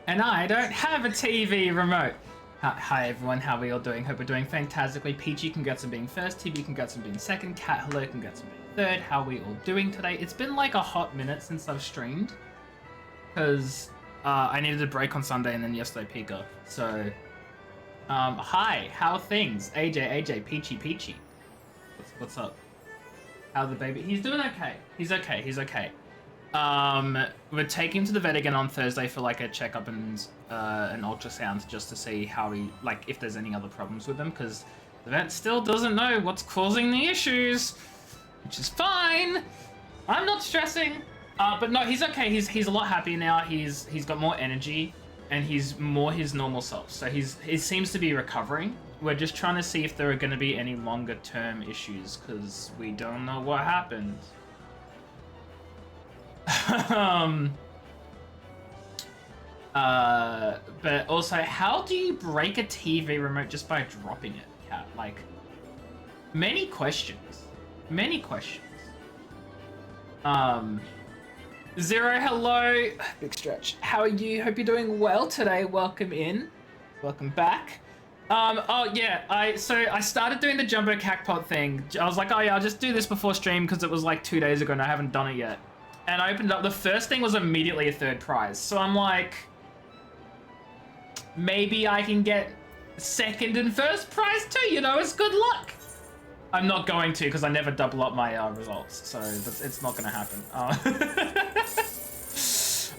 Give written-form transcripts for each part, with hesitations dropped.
And I don't have a TV remote. Hi everyone, how are we all doing? Hope we're doing fantastically. Peachy, congrats on being first. TB, congrats on being second. Cat, hello, congrats on being third. How are we all doing today? It's been like a hot minute since I've streamed. Because I needed a break on Sunday and then yesterday Pika. So, hi, how are things? AJ, Peachy. What's up? How's the baby? He's doing okay. He's okay. We're taking him to the vet again on Thursday for like a checkup and an ultrasound just to see how he, like, if there's any other problems with him, because the vet still doesn't know what's causing the issues, which is fine. I'm not stressing, but no, he's okay. He's a lot happier now. He's got more energy and he's more his normal self. So he seems to be recovering. We're just trying to see if there are going to be any longer term issues because we don't know what happened. But also, how do you break a TV remote just by dropping it, Cat? Like, many questions. Zero, hello. Big stretch. How are you? Hope you're doing well today. Welcome in. Welcome back. Oh yeah, I started doing the Jumbo Cacpot thing. I was like, oh yeah, I'll just do this before stream because it was like 2 days ago and I haven't done it yet. And I opened up, the first thing was immediately a third prize. So I'm like, maybe I can get second and first prize too, you know, it's good luck. I'm not going to because I never double up my results, so it's not gonna happen.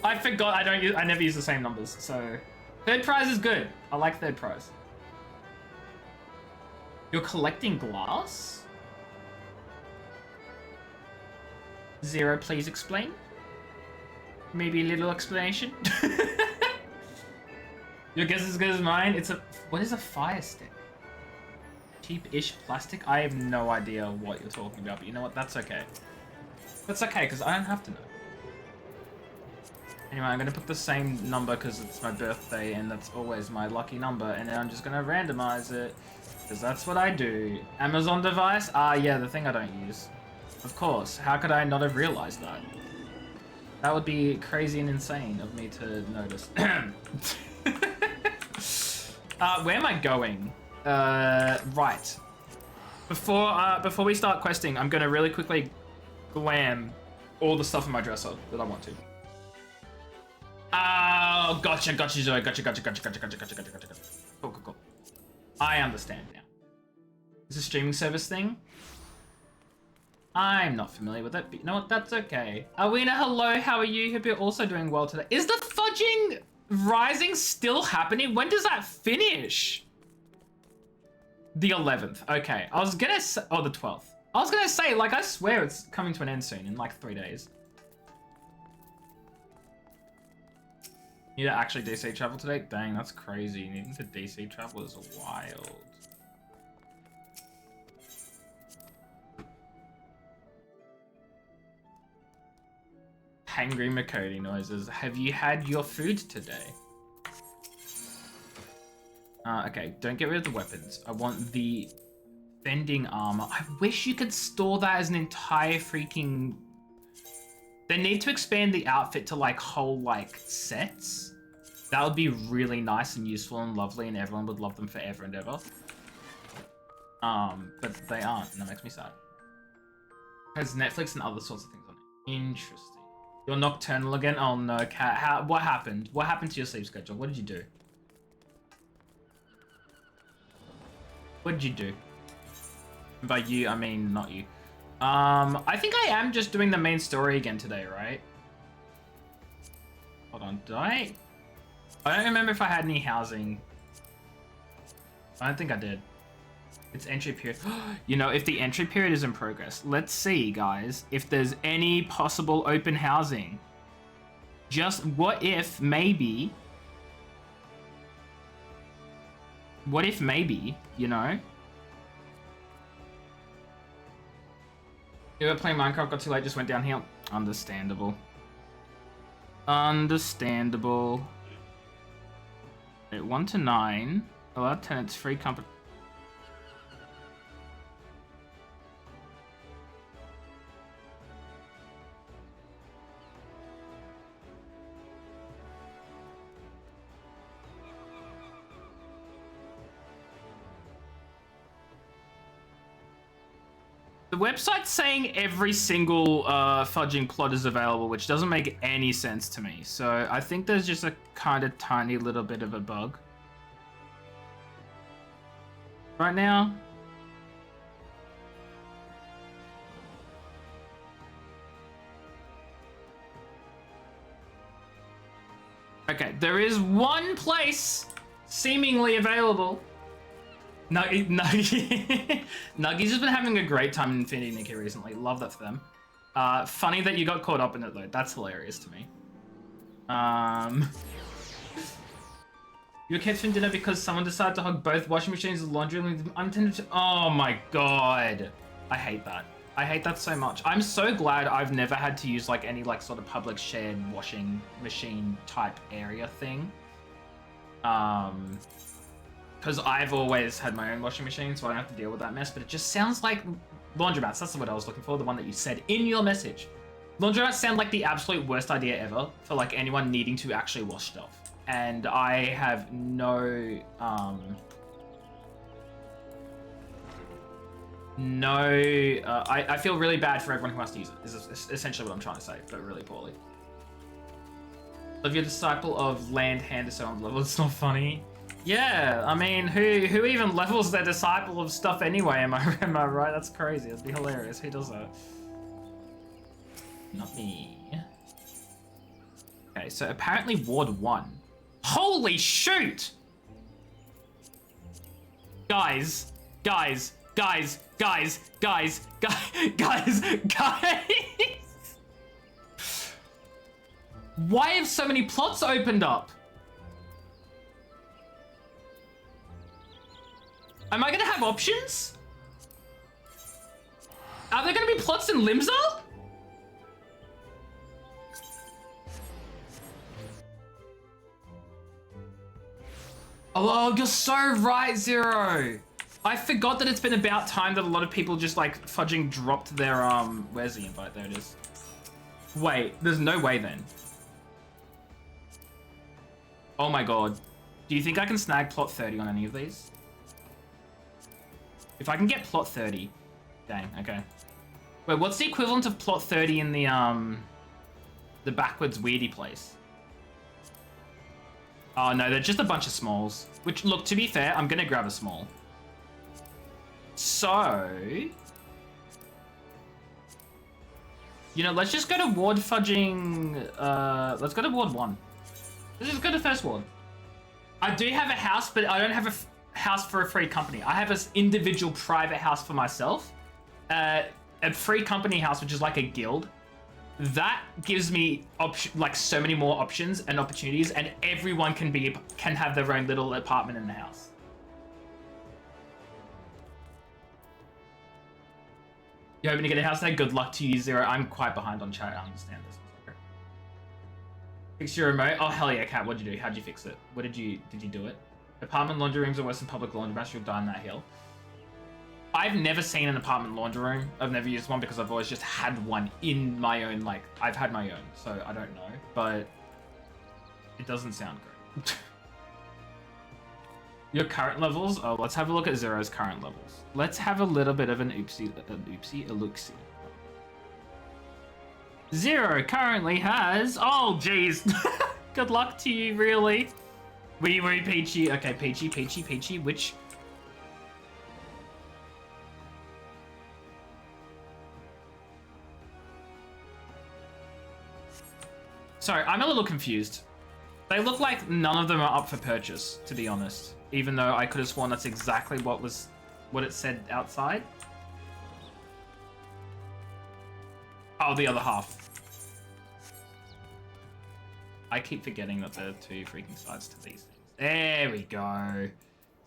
I forgot I never use the same numbers, so third prize is good. I like third prize. You're collecting glass? Zero, please explain. Maybe a little explanation. Your guess is as good as mine. What is a fire stick? Cheap-ish plastic? I have no idea what you're talking about, but you know what? That's okay. That's okay, because I don't have to know. Anyway, I'm going to put the same number because it's my birthday and that's always my lucky number, and then I'm just going to randomize it because that's what I do. Amazon device? Yeah, the thing I don't use. Of course. How could I not have realized that? That would be crazy and insane of me to notice. Where am I going? Right. Before we start questing, I'm gonna really quickly glam all the stuff in my dresser that I want to. Oh, gotcha, Zoe. Gotcha. Cool. I understand now. Is a streaming service thing? I'm not familiar with it, but you know what? That's okay. Awena, hello. How are you? Hope you're also doing well today. Is the fudging rising still happening? When does that finish? The 11th. Okay. I was gonna say... Oh, the 12th. I was gonna say, like, I swear it's coming to an end soon, in like 3 days. Need to actually DC travel today? Dang, that's crazy. Needing to DC travel is wild. Hangry Makodi noises. Have you had your food today? Okay, don't get rid of the weapons. I want the bending armor. I wish you could store that as an entire freaking They need to expand the outfit to like whole like sets. That would be really nice and useful and lovely, and everyone would love them forever and ever. But they aren't, and that makes me sad. Has Netflix and other sorts of things on it. Interesting. You're nocturnal again? Oh no, Kat. What happened? What happened to your sleep schedule? What did you do? What did you do? And by you, I mean not you. I think I am just doing the main story again today, right? Hold on, did I don't remember if I had any housing. I don't think I did. It's entry period. You know, if the entry period is in progress, let's see, guys, if there's any possible open housing. Just what if maybe, you know? You were playing Minecraft, got too late, just went downhill. Understandable. Understandable. Okay, 1 to 9. Allowed tenants, free company. The website's saying every single fudging plot is available, which doesn't make any sense to me. So I think there's just a kind of tiny little bit of a bug right now. Okay, there is one place seemingly available. Nuggy's just been having a great time in Infinity Nikki recently. Love that for them. Funny that you got caught up in it though. That's hilarious to me. You were kept from dinner because someone decided to hog both washing machines and laundry room untended to. Oh my god. I hate that. I hate that so much. I'm so glad I've never had to use like any like sort of public shared washing machine type area thing. Because I've always had my own washing machine, so I don't have to deal with that mess. But it just sounds like laundromats. That's the word I was looking for, the one that you said in your message. Laundromats sound like the absolute worst idea ever for like anyone needing to actually wash stuff. And I have no, I feel really bad for everyone who has to use it, is essentially what I'm trying to say, but really poorly. Love your disciple of land hand so on level. It's not funny. Yeah, I mean, who even levels their disciple of stuff anyway? Am I right? That's crazy. It'd be hilarious. Who does that? Not me. Okay, so apparently Ward 1. Holy shoot! Guys. Why have so many plots opened up? Am I gonna have options? Are there gonna be plots in Limsa? Oh, you're so right, Zero. I forgot that it's been about time that a lot of people just like fudging dropped their where's the invite? There it is. Wait, there's no way then. Oh my god. Do you think I can snag plot 30 on any of these? If I can get plot 30. Dang, okay. Wait, what's the equivalent of plot 30 in the backwards weirdy place? Oh no, they're just a bunch of smalls. Which, look, to be fair, I'm gonna grab a small. So... You know, let's just go to ward fudging... let's go to ward 1. Let's just go to first ward. I do have a house, but I don't have a house for a free company. I have an individual private house for myself. A free company house, which is like a guild. That gives me like so many more options and opportunities, and everyone can have their own little apartment in the house. You're hoping to get a house there? Good luck to you, Zero. I'm quite behind on chat. I understand this. Fix your remote? Oh hell yeah, Kat. What'd you do? How'd you fix it? Did you do it? Apartment laundry rooms are worse than public laundromats. You'll die on that hill. I've never seen an apartment laundry room. I've never used one because I've always just had one in my own, like, I've had my own, so I don't know. But it doesn't sound great. Your current levels? Oh, let's have a look at Zero's current levels. Let's have a little bit of an a look-see. Zero currently has... Oh, jeez. Good luck to you, really. Wee Peachy. Okay, Peachy. Which... Sorry, I'm a little confused. They look like none of them are up for purchase, to be honest. Even though I could have sworn that's exactly what it said outside. Oh, the other half. I keep forgetting that there are two freaking sides to these things. There we go.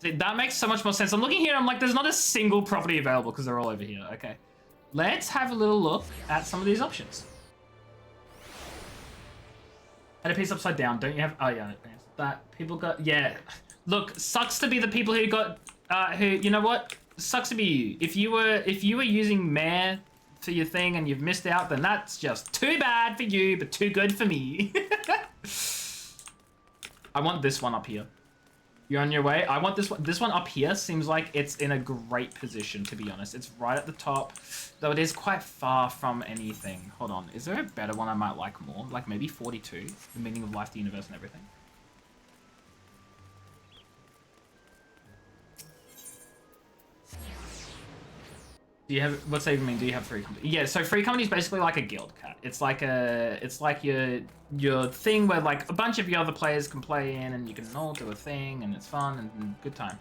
See, that makes so much more sense. I'm looking here, I'm like, there's not a single property available because they're all over here. Okay. Let's have a little look at some of these options. And a piece upside down. Don't you have... Oh, yeah. That people got... Yeah. Look, sucks to be the people who got... who... You know what? Sucks to be you. If you were using Mare for your thing and you've missed out, then that's just too bad for you, but too good for me. I want this one up here. You're on your way? I want this one. This one up here seems like it's in a great position, to be honest. It's right at the top, though it is quite far from anything. Hold on. Is there a better one I might like more? Like maybe 42? The meaning of life, the universe, and everything? Do you have... What's that even mean? Do you have free company? Yeah, so free company is basically like a guild, Cat. It's like your thing where like a bunch of your other players can play in and you can all do a thing and it's fun and good time.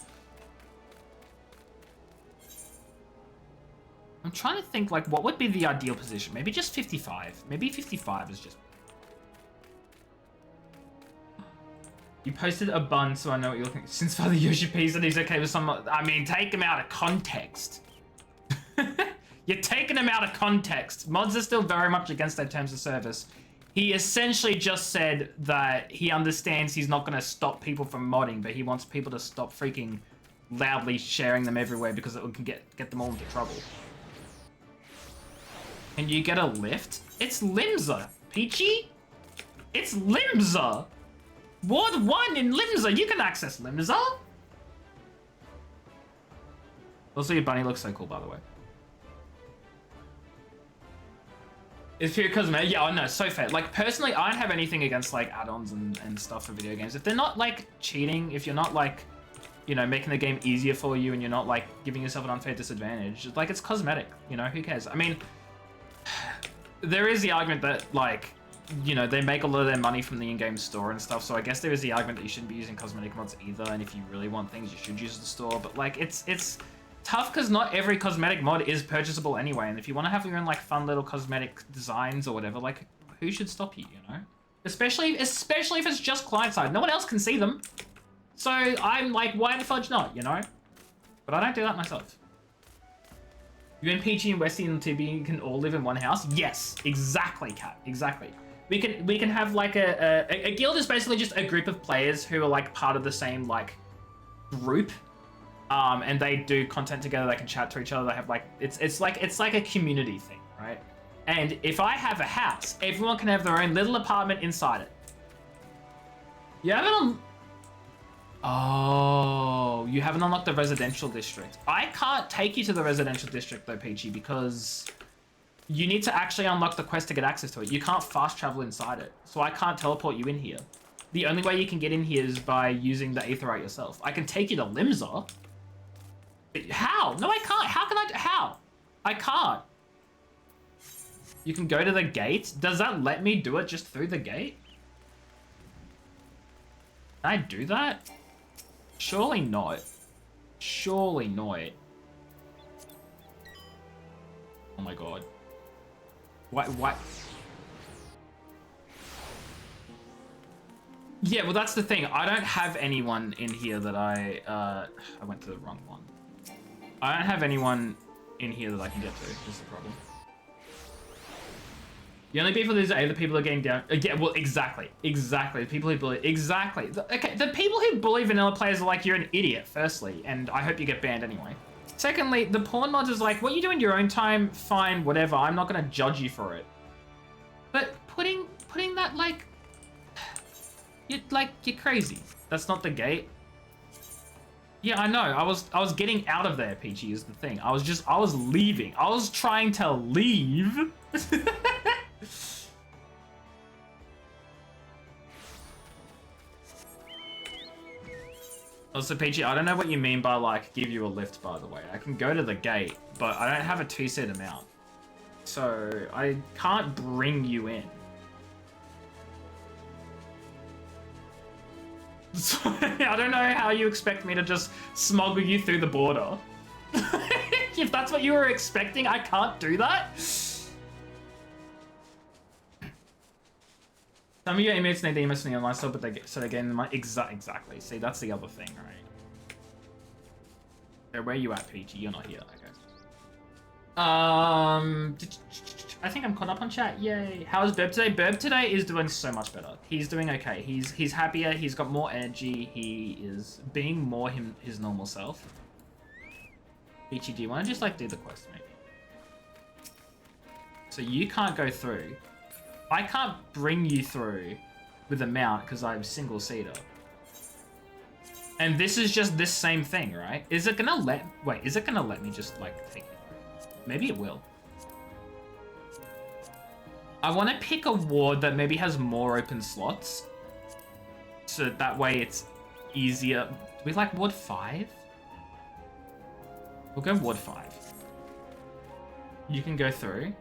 I'm trying to think like what would be the ideal position. Maybe just 55. Maybe 55 is just... You posted a bun so I know what you're looking... Since Father Yoshi P said he's okay with some... I mean, take him out of context. You're taking him out of context. Mods are still very much against their terms of service. He essentially just said that he understands he's not going to stop people from modding, but he wants people to stop freaking loudly sharing them everywhere because it can get them all into trouble. Can you get a lift? It's Limsa, Peachy. It's Limsa. Ward 1 in Limsa. You can access Limsa. Also, your bunny looks so cool, by the way. It's pure cosmetic. Yeah, I know, so fair. Like, personally, I don't have anything against, like, add-ons and stuff for video games. If they're not, like, cheating, if you're not, like, you know, making the game easier for you and you're not, like, giving yourself an unfair disadvantage, like, it's cosmetic, you know? Who cares? I mean, there is the argument that, like, you know, they make a lot of their money from the in-game store and stuff, so I guess there is the argument that you shouldn't be using cosmetic mods either, and if you really want things, you should use the store, but, like, it's tough because not every cosmetic mod is purchasable anyway, and if you want to have your own like fun little cosmetic designs or whatever, like who should stop you, you know? Especially if it's just client side. No one else can see them. So I'm like, why the fudge not, you know? But I don't do that myself. You and Peachy and Westy and TB can all live in one house? Yes, exactly, Kat, exactly. We can have like a guild is basically just a group of players who are like part of the same like group. And they do content together, they can chat to each other, they have like, it's like a community thing, right? And if I have a house, everyone can have their own little apartment inside it. You haven't Oh, you haven't unlocked the residential district. I can't take you to the residential district though, Peachy, because you need to actually unlock the quest to get access to it. You can't fast travel inside it, so I can't teleport you in here. The only way you can get in here is by using the Aetherite yourself. I can take you to Limsa. How? No, I can't. How can I? How? I can't. You can go to the gate. Does that let me do it just through the gate? Can I do that? Surely not. Surely not. Oh my god. What? Yeah, well that's the thing. I don't have anyone in here that I went to the wrong one. I don't have anyone in here that I can get to. That's the problem. The only people are either people who are getting down. Yeah, well, exactly. The people who bully. Exactly. Okay, the people who bully vanilla players are like, you're an idiot, firstly, and I hope you get banned anyway. Secondly, the porn mods is like, what you do in your own time, fine, whatever. I'm not gonna judge you for it. But putting that you're crazy. That's not the gate. Yeah, I know. I was getting out of there, Peachy, is the thing. I was leaving. I was trying to leave. Also, Peachy, I don't know what you mean by, like, give you a lift, by the way. I can go to the gate, but I don't have a 2-seater mount. So, I can't bring you in. So, I don't know how you expect me to just smuggle you through the border. If that's what you were expecting, I can't do that. Some of your inmates need emotes in the online store, but they gain the money. Exactly. See, that's the other thing, right? So where are you at, Peachy? You're not here, okay. I think I'm caught up on chat. Yay! How is Burb today? Burb today is doing so much better. He's doing okay. He's happier. He's got more energy. He is being more his normal self. Peachy, do you want to just like do the quest maybe? So you can't go through. I can't bring you through with a mount because I'm single seater. And this is just this same thing, right? Is it gonna let me just like take it? Maybe it will. I want to pick a ward that maybe has more open slots. So that way it's easier. Do we like ward 5? We'll go ward 5. You can go through.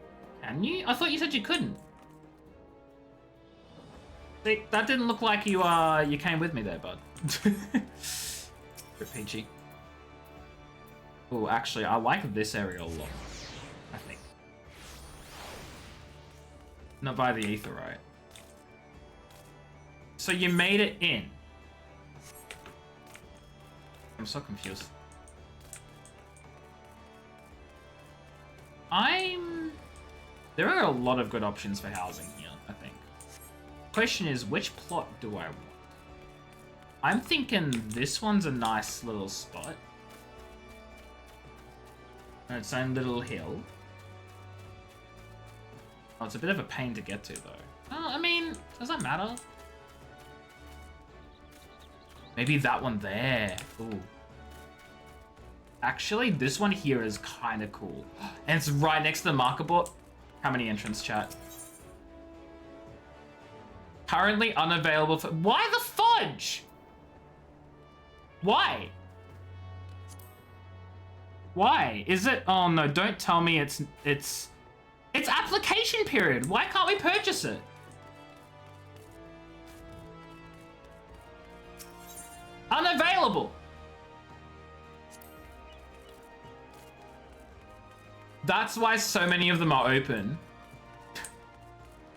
Can you? I thought you said you couldn't. That didn't look like you came with me there, bud. Bit peachy. Oh, actually, I like this area a lot. I think. Not by the ether, right? So you made it in. I'm so confused. There are a lot of good options for housing here, I think. Question is, which plot do I want? I'm thinking this one's a nice little spot. On its own little hill. Oh, it's a bit of a pain to get to, though. Oh, I mean, does that matter? Maybe that one there. Ooh. Actually, this one here is kind of cool. And it's right next to the marker board. How many entrants, chat? Currently unavailable for... Why the fudge? Why? Why? Is it... Oh, no, don't tell me it's application period. Why can't we purchase it? Unavailable. That's why so many of them are open.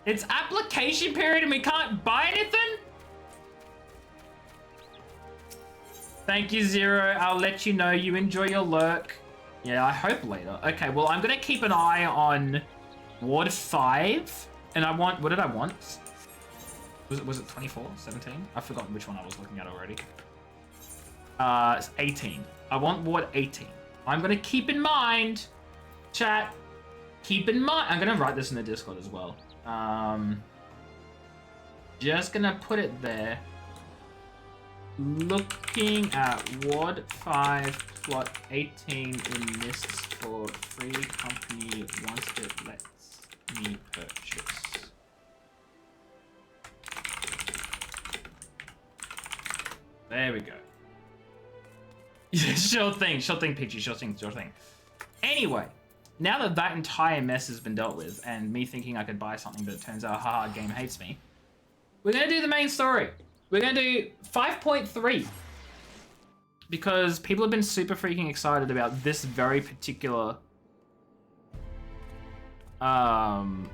It's application period and we can't buy anything? Thank you, Zero. I'll let you know. You enjoy your lurk. Yeah, I hope later. Okay, well, I'm going to keep an eye on Ward 5. And I want... What did I want? Was it 24? 17? I've forgotten which one I was looking at already. It's 18. I want Ward 18. I'm going to keep in mind... Chat, keep in mind... I'm going to write this in the Discord as well. Just going to put it there. Looking at Ward 5 plot 18 in lists for free company once it lets me purchase. There we go. Sure thing, Peachy, sure thing. Anyway, now that that entire mess has been dealt with, and me thinking I could buy something, but it turns out, haha, game hates me, we're going to do the main story. We're going to do 5.3. Because people have been super freaking excited about this very particular... Gentlemen,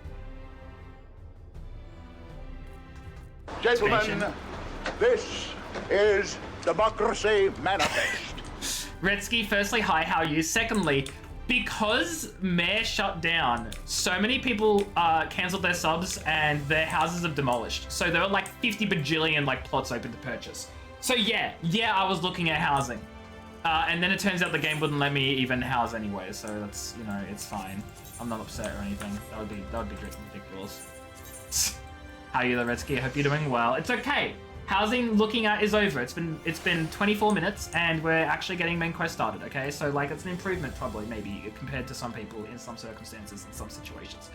expansion. this is Democracy Manifest. Redsky, firstly, hi, how are you? Secondly, because Mayor shut down, so many people cancelled their subs and their houses have demolished. So there are like 50 bajillion like plots open to purchase. So yeah, I was looking at housing. And then it turns out the game wouldn't let me even house anyway, so that's, you know, it's fine. I'm not upset or anything. That would be ridiculous. How are you, Loretsky? I hope you're doing well. It's okay. Housing looking at is over. It's been 24 minutes and we're actually getting main quest started, okay? So like it's an improvement probably, maybe, compared to some people in some circumstances and some situations.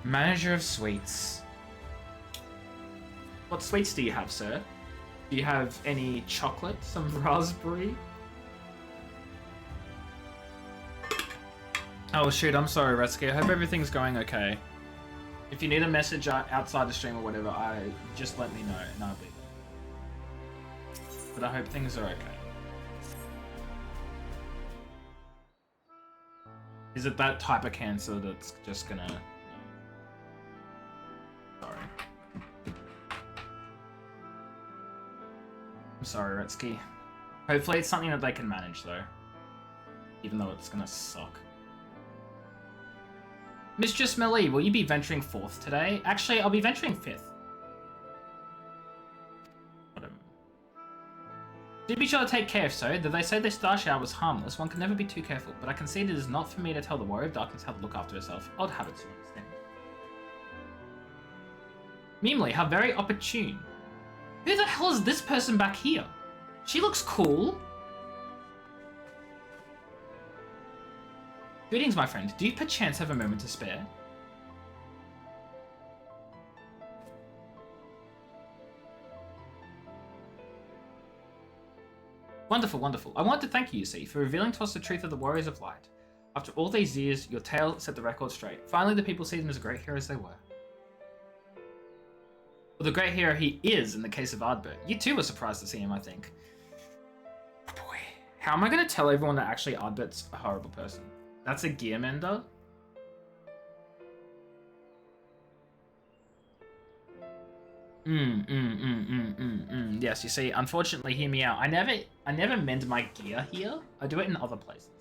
Manager of sweets. What sweets do you have, sir? Do you have any chocolate? Some raspberry? Oh shoot, I'm sorry, Retsky. I hope everything's going okay. If you need a message outside the stream or whatever, just let me know and I'll be there. But I hope things are okay. Is it that type of cancer that's just gonna... Sorry. I'm sorry, Retsky. Hopefully it's something that they can manage though. Even though it's gonna suck. Mistress Melee, will you be venturing 4th today? Actually, I'll be venturing 5th. Whatever. Do be sure to take care, so. Though they say this star shower was harmless, one can never be too careful, but I concede it is not for me to tell the Warrior of Darkness how to look after herself. Odd habits, you understand. Meemly, how very opportune. Who the hell is this person back here? She looks cool. Greetings, my friend. Do you perchance have a moment to spare? Wonderful, wonderful. I want to thank you, see, for revealing to us the truth of the Warriors of Light. After all these years, your tale set the record straight. Finally, the people see them as great heroes they were. Well, the great hero he is in the case of Ardbert. You too were surprised to see him, I think. Boy, how am I going to tell everyone that actually Ardbert's a horrible person? That's a gear mender? Yes, you see, unfortunately, hear me out. I never mend my gear here. I do it in other places.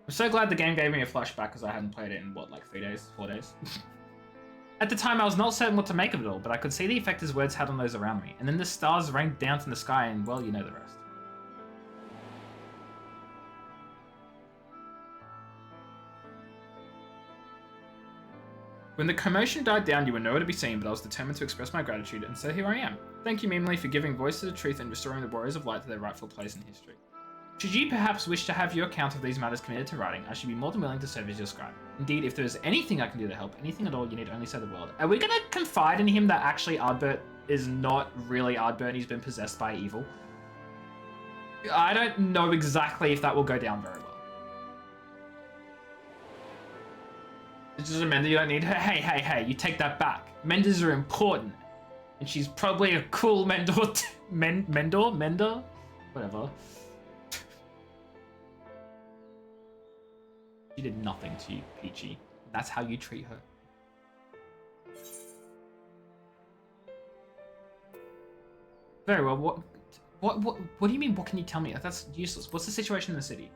I'm so glad the game gave me a flashback because I hadn't played it in, what, like 3 days? 4 days? At the time, I was not certain what to make of it all, but I could see the effect his words had on those around me. And then the stars rained down from the sky and, well, you know the rest. When the commotion died down, you were nowhere to be seen, but I was determined to express my gratitude, and so here I am. Thank you, Meemly, for giving voice to the truth and restoring the Warriors of Light to their rightful place in history. Should you perhaps wish to have your account of these matters committed to writing, I should be more than willing to serve as your scribe. Indeed, if there is anything I can do to help, anything at all, you need only say the word. Are we gonna confide in him that actually Ardbert is not really Ardbert and he's been possessed by evil? I don't know exactly if that will go down very well. This is a Mender you don't need. Hey, you take that back. Menders are important. And she's probably a cool Mendor. Mender? Whatever. She did nothing to you, Peachy. That's how you treat her. Very well, what do you mean, what can you tell me? That's useless. What's the situation in the city?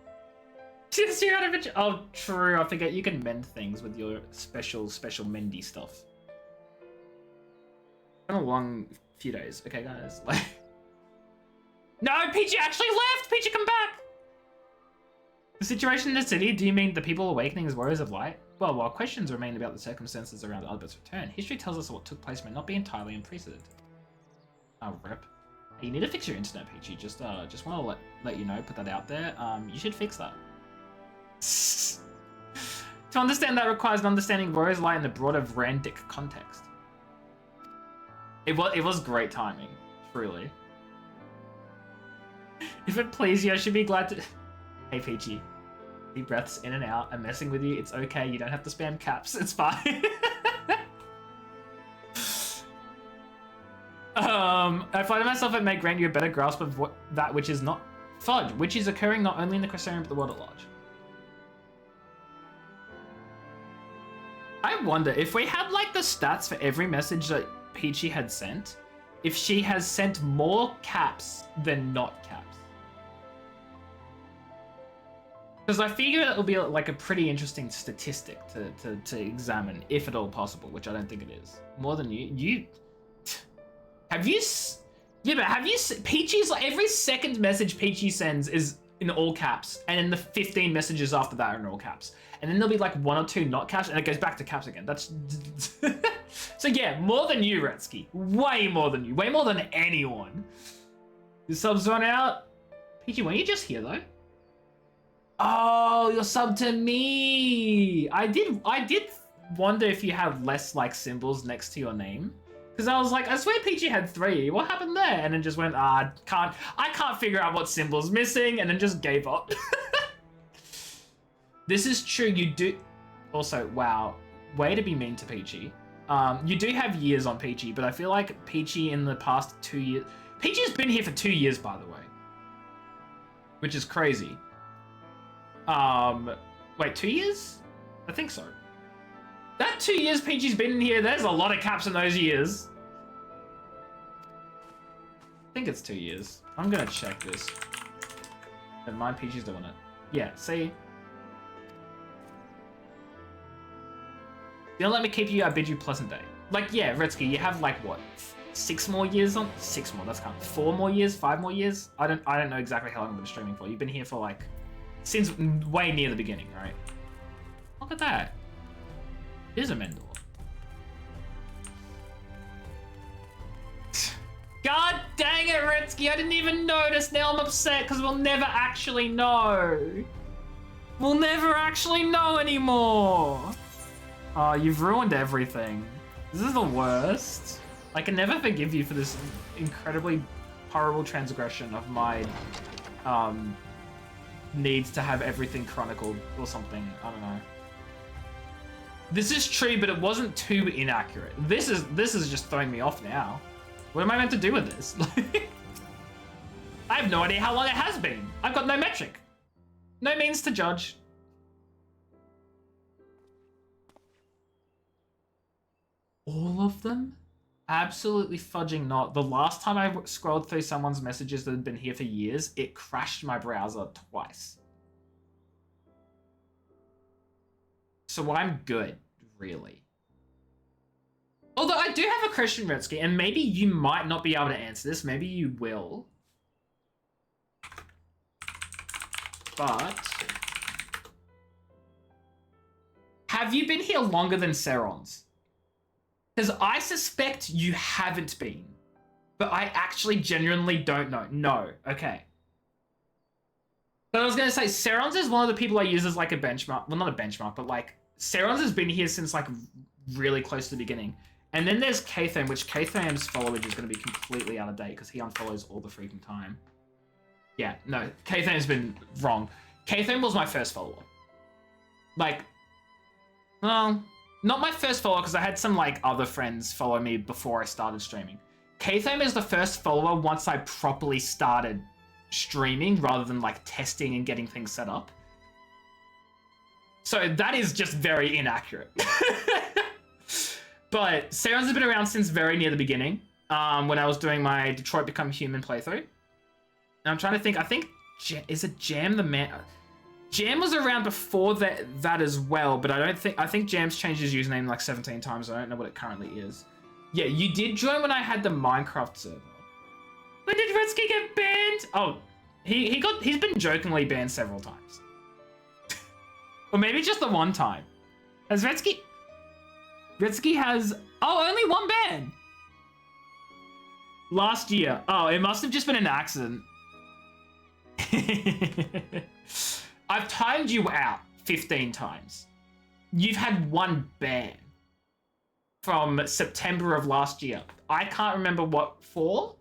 Oh, true. I forget you can mend things with your special mendy stuff. It's been a long few days. Okay, guys. Like, no, Peachy actually left. Peachy, come back. The situation in the city. Do you mean the people awakening as warriors of light? Well, while questions remain about the circumstances around Albert's return, history tells us that what took place may not be entirely unprecedented. Oh, rip. Hey, you need to fix your internet, Peachy. Just want to let you know, put that out there. You should fix that. To understand that requires an understanding of Warriors Light in the broader Randic context. It was great timing, truly. If it please you, I should be glad to... Hey, Peachy. Deep breaths in and out. I'm messing with you. It's okay. You don't have to spam caps. It's fine. I find myself it may grant you a better grasp of that which is not fudge, which is occurring not only in the Cressarium but the world at large. I wonder if we had like the stats for every message that Peachy had sent, if she has sent more caps than not caps. Because I figure it'll be like a pretty interesting statistic to examine, if at all possible, which I don't think it is. More than you. Have you... Yeah, but have you... Peachy's, like, every second message Peachy sends is in all caps, and then the 15 messages after that are in all caps. And then there'll be like 1 or 2 not caps, and it goes back to caps again. That's... So yeah, more than you, Retsky. Way more than you. Way more than anyone. Your subs run out. Peachy, weren't you just here, though? Oh, you're sub to me. I did wonder if you had less, like, symbols next to your name. Because I was like, I swear Peachy had 3. What happened there? And then just went, I can't figure out what symbol's missing, and then just gave up. This is true, you do... Also, wow, way to be mean to Peachy. You do have years on Peachy, but I feel like Peachy in the past 2 years... Peachy's been here for 2 years, by the way. Which is crazy. Wait, 2 years? I think so. That 2 years Peachy's been in here, there's a lot of caps in those years. I think it's 2 years. I'm gonna check this. Never mind, Peachy's doing it. Yeah, see? Don't let me keep you, I bid you pleasant day. Like, yeah, Retsky, you have like, what? 6 more years on? 6 more, that's kind of 4 more years? 5 more years? I don't know exactly how long I've been streaming for. You've been here for like, since way near the beginning, right? Look at that. It is a Mendor. God dang it, Retsky, I didn't even notice. Now I'm upset because we'll never actually know. We'll never actually know anymore. Oh, you've ruined everything. This is the worst. I can never forgive you for this incredibly horrible transgression of my needs to have everything chronicled or something. I don't know. This is true, but it wasn't too inaccurate. This is just throwing me off now. What am I meant to do with this? I have no idea how long it has been. I've got no metric. No means to judge. All of them? Absolutely fudging not. The last time I scrolled through someone's messages that had been here for years, it crashed my browser twice. So I'm good, really. Although I do have a question, Retsky, and maybe you might not be able to answer this. Maybe you will. But... have you been here longer than Seron's? Because I suspect you haven't been. But I actually genuinely don't know. No. Okay. But I was going to say, Seron's is one of the people I use as like a benchmark. Well, not a benchmark, but like... Seron's has been here since like really close to the beginning. And then there's Katham, which Katham's followage is going to be completely out of date because he unfollows all the freaking time. Yeah, no, Katham's been wrong. Katham was my first follower. Like, well, not my first follower because I had some like other friends follow me before I started streaming. Katham is the first follower once I properly started streaming rather than like testing and getting things set up. So that is just very inaccurate. But Seron's has been around since very near the beginning, when I was doing my Detroit Become Human playthrough. And I'm trying to think, I think, is it Jam the man? Jam was around before that as well, but I think Jam's changed his username like 17 times. I don't know what it currently is. Yeah, you did join when I had the Minecraft server. When did Retsky get banned? Oh, he's been jokingly banned several times. Or maybe just the one time. Has Retsky has... Oh, only one ban! Last year. Oh, it must have just been an accident. I've timed you out 15 times. You've had one ban. From September of last year. I can't remember what for.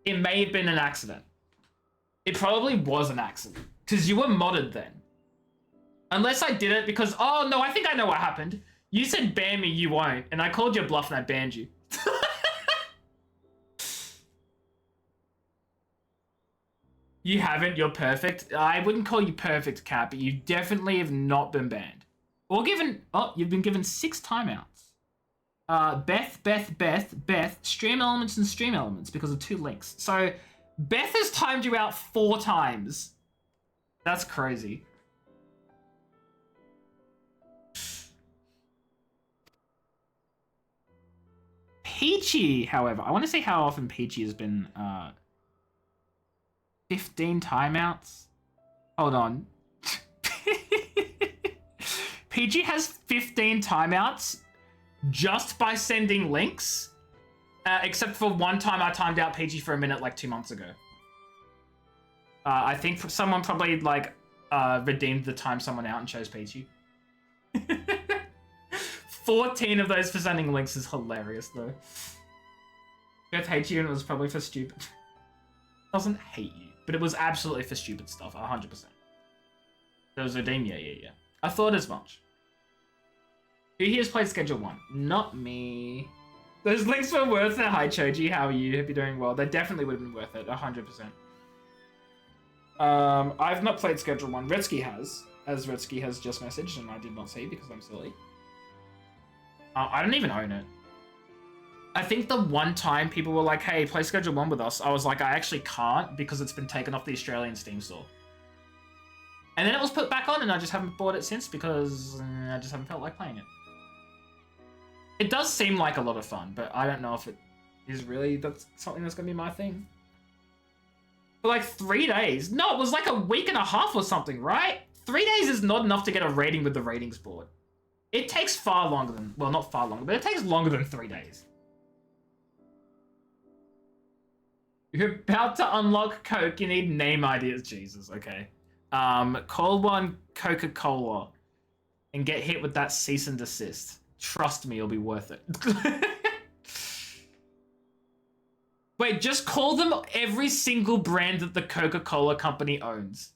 It may have been an accident. It probably was an accident. Because you were modded then. Unless I did it because... Oh, no, I think I know what happened. You said ban me, you won't. And I called your bluff and I banned you. You haven't, you're perfect. I wouldn't call you perfect, Cat, but you definitely have not been banned. Or given... Oh, you've been given 6 timeouts. Beth, stream elements and stream elements because of 2 links. So, Beth has timed you out 4 times. That's crazy. Peachy, however, I want to see how often Peachy has been 15 timeouts. Hold on. Peachy has 15 timeouts just by sending links, except for one time I timed out Peachy for a minute like 2 months ago. I think someone probably like redeemed the time someone out and chose Peachy. 14 of those for sending links is hilarious though. Beth hates you and it was probably for stupid. Doesn't hate you, but it was absolutely for stupid stuff, 100%. There was redeem, yeah. I thought as much. Who here has played Schedule 1? Not me. Those links were worth it. Hi Choji, how are you? Hope you're doing well. They definitely would have been worth it, 100%. I've not played Schedule 1. Retsky has, as Retsky has just messaged, and I did not see because I'm silly. I don't even own it. I think the one time people were like, hey, play Schedule 1 with us, I was like, I actually can't because it's been taken off the Australian Steam store. And then it was put back on and I just haven't bought it since because I just haven't felt like playing it. It does seem like a lot of fun, but I don't know if it is really something that's going to be my thing. For like 3 days. No, it was like a week and a half or something, right? 3 days is not enough to get a rating with the ratings board. It takes far longer than, well, not far longer, but it takes longer than 3 days. You're about to unlock Coke, you need name ideas. Jesus, okay. Call one Coca-Cola and get hit with that cease and desist. Trust me, it'll be worth it. Wait, just call them every single brand that the Coca-Cola company owns.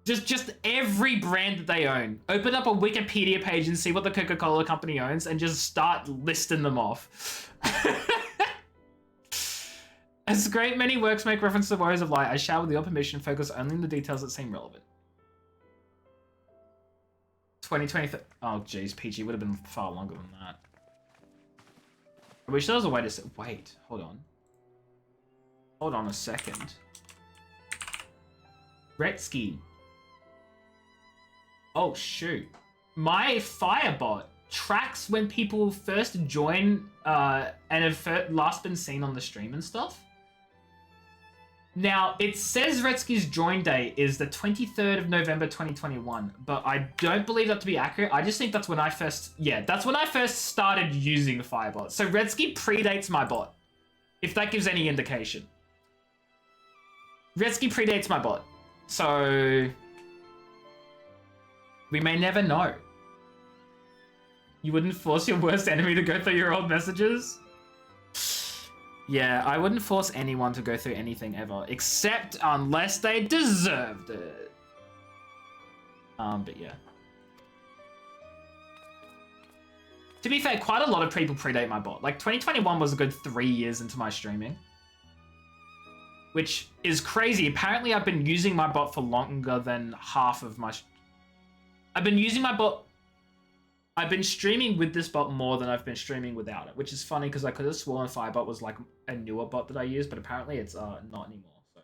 Just every brand that they own. Open up a Wikipedia page and see what the Coca-Cola company owns and just start listing them off. As great many works make reference to the Warriors of Light, I shall, with your permission, focus only on the details that seem relevant. 2023. Oh, jeez, PG would have been far longer than that. I wish there was a way to... Wait, hold on. Hold on a second. Retsky. Oh, shoot. My Firebot tracks when people first join and have last been seen on the stream and stuff. Now, it says Retsky's join date is the 23rd of November 2021, but I don't believe that to be accurate. I just think that's when I first... Yeah, that's when I first started using Firebot. So Retsky predates my bot, if that gives any indication. Retsky predates my bot. So... we may never know. You wouldn't force your worst enemy to go through your old messages? Yeah, I wouldn't force anyone to go through anything ever, except unless they deserved it. But yeah. To be fair, quite a lot of people predate my bot. Like, 2021 was a good 3 years into my streaming. Which is crazy. Apparently, I've been using my bot for longer than half of my... I've been using my bot... I've been streaming with this bot more than I've been streaming without it, which is funny because I could have sworn Firebot was like a newer bot that I use, but apparently it's not anymore. So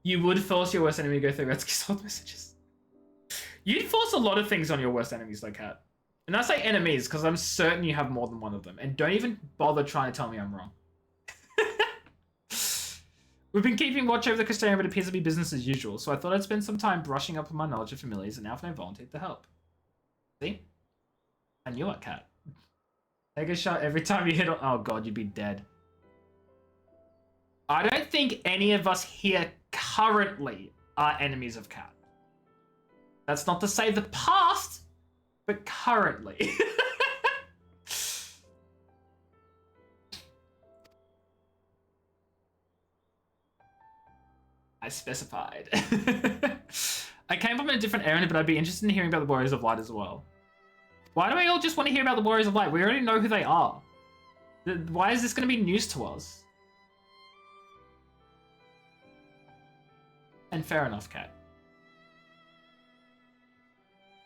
you would force your worst enemy to go through Retsky's old messages. You'd force a lot of things on your worst enemies, though, Kat. And I say enemies because I'm certain you have more than one of them, and don't even bother trying to tell me I'm wrong. We've been keeping watch over the Castellan, but it appears to be business as usual, so I thought I'd spend some time brushing up on my knowledge of familiars, and now I've volunteered to help. See? I knew it, Cat. Take a shot every time you hit on... Oh god, you'd be dead. I don't think any of us here currently are enemies of Cat. That's not to say the past, but currently. I specified. I came from a different errand, but I'd be interested in hearing about the Warriors of Light as well. Why do we all just want to hear about the Warriors of Light? We already know who they are. Why is this going to be news to us? And fair enough, Kat.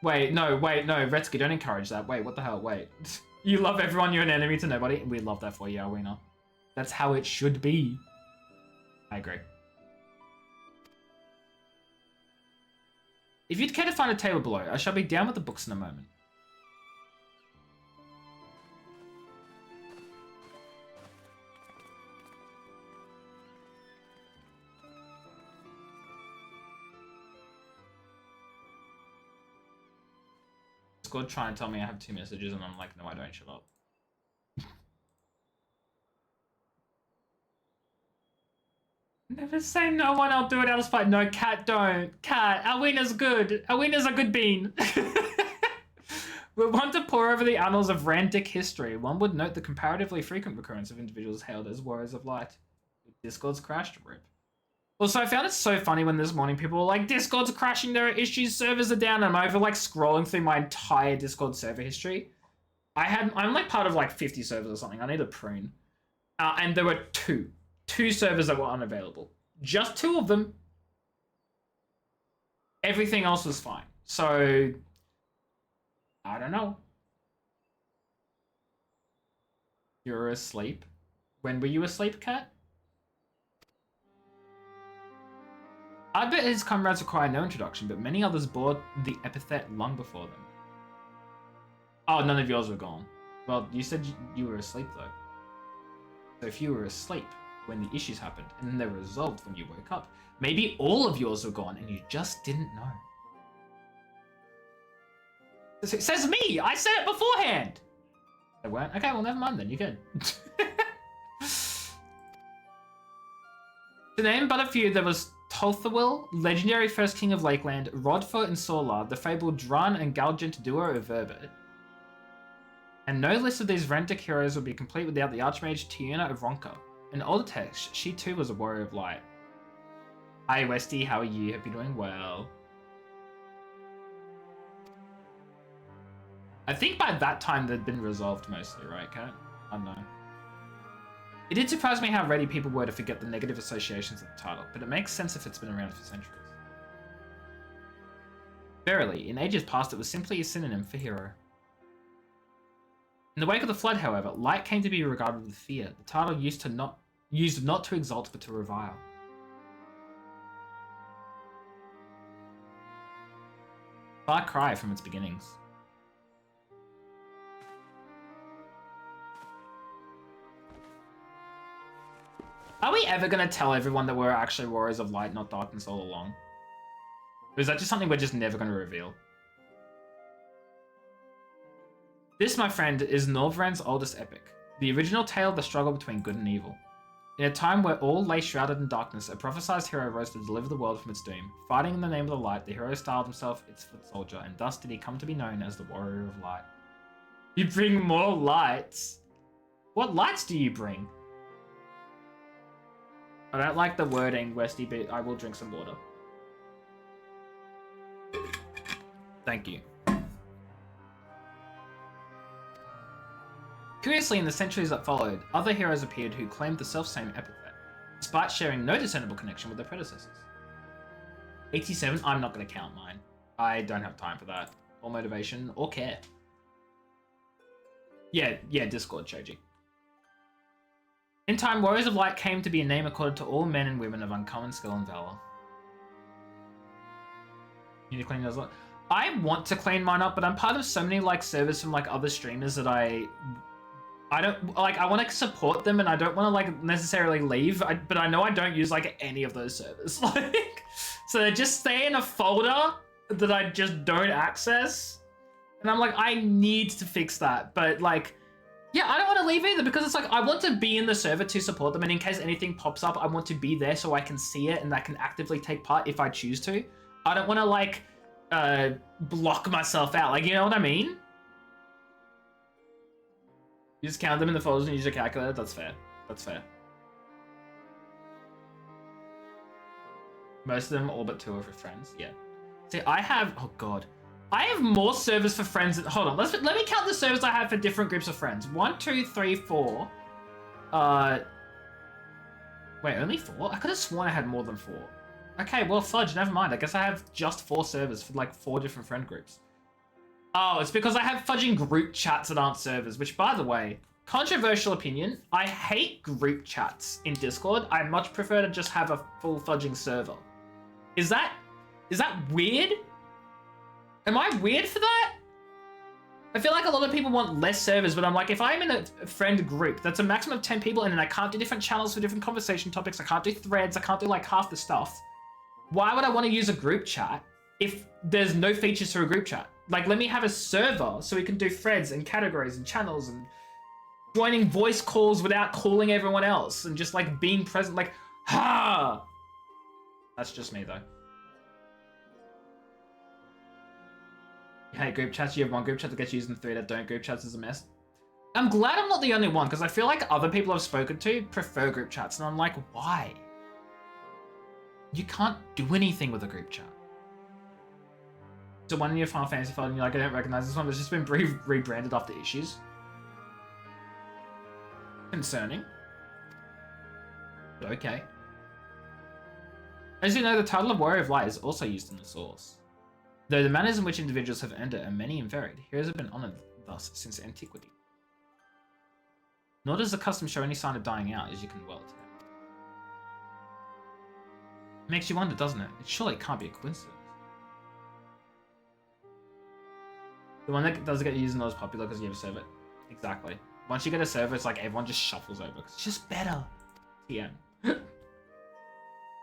Wait, no, Retsky, don't encourage that. Wait, what the hell? Wait. You love everyone, you're an enemy to nobody. We love that for you, Alwina. That's how it should be. I agree. If you'd care to find a table below, I shall be down with the books in a moment. Discord try and tell me I have 2 messages, and I'm like, no, I don't. Shut up. Never say no one. I'll do it out of spite. No, Cat, don't. Cat, our winner's good. Our winner's a good bean. We want to pore over the annals of Randic history. One would note the comparatively frequent recurrence of individuals hailed as warriors of light. Discord's crashed, rip. Also, I found it so funny when this morning people were like, Discord's crashing, there are issues, servers are down, and I'm over like scrolling through my entire Discord server history. I'm like part of like 50 servers or something. I need a prune. And there were two servers that were unavailable. Just 2 of them. Everything else was fine. So, I don't know. You're asleep? When were you asleep, Cat? I bet his comrades require no introduction, but many others bore the epithet long before them. Oh, none of yours were gone. Well, you said you were asleep, though. So if you were asleep when the issues happened, and then they were resolved when you woke up, maybe all of yours were gone, and you just didn't know. It says me! I said it beforehand! They weren't? Okay, well, never mind then. You're good. To name but a few, there was Tolthawil, legendary first king of Lakeland, Rodfoot and Sorla, the fabled Dran and Galgent duo of Verbit. And no list of these Rentic heroes would be complete without the Archmage Tiuna of Ronka. In older texts, she too was a warrior of light. Hi Westy, how are you? Hope you're doing well. I think by that time they'd been resolved mostly, right, Kat? I don't know. It did surprise me how ready people were to forget the negative associations of the title, but it makes sense if it's been around for centuries. Verily, in ages past it was simply a synonym for hero. In the wake of the flood, however, light came to be regarded with fear. The title used not to exalt but to revile. Far cry from its beginnings. Are we ever going to tell everyone that we're actually warriors of light, not darkness all along? Or is that just something we're just never going to reveal? This, my friend, is Norvrand's oldest epic, the original tale of the struggle between good and evil. In a time where all lay shrouded in darkness, a prophesized hero rose to deliver the world from its doom. Fighting in the name of the light, the hero styled himself its foot soldier, and thus did he come to be known as the Warrior of Light. You bring more lights? What lights do you bring? I don't like the wording, Westy, but I will drink some water. Thank you. Curiously, in the centuries that followed, other heroes appeared who claimed the self-same epithet, despite sharing no discernible connection with their predecessors. 87, I'm not going to count mine. I don't have time for that, or motivation, or care. Yeah, Discord, Choji. In time, Warriors of Light came to be a name accorded to all men and women of uncommon skill and valor. You need to clean those up. I want to clean mine up, but I'm part of so many like servers from like other streamers that I don't like. I want to support them, and I don't want to like necessarily leave. But I know I don't use like any of those servers. Like, so they just stay in a folder that I just don't access, and I'm like, I need to fix that, but like. Yeah, I don't want to leave either because it's like, I want to be in the server to support them, and in case anything pops up, I want to be there so I can see it and I can actively take part if I choose to. I don't want to like, block myself out, like, you know what I mean? You just count them in the folders and use your calculator, that's fair. That's fair. Most of them, all but 2 are for friends, yeah. See, I have, oh god. I have more servers for friends. Hold on, let me count the servers I have for different groups of friends. 1, 2, 3, 4. Wait, only 4? I could have sworn I had more than 4. Okay, well, fudge, never mind. I guess I have just 4 servers for like 4 different friend groups. Oh, it's because I have fudging group chats that aren't servers, which, by the way, controversial opinion, I hate group chats in Discord. I much prefer to just have a full fudging server. Is that weird? Am I weird for that? I feel like a lot of people want less servers, but I'm like, if I'm in a friend group, that's a maximum of 10 people, and then I can't do different channels for different conversation topics, I can't do threads, I can't do like half the stuff. Why would I want to use a group chat if there's no features for a group chat? Like, let me have a server so we can do threads and categories and channels and joining voice calls without calling everyone else and just, like, being present. Like, ha! That's just me, though. Hey, group chats. You have one group chat that gets used in 3 that don't. Group chats is a mess. I'm glad I'm not the only one, because I feel like other people I've spoken to prefer group chats, and I'm like, why? You can't do anything with a group chat. So one in your Final Fantasy folder, and you're like, I don't recognize this one, but it's just been rebranded after issues. Concerning. But okay. As you know, the title of Warrior of Light is also used in the source. Though the manners in which individuals have earned it are many and varied, heroes have been honoured thus since antiquity. Nor does the custom show any sign of dying out, as you can well tell. It makes you wonder, doesn't it? It surely can't be a coincidence. The one that does get used and not as popular because you have a server. Exactly. Once you get a server, it's like everyone just shuffles over because it's just better. TM.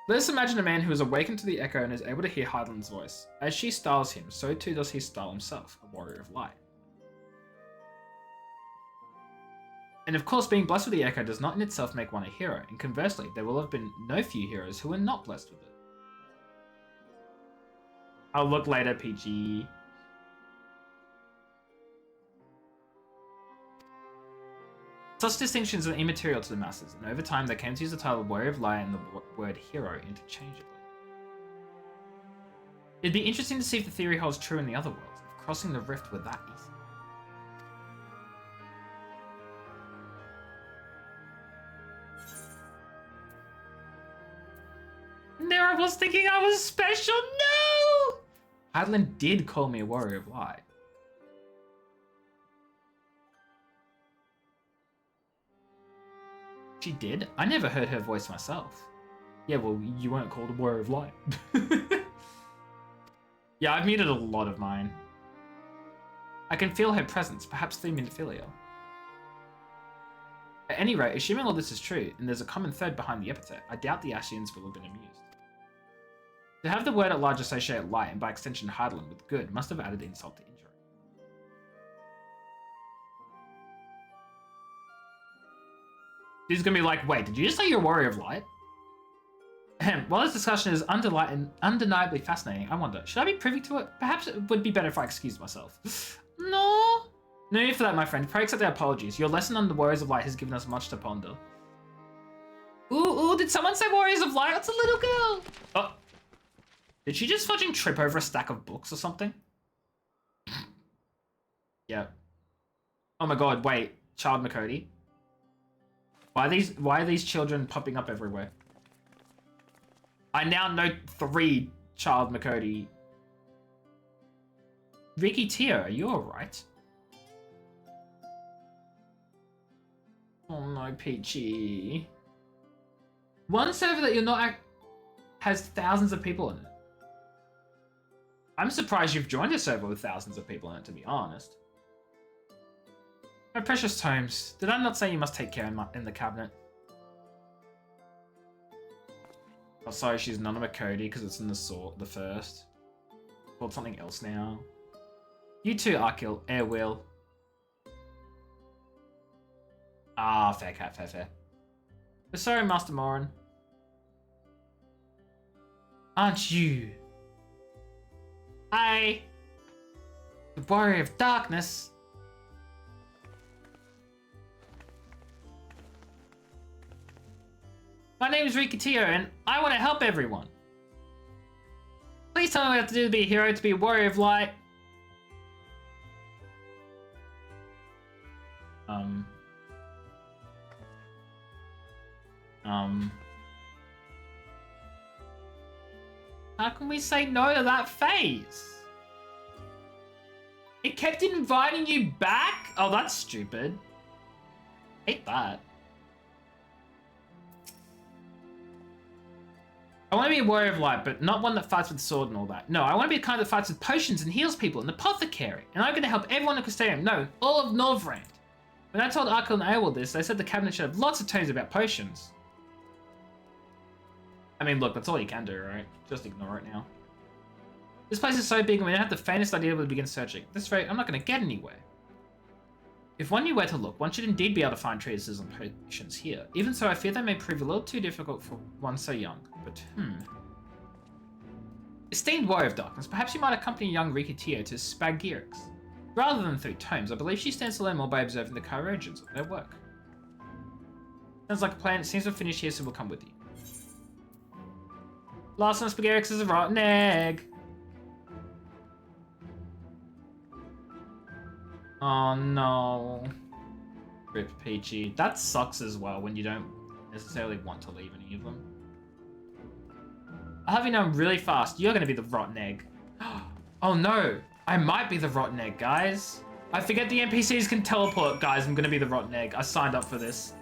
Let us imagine a man who is awakened to the echo and is able to hear Heidel's voice. As she styles him, so too does he style himself, a warrior of light. And of course, being blessed with the echo does not in itself make one a hero, and conversely, there will have been no few heroes who were not blessed with it. I'll look later, PG. Such distinctions are immaterial to the masses, and over time they came to use the title Warrior of Light and the word hero interchangeably. It'd be interesting to see if the theory holds true in the other worlds, if crossing the rift were that easy. There I was thinking I was special, no! Heidelin did call me a Warrior of Light. She did? I never heard her voice myself. Yeah, well, you weren't called a Warrior of Light. Yeah, I've muted a lot of mine. I can feel her presence, perhaps through minophilia. At any rate, assuming all this is true, and there's a common thread behind the epithet, I doubt the Ashians will have been amused. To have the word at large associate light, and by extension Heidelin, with good, must have added insult to injury. He's gonna be like, wait, did you just say you're a Warrior of Light? While this discussion is undeniably fascinating, I wonder, should I be privy to it? Perhaps it would be better if I excused myself. No. No need for that, my friend. Pray accept our apologies. Your lesson on the Warriors of Light has given us much to ponder. Ooh, did someone say Warriors of Light? That's a little girl. Oh. Did she just fucking trip over a stack of books or something? Yeah. Oh my god, wait. Child McCody. Why are these children popping up everywhere? I now know 3 Child McCody. Ricky Tio, are you alright? Oh no, Peachy. One server that you're not has thousands of people in it. I'm surprised you've joined a server with thousands of people in it, to be honest. My precious tomes, did I not say you must take care in the cabinet? Oh, sorry, she's none of a Cody because it's in the first. Called something else now. You too, Arkil, Air Will. Ah, fair cat, fair. But sorry, Master Morin. Aren't you? I, the Warrior of Darkness. My name is Rikitio, and I want to help everyone. Please tell me what I have to do to be a hero, to be a Warrior of Light. How can we say no to that face? It kept inviting you back? Oh, that's stupid. Hate that. I want to be a Warrior of Light, but not one that fights with sword and all that. No, I want to be the kind that fights with potions and heals people, an apothecary. And I'm going to help everyone in Custodium, no, all of Norvrand. When I told Arkell and Airwell this, they said the cabinet should have lots of tomes about potions. I mean, look, that's all you can do, right? Just ignore it now. This place is so big and we don't have the faintest idea where to begin searching. At this rate, I'm not going to get anywhere. If one knew where to look, one should indeed be able to find treatises and potions here. Even so, I fear they may prove a little too difficult for one so young. But, Esteemed Warrior of Darkness, perhaps you might accompany young Rikitio to Spagirix. Rather than through tomes, I believe she stands to learn more by observing the chirurgeons of their work. Sounds like a plan. It seems we're finished here, so we'll come with you. Last on Spagirix is a rotten egg. Oh no. Rip Peachy. That sucks as well when you don't necessarily want to leave any of them. I'll have you know really fast, you're gonna be the rotten egg. Oh no, I might be the rotten egg, guys. I forget the NPCs can teleport, guys. I'm gonna be the rotten egg. I signed up for this.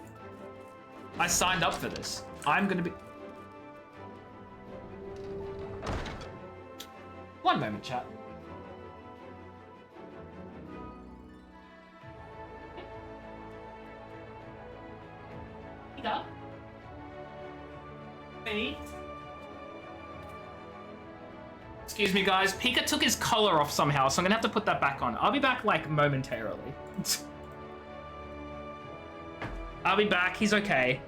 I signed up for this. I'm gonna be... One moment, chat. Pika? Hey? Excuse me, guys. Pika took his collar off somehow, so I'm gonna have to put that back on. I'll be back, like, momentarily. I'll be back. He's okay.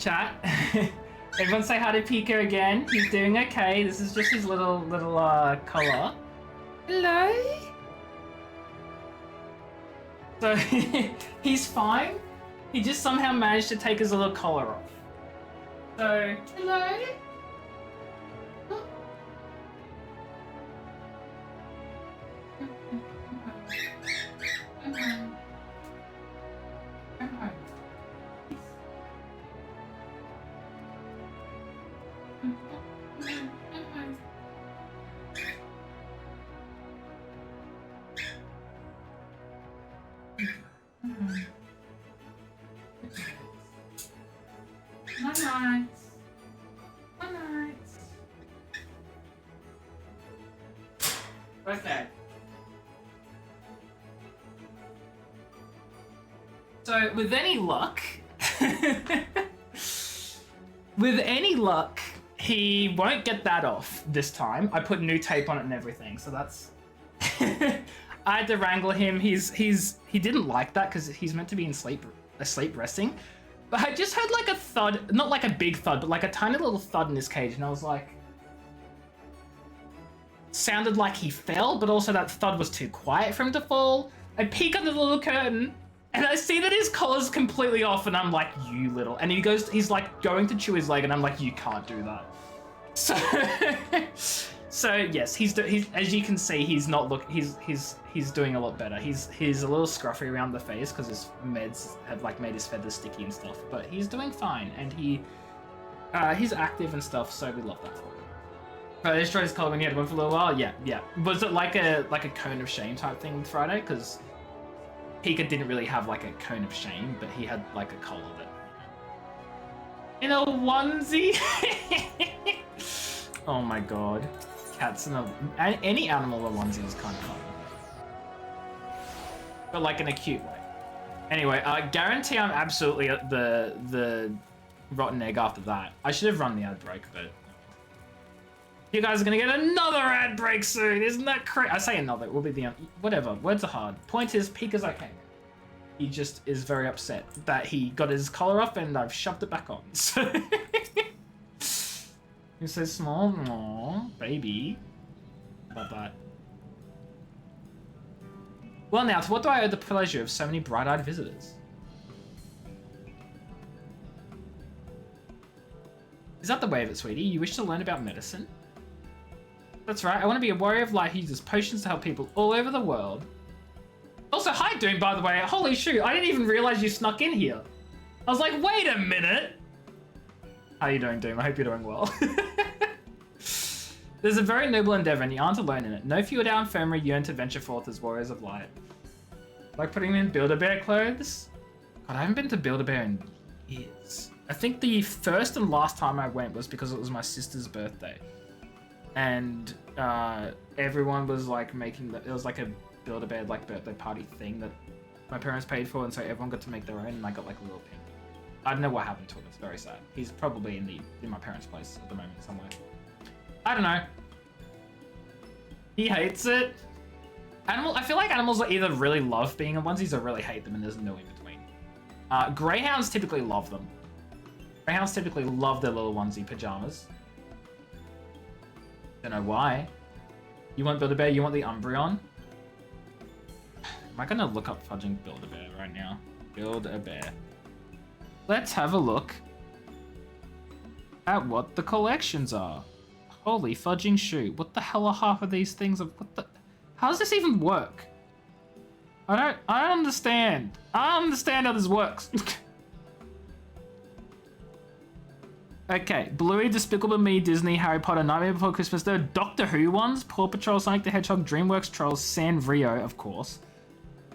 Chat. Everyone say hi to Pika again. He's doing okay. This is just his little collar. Hello? So, he's fine. He just somehow managed to take his little collar off. So, hello? Okay. So, with any luck, he won't get that off this time. I put new tape on it and everything, so that's. I had to wrangle him. He didn't like that because he's meant to be asleep resting. But I just heard like a thud, not like a big thud, but like a tiny little thud in his cage, and I was like. Sounded like he fell, but also that thud was too quiet for him to fall. I peek under the little curtain, and I see that his collar's completely off, and I'm like, you little... And he's like going to chew his leg, and I'm like, you can't do that. So, so yes, he's as you can see, he's doing a lot better. He's a little scruffy around the face because his meds have like made his feathers sticky and stuff, but he's doing fine, and he's active and stuff, so we love that for him. But I destroyed his collar when he had one for a little while. Yeah. Was it like a cone of shame type thing with Friday? Because Pika didn't really have like a cone of shame, but he had like a collar that. In a onesie. Oh my god, cats in any animal in a onesie is kind of fun, but like in a cute way. Anyway, I guarantee I'm absolutely the rotten egg after that. I should have run the ad break, but. You guys are gonna get another ad break soon, isn't that crazy? I say another, it will be the whatever. Words are hard. Point is, Pika's okay. He just is very upset that he got his collar off and I've shoved it back on. So you're so small, aww, baby. About that. Well, now, to what do I owe the pleasure of so many bright-eyed visitors? Is that the way of it, sweetie? You wish to learn about medicine? That's right, I want to be a warrior of light who uses potions to help people all over the world. Also, hi Doom, by the way. Holy shoot, I didn't even realize you snuck in here. I was like, wait a minute. How are you doing, Doom? I hope you're doing well. There's a very noble endeavor and you aren't alone in it. Know if you are our infirmary, yearn to venture forth as warriors of light. Like putting them in Build-A-Bear clothes? God, I haven't been to Build-A-Bear in years. I think the first and last time I went was because it was my sister's birthday. And everyone was like it was like a Build-A-Bear like birthday party thing that my parents paid for, and so everyone got to make their own, and I got like a little pin. I don't know what happened to him. It's very sad. He's probably in my parents' place at the moment somewhere. I don't know. He hates it. I feel like animals either really love being in onesies or really hate them, and there's no in between. Greyhounds typically love them. Greyhounds typically love their little onesie pajamas. Don't know why. You want Build-A-Bear? You want the Umbreon? Am I gonna look up fudging Build-A-Bear right now? Build-A-Bear. Let's have a look at what the collections are. Holy fudging shoot. What the hell are half of these things? How does this even work? I don't understand. I don't understand how this works. Okay, Bluey, Despicable Me, Disney, Harry Potter, Nightmare Before Christmas. There are Doctor Who ones, Paw Patrol, Sonic the Hedgehog, DreamWorks Trolls, Sanrio, of course,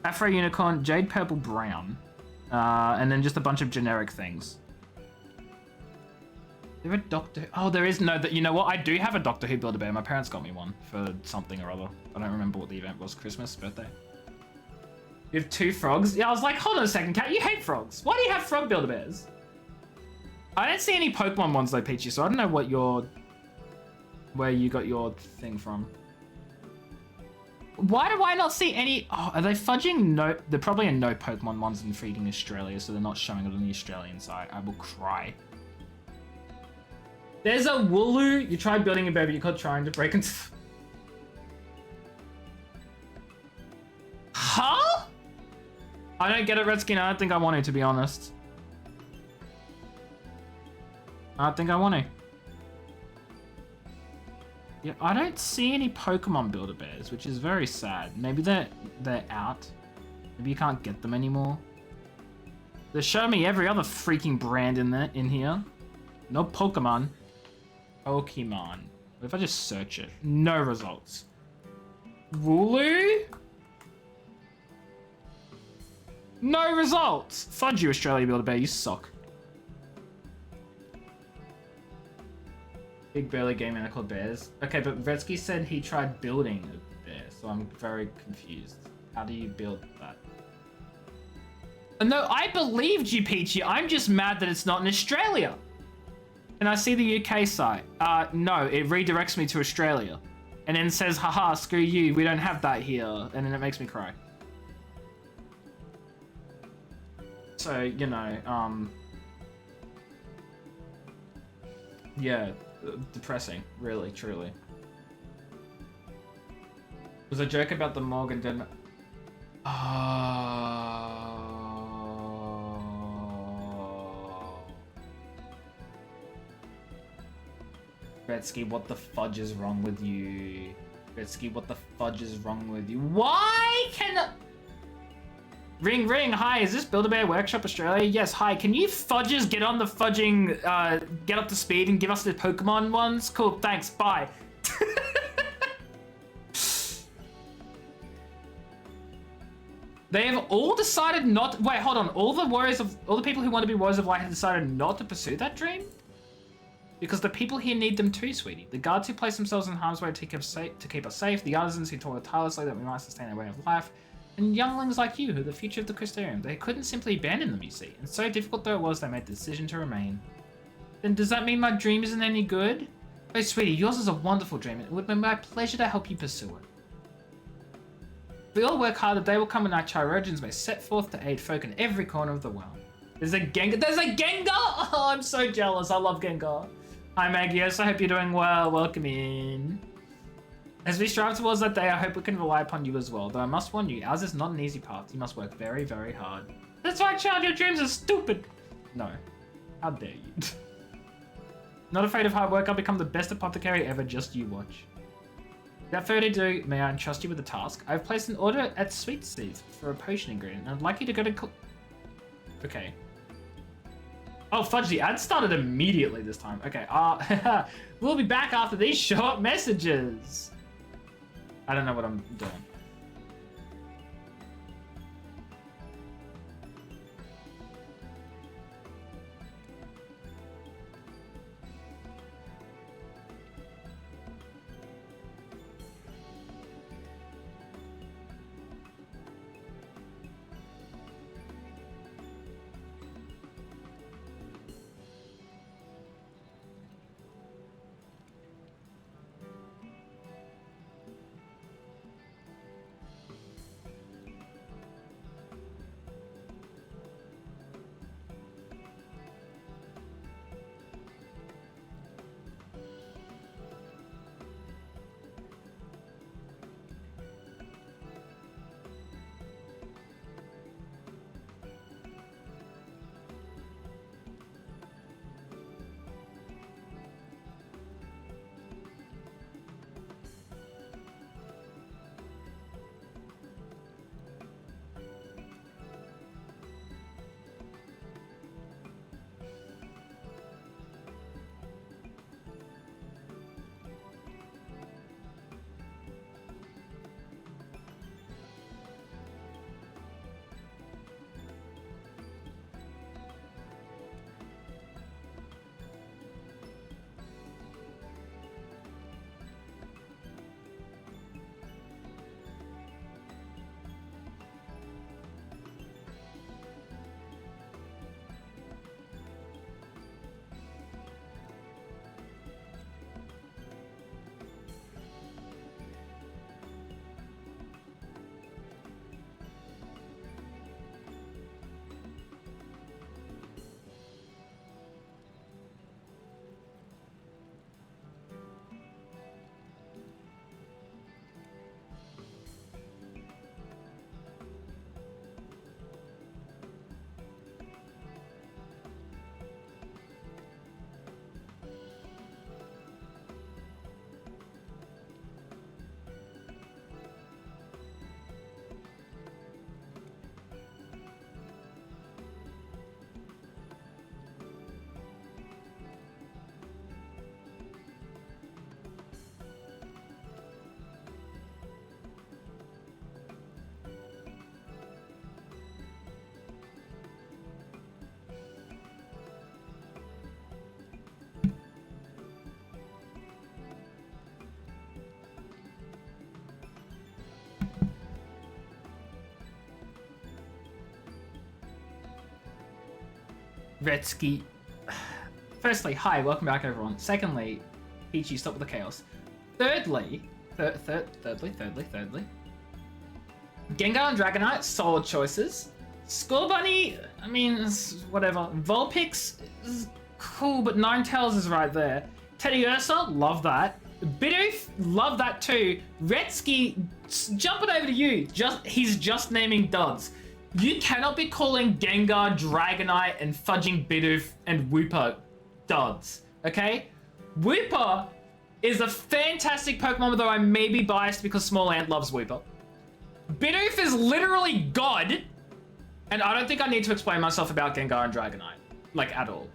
Afro Unicorn, Jade Purple Brown, and then just a bunch of generic things. There are Doctor Who... Oh, there is no... You know what? I do have a Doctor Who Build-A-Bear. My parents got me one for something or other. I don't remember what the event was. Christmas? Birthday? You have 2 frogs? Yeah, I was like, hold on a second, Cat. You hate frogs. Why do you have frog Build-A-Bears? I don't see any Pokemon ones though, Peachy, so I don't know where you got your thing from. Why do I not see any... Oh, are they fudging no... They're probably no Pokemon ones in Feeding Australia, so they're not showing it on the Australian side. I will cry. There's a Wooloo. You tried building a baby. You caught trying to break into. Huh? I don't get it, Redskin. I don't think I want to be honest. I don't think I want to. Yeah, I don't see any Pokemon Build-A-Bears, which is very sad. Maybe they're out. Maybe you can't get them anymore. They're showing me every other freaking brand in here. No Pokemon. Pokemon. What if I just search it? No results. Wooloo? No results! Fudge you, Australia Build-A-Bear, you suck. Big burly game and called bears. Okay, but Vretsky said he tried building a bear, so I'm very confused. How do you build that? No, I believed you, Peachy. I'm just mad that it's not in Australia. Can I see the UK site? No, it redirects me to Australia. And then says, haha, screw you, we don't have that here. And then it makes me cry. So, you know, yeah, depressing, really, truly. It was a joke about the Morgan Denmark. Gretzky, what the fudge is wrong with you? Gretzky, what the fudge is wrong with you? Why can... Ring, ring, hi, is this Build-A-Bear Workshop Australia? Yes, hi, can you fudges get on the fudging, get up to speed and give us the Pokemon ones? Cool, thanks, bye. They have all decided not... Wait, hold on, all the people who want to be Warriors of Light have decided not to pursue that dream? Because the people here need them too, sweetie. The guards who place themselves in harm's way to keep us safe, the artisans who toil tirelessly that we might sustain our way of life, and younglings like you who are the future of the Crystarium. They couldn't simply abandon them, you see. And so difficult though it was, they made the decision to remain. Then does that mean my dream isn't any good? Oh, sweetie, yours is a wonderful dream, and it would be my pleasure to help you pursue it. If we all work hard, the day will come when our Chirurgeons may set forth to aid folk in every corner of the world. There's a Gengar! There's a Gengar! Oh, I'm so jealous. I love Gengar. Hi, Magios. I hope you're doing well. Welcome in. As we strive towards that day, I hope we can rely upon you as well. Though I must warn you, ours is not an easy path. You must work very, very hard. That's right, child. Your dreams are stupid. No. How dare you? Not afraid of hard work. I'll become the best apothecary ever. Just you watch. Without further ado, may I entrust you with a task? I've placed an order at Sweet Steve for a potion ingredient, and I'd like you to go to... Okay. Oh, fudge, the ad started immediately this time. Okay, we'll be back after these short messages. I don't know what I'm doing. Retsky. Firstly, hi, welcome back, everyone. Secondly, Peachy, stop with the chaos. Thirdly, Gengar and Dragonite, solid choices. Scorbunny, I mean, whatever. Vulpix is cool, but Ninetales is right there. Teddiursa, love that. Bidoof, love that too. Retsky, jumping over to you. He's just naming duds. You cannot be calling Gengar, Dragonite, and fudging Bidoof and Wooper duds, okay? Wooper is a fantastic Pokemon, though I may be biased because Small Ant loves Wooper. Bidoof is literally God, and I don't think I need to explain myself about Gengar and Dragonite, like, at all.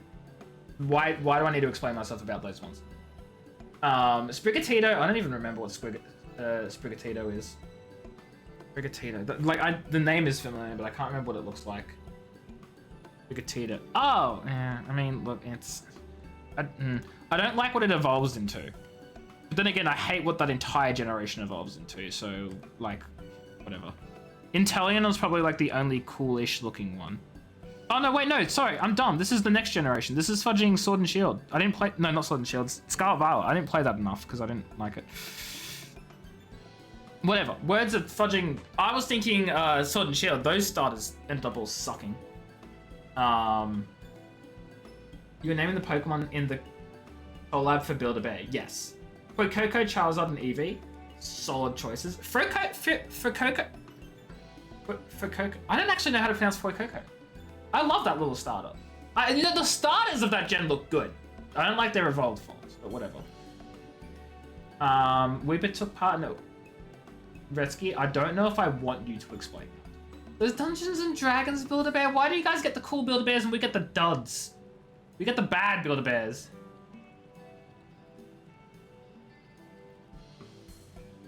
Why do I need to explain myself about those ones? Sprigatito, I don't even remember what Sprigatito is. Sprigatito, like, the name is familiar, but I can't remember what it looks like. Sprigatito. Oh, yeah, I mean, look, it's... I don't like what it evolves into. But then again, I hate what that entire generation evolves into, so, like, whatever. Inteleon is probably, like, the only coolish looking one. Oh, no, wait, no, sorry, I'm dumb. This is the next generation. This is fudging Sword and Shield. I didn't play... No, not Sword and Shield. Scarlet Violet. I didn't play that enough because I didn't like it. Whatever. Words of fudging... I was thinking Sword and Shield. Those starters ended up all sucking. You were naming the Pokemon in the collab for Build-A-Bear. Yes. Fuecoco, Charizard, and Eevee. Solid choices. Fuecoco... I don't actually know how to pronounce Fuecoco. I love that little starter. You know, the starters of that gen look good. I don't like their evolved forms, but whatever. Weeper took part in it. Retsky, I don't know if I want you to explain that. There's Dungeons and Dragons Build-A-Bear. Why do you guys get the cool Build-A-Bears and we get the duds? We get the bad Build-A-Bears.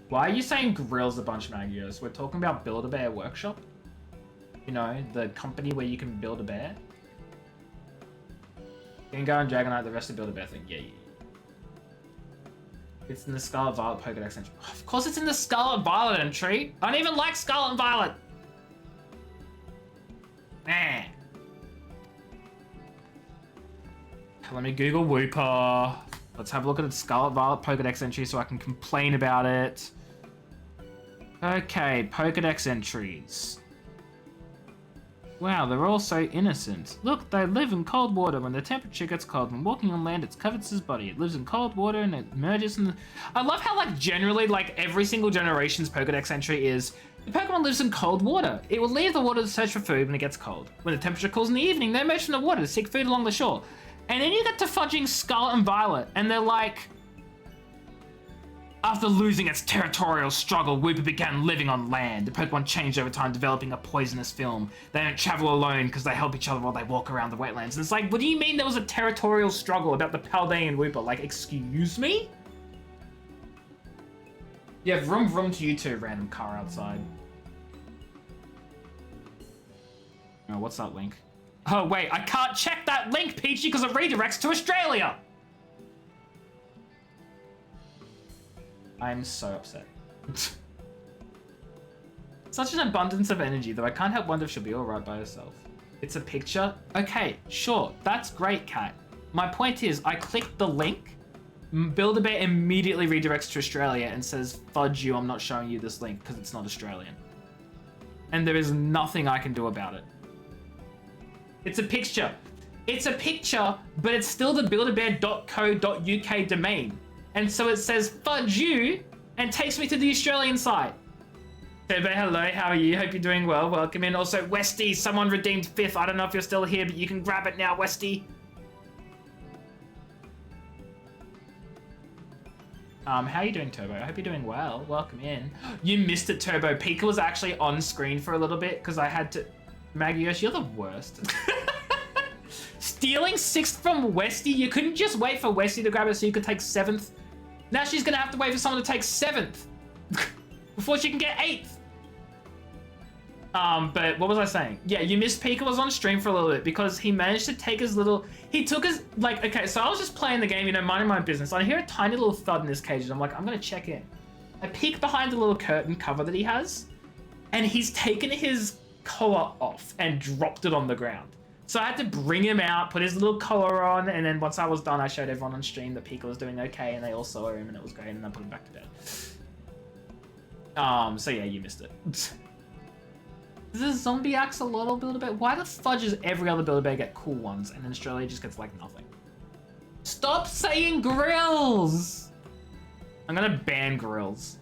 Why are you saying grills a bunch, Magios? We're talking about Build-A-Bear Workshop. You know, the company where you can build a bear. Gengar and Dragonite, the rest of Build-A-Bear thing. Yeah. It's in the Scarlet Violet Pokedex entry. Of course it's in the Scarlet Violet entry. I don't even like Scarlet and Violet. Nah. Let me Google Wooper. Let's have a look at the Scarlet Violet Pokedex entry so I can complain about it. Okay, Pokedex entries. Wow, they're all so innocent. Look, they live in cold water. When the temperature gets cold, when walking on land, it covers its body. It lives in cold water and it emerges in the... I love how, like, generally, like, every single generation's Pokedex entry is, the Pokemon lives in cold water. It will leave the water to search for food when it gets cold. When the temperature cools in the evening, they emerge from the water to seek food along the shore. And then you get to fudging Scarlet and Violet, and they're like... After losing its territorial struggle, Wooper began living on land. The Pokemon changed over time, developing a poisonous film. They don't travel alone because they help each other while they walk around the wetlands. And it's like, what do you mean there was a territorial struggle about the Paldean Wooper? Like, excuse me? Yeah, vroom to you too, random car outside. Oh, what's that link? Oh, wait, I can't check that link, Peachy, because it redirects to Australia! I'm so upset. Such an abundance of energy, though I can't help wonder if she'll be alright by herself. It's a picture? Okay, sure, that's great, Kat. My point is, I clicked the link, Build-A-Bear immediately redirects to Australia and says, fudge you, I'm not showing you this link because it's not Australian. And there is nothing I can do about it. It's a picture. It's a picture, but it's still the buildabear.co.uk domain. And so it says, fudge you, and takes me to the Australian site. Turbo, hello, how are you? Hope you're doing well. Welcome in. Also, Westy, someone redeemed 5th. I don't know if you're still here, but you can grab it now, Westy. How are you doing, Turbo? I hope you're doing well. Welcome in. You missed it, Turbo. Pika was actually on screen for a little bit because I had to... Maggie-Yosh, you're the worst. Stealing 6th from Westy? You couldn't just wait for Westy to grab it so you could take 7th? Now she's gonna have to wait for someone to take 7th before she can get 8th. But what was I saying? Yeah, you missed Pika was on stream for a little bit because he managed to take his little... He took his... Like, okay, so I was just playing the game, you know, minding my business. I hear a tiny little thud in his cage and I'm like, I'm gonna check in. I peek behind the little curtain cover that he has and he's taken his collar off and dropped it on the ground. So I had to bring him out, put his little collar on, and then once I was done, I showed everyone on stream that Pika was doing okay, and they all saw him, and it was great, and I put him back to bed. So yeah, you missed it. Does the zombie axolotl Build-A-Bear? Why the fudge does every other Build-A-Bear get cool ones, and then Australia just gets, like, nothing? Stop saying grills! I'm gonna ban grills.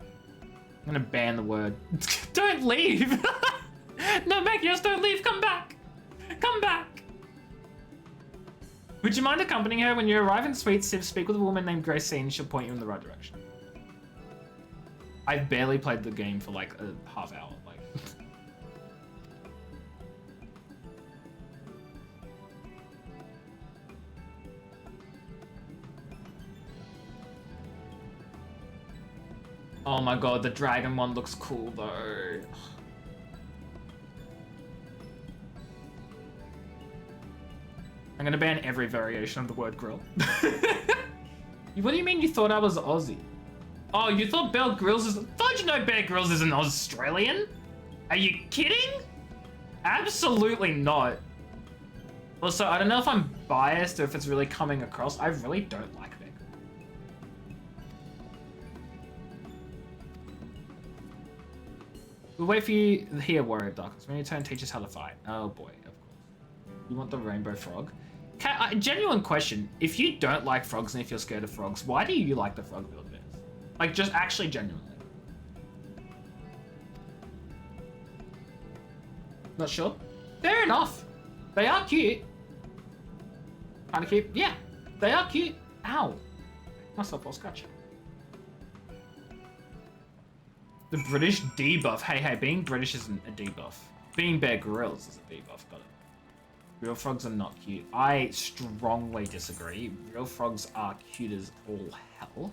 I'm gonna ban the word. Don't leave! No, Macios, don't leave, come back! Come back! Would you mind accompanying her when you arrive in Sweet Civ? Speak with a woman named Gracine, she'll point you in the right direction. I've barely played the game for like a half hour, like. Oh my god, the dragon one looks cool though. I'm gonna ban every variation of the word grill. What do you mean you thought I was Aussie? Oh, you thought Bear Grylls is... Fudge, no, Bear Grylls is an Australian? Are you kidding? Absolutely not. Also, I don't know if I'm biased or if it's really coming across. I really don't like Bear. We'll wait for you here, Warrior of Darkness. When you turn, teach us how to fight. Oh boy, of course. You want the rainbow frog? Genuine question. If you don't like frogs and if you're scared of frogs, why do you like the frog build? Like, just actually genuinely. Not sure? Fair enough. They are cute. Kinda cute. Yeah, they are cute. Ow. Myself while scratching. The British debuff. Hey, being British isn't a debuff. Being Bear Grylls is a debuff, but real frogs are not cute. I strongly disagree. Real frogs are cute as all hell.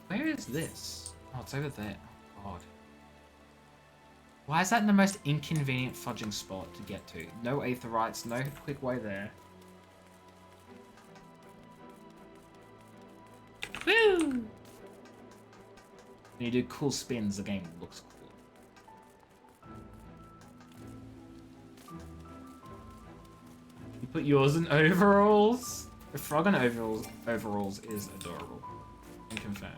Where is this? Oh, it's over there. Oh, God. Why is that in the most inconvenient fudging spot to get to? No aetherites, no quick way there. Woo! When you do cool spins, the game looks cool. You put yours in overalls? The frog in overalls is adorable. And confirm.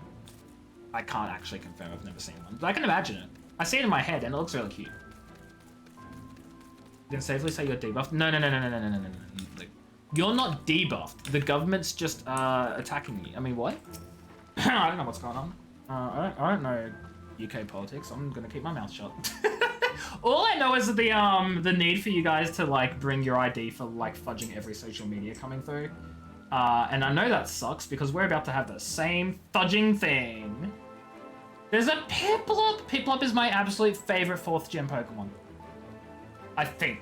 I can't actually confirm, I've never seen one, but I can imagine it. I see it in my head and it looks really cute. You can safely say you're debuffed? No. Like, you're not debuffed. The government's just attacking you. I mean, what? I don't know what's going on. I don't know UK politics. I'm gonna keep my mouth shut. All I know is that the need for you guys to like bring your ID for like fudging every social media coming through. And I know that sucks because we're about to have the same fudging thing. There's a Piplup. Piplup is my absolute favorite 4th gen Pokemon. I think.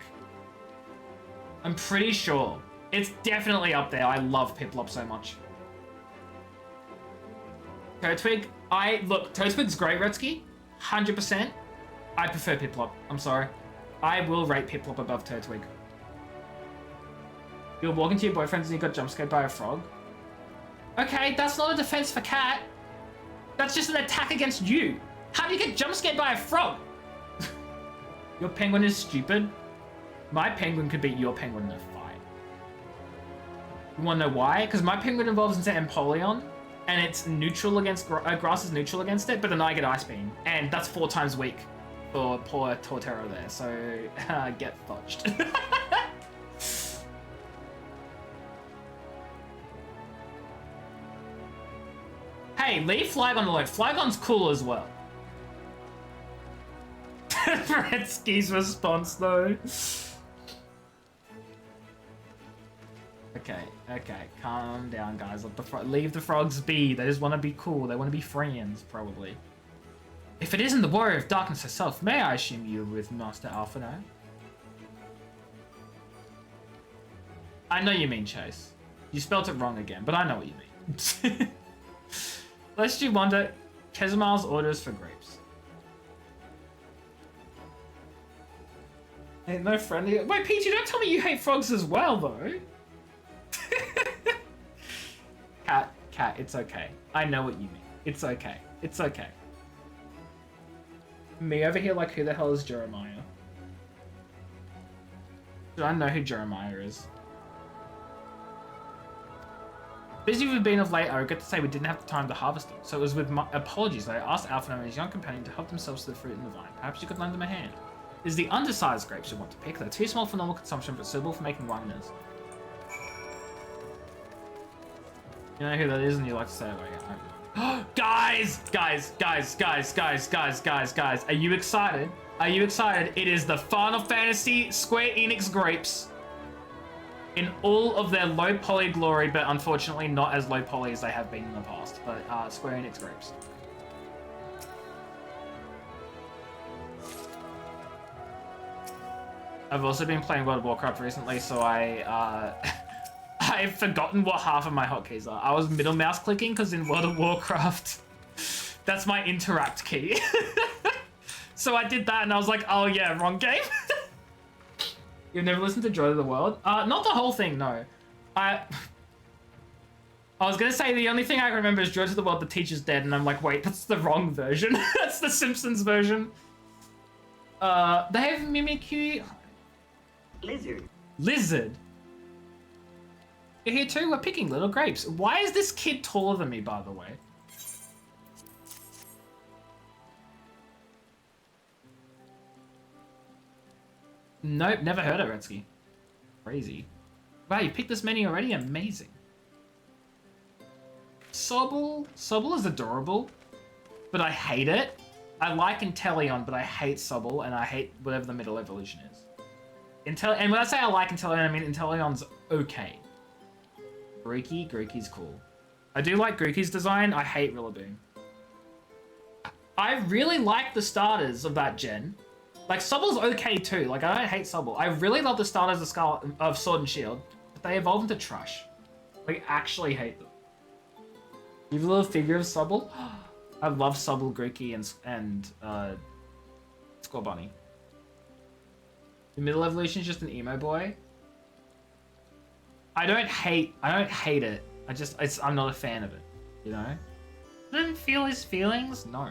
I'm pretty sure. It's definitely up there. I love Piplup so much. Turtwig. Look, Turtwig's great, Retsky. 100%. I prefer Piplup. I'm sorry. I will rate Piplup above Turtwig. You're walking to your boyfriend's and you got jumpscared by a frog. Okay, that's not a defense for Cat. That's just an attack against you. How do you get jumpscared by a frog? Your penguin is stupid. My penguin could beat your penguin in a fight. You want to know why? Because my penguin evolves into Empoleon, and it's neutral against grass is neutral against it, but then I get Ice Beam, and that's 4 times weak for poor Torterra there. So get fudged. Hey, leave Flygon alone. Flygon's cool as well. Bretsky's response, though. Okay, calm down, guys. Leave the frogs be. They just want to be cool. They want to be friends, probably. If it isn't the Warrior of Darkness herself, may I assume you're with Master Alpha now? I know you mean Chase. You spelt it wrong again, but I know what you mean. Lest you wonder, Kezimal's orders for grapes. Ain't no friendly. Wait, Peachy, don't tell me you hate frogs as well, though. Cat, it's okay. I know what you mean. It's okay. It's okay. Me over here, like, who the hell is Jeremiah? Do I know who Jeremiah is? Busy we've been of late, I regret to say we didn't have the time to harvest them, so it was with my apologies that I asked Alpha and his young companion to help themselves to the fruit in the vine. Perhaps you could lend them a hand. It is the undersized grapes you want to pick. They're too small for normal consumption, but suitable for making winers. You know who that is, and you like to say it like guys! Are you excited? Are you excited? It is the Final Fantasy Square Enix grapes. In all of their low poly glory, but unfortunately not as low poly as they have been in the past. But Square Enix grapes. I've also been playing World of Warcraft recently, so I've forgotten what half of my hotkeys are. I was middle mouse clicking because in World of Warcraft, that's my interact key. So I did that and I was like, oh yeah, wrong game. You've never listened to Joy of the World? Not the whole thing, no. I was gonna say the only thing I remember is Joy of the World, the teacher's dead, and I'm like, wait, that's the wrong version. That's the Simpsons version. They have Mimikyu. Lizard. You're here too? We're picking little grapes. Why is this kid taller than me, by the way? Nope, never heard of Retsky. Crazy. Wow, you picked this many already? Amazing. Sobble? Sobble is adorable, but I hate it. I like Inteleon, but I hate Sobble, and I hate whatever the middle evolution is. And when I say I like Inteleon, I mean Inteleon's okay. Grookey's cool. I do like Grookey's design. I hate Rillaboom. I really like the starters of that gen. Like, Sobble's okay too. Like, I don't hate Sobble. I really love the starters of Sword and Shield, but they evolve into trash. Like, actually hate them. You have a little figure of Sobble? I love Sobble, Grookey, and Squall Bunny. The middle evolution is just an emo boy. I don't hate it. I'm not a fan of it, you know? Didn't feel his feelings? No.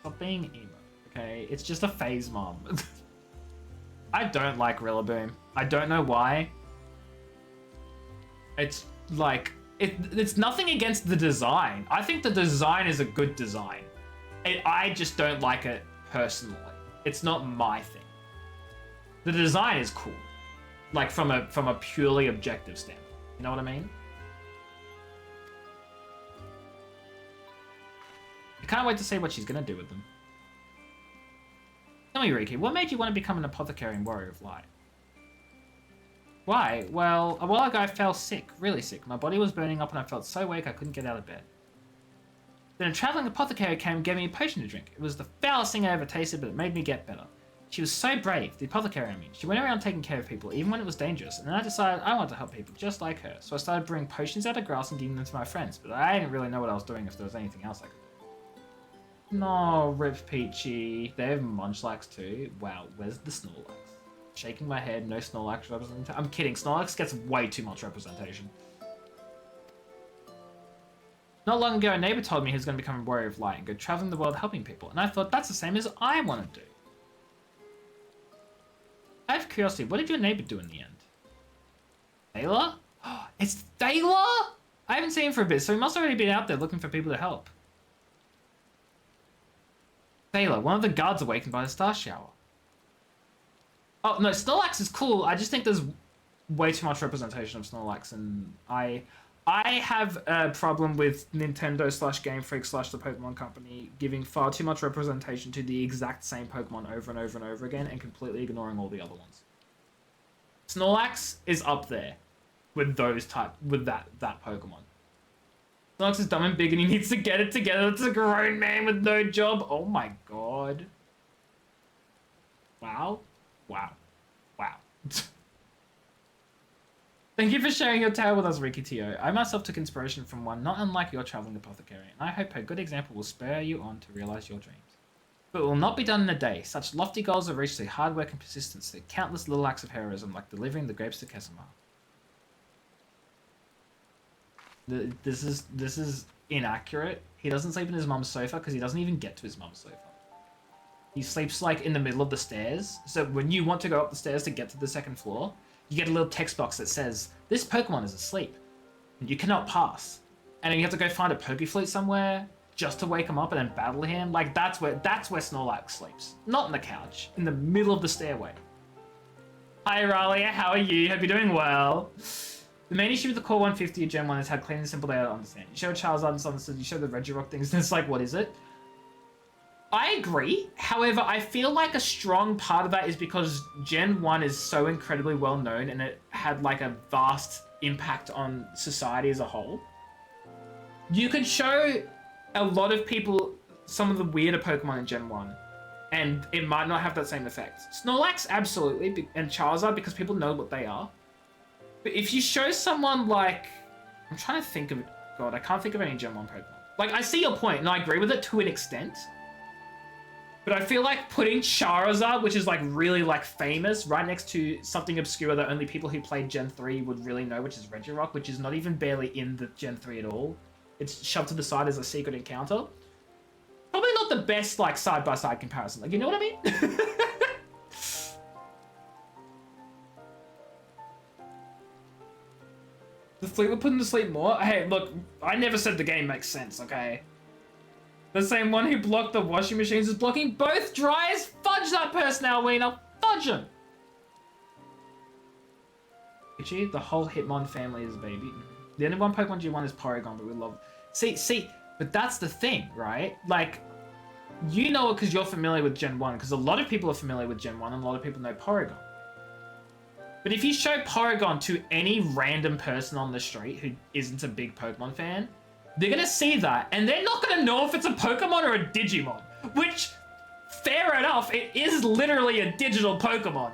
Stop being emo. Okay, it's just a phase, mom. I don't like Rillaboom. I don't know why. It's like it's nothing against the design. I think the design is a good design. I just don't like it personally. It's not my thing. The design is cool, like from a purely objective standpoint. You know what I mean? I can't wait to see what she's gonna do with them. Tell me, Riki, what made you want to become an apothecary and warrior of light? Why? Well, a while ago I fell sick, really sick. My body was burning up and I felt so weak I couldn't get out of bed. Then a traveling apothecary came and gave me a potion to drink. It was the foulest thing I ever tasted, but it made me get better. She was so brave, the apothecary I mean. She went around taking care of people, even when it was dangerous, and then I decided I wanted to help people just like her. So I started bringing potions out of grass and giving them to my friends, but I didn't really know what I was doing if there was anything else I could do. No, Rip Peachy. They have Munchlax too. Wow, where's the Snorlax? Shaking my head, no Snorlax representation. I'm kidding, Snorlax gets way too much representation. Not long ago, a neighbor told me he was going to become a warrior of light and go traveling the world helping people, and I thought that's the same as I want to do. I have curiosity, what did your neighbor do in the end? Thaler? It's Thaler? I haven't seen him for a bit, so he must already be out there looking for people to help. Thaler, one of the guards awakened by the star shower. Oh, no, Snorlax is cool. I just think there's way too much representation of Snorlax, and I have a problem with Nintendo / Game Freak / the Pokemon Company giving far too much representation to the exact same Pokemon over and over and over again and completely ignoring all the other ones. Snorlax is up there with that Pokemon. Snorlax is dumb and big and he needs to get it together. It's a grown man with no job. Oh my god. Wow. Wow. Wow. Thank you for sharing your tale with us, Riki Tio. I myself took inspiration from one not unlike your traveling apothecary, and I hope a good example will spur you on to realize your dreams. But it will not be done in a day. Such lofty goals are reached through hard work and persistence, through countless little acts of heroism, like delivering the grapes to Kessamar. This is inaccurate. He doesn't sleep in his mum's sofa because he doesn't even get to his mum's sofa. He sleeps like in the middle of the stairs. So when you want to go up the stairs to get to the second floor, you get a little text box that says, this Pokemon is asleep. And you cannot pass. And then you have to go find a Pokeflute somewhere just to wake him up and then battle him. Like that's where Snorlax sleeps. Not on the couch, in the middle of the stairway. Hi Ralia, how are you? Hope you're doing well. The main issue with the Core 150 of Gen 1 is how clean and simple they are to understand. You show Charizard and understood, you show the Regirock things, and it's like, what is it? I agree. However, I feel like a strong part of that is because Gen 1 is so incredibly well known and it had like a vast impact on society as a whole. You could show a lot of people some of the weirder Pokemon in Gen 1 and it might not have that same effect. Snorlax, absolutely, and Charizard because people know what they are. But if you show someone like... I'm trying to think of... God, I can't think of any Gen 1 Pokemon. Like, I see your point and I agree with it to an extent. But I feel like putting Charizard, which is like really like famous, right next to something obscure that only people who played Gen 3 would really know, which is Regirock, which is not even barely in the Gen 3 at all. It's shoved to the side as a secret encounter. Probably not the best like side-by-side comparison. Like, you know what I mean? The fleet will put him to sleep more? Hey, look, I never said the game makes sense, okay? The same one who blocked the washing machines is blocking both dryers. Fudge that person, Alwina. Fudge him. The whole Hitmon family is a baby. The only one Pokemon G1 is Porygon, but we love... See, but that's the thing, right? Like, you know it because you're familiar with Gen 1, because a lot of people are familiar with Gen 1 and a lot of people know Porygon. But if you show Porygon to any random person on the street who isn't a big Pokemon fan, they're going to see that, and they're not going to know if it's a Pokemon or a Digimon. Which, fair enough, it is literally a digital Pokemon.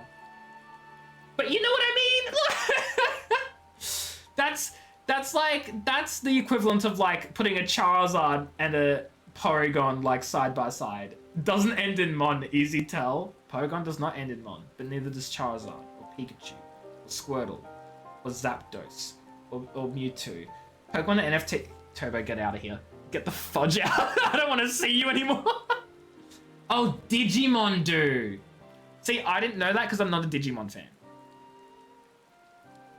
But you know what I mean? That's the equivalent of, like, putting a Charizard and a Porygon, like, side by side. Doesn't end in Mon, easy tell. Porygon does not end in Mon, but neither does Charizard, or Pikachu, or Squirtle, or Zapdos, or Mewtwo. Pokemon NFT... Turbo, get out of here. Get the fudge out. I don't want to see you anymore. Oh, Digimon do. See, I didn't know that because I'm not a Digimon fan.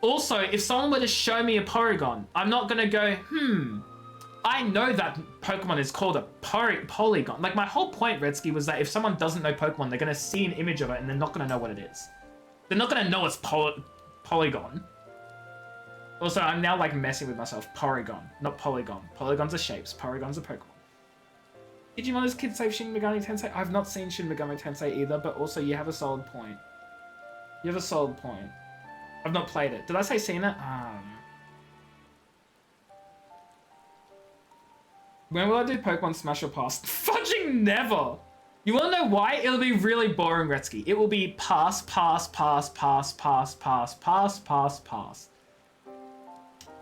Also, if someone were to show me a Porygon, I'm not going to go, I know that Pokemon is called a Polygon. Like, my whole point, Redsky, was that if someone doesn't know Pokemon, they're going to see an image of it and they're not going to know what it is. They're not going to know it's Polygon. Also, I'm now, like, messing with myself. Porygon, not Polygon. Polygons are shapes. Porygons are Pokemon. Digimon is Kid Safe Shin Megami Tensei? I've not seen Shin Megami Tensei either, but also you have a solid point. You have a solid point. I've not played it. Did I say seen it? When will I do Pokemon Smash or Pass? Fudging never! You wanna know why? It'll be really boring, Gretzky. It will be pass, pass, pass, pass, pass, pass, pass, pass, pass.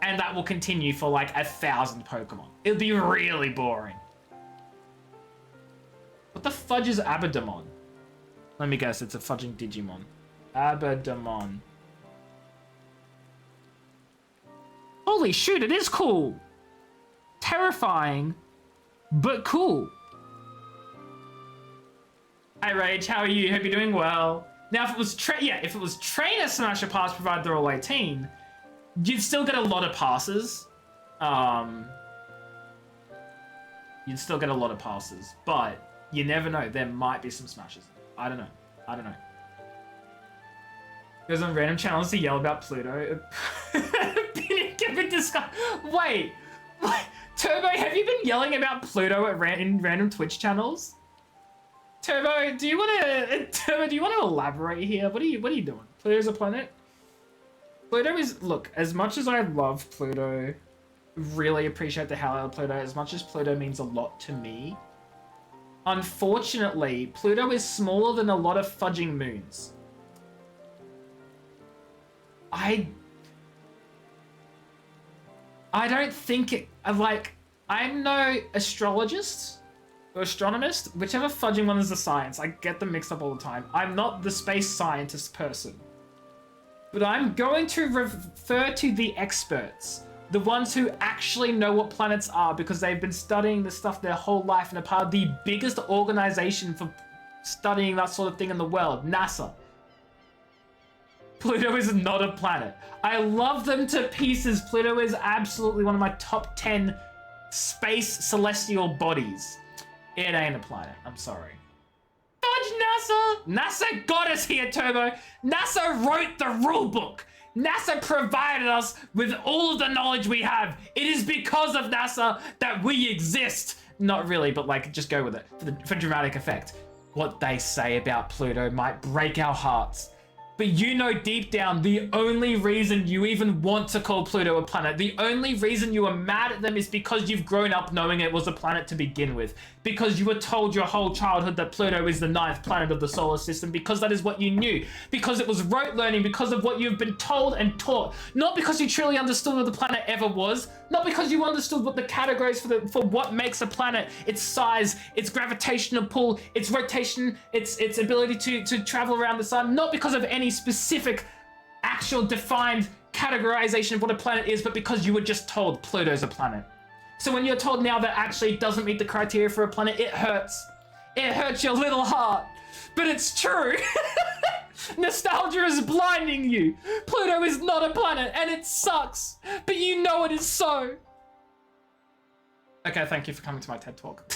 And that will continue for like 1,000 Pokemon. It'll be really boring. What the fudge is Abadamon? Let me guess, it's a fudging Digimon. Abadamon. Holy shoot, it is cool! Terrifying, but cool. Hi Rage, how are you? Hope you're doing well. Now, if it was Trainer Smash or Pass provided they're all 18, you'd still get a lot of passes. You'd still get a lot of passes, but you never know. There might be some smashes. I don't know. Goes on random channels to yell about Pluto. Wait. Turbo, have you been yelling about Pluto in random Twitch channels? Turbo, do you want to elaborate here? What are you doing? Pluto's a planet? Pluto is, look, as much as I love Pluto, really appreciate the hell out of Pluto, as much as Pluto means a lot to me, unfortunately, Pluto is smaller than a lot of fudging moons. I don't think it, like, I'm no astrologist or astronomist, whichever fudging one is the science. I get them mixed up all the time. I'm not the space scientist person. But I'm going to refer to the experts, the ones who actually know what planets are because they've been studying this stuff their whole life and are part of the biggest organization for studying that sort of thing in the world. NASA. Pluto is not a planet. I love them to pieces. Pluto is absolutely one of my top 10 space celestial bodies. It ain't a planet. I'm sorry. Fudge NASA! NASA got us here, Turbo. NASA wrote the rule book. NASA provided us with all of the knowledge we have. It is because of NASA that we exist. Not really, but like, just go with it for dramatic effect. What they say about Pluto might break our hearts. But you know deep down, the only reason you even want to call Pluto a planet, the only reason you are mad at them is because you've grown up knowing it was a planet to begin with. Because you were told your whole childhood that Pluto is the 9th planet of the solar system, because that is what you knew. Because it was rote learning, because of what you've been told and taught. Not because you truly understood what the planet ever was. Not because you understood what the categories for what makes a planet, its size, its gravitational pull, its rotation, its ability to travel around the sun. Not because of any specific, actual defined categorization of what a planet is, but because you were just told Pluto's a planet. So when you're told now that actually it doesn't meet the criteria for a planet, it hurts. It hurts your little heart. But it's true. Nostalgia is blinding you. Pluto is not a planet, and it sucks. But you know it is so. Okay, thank you for coming to my TED Talk.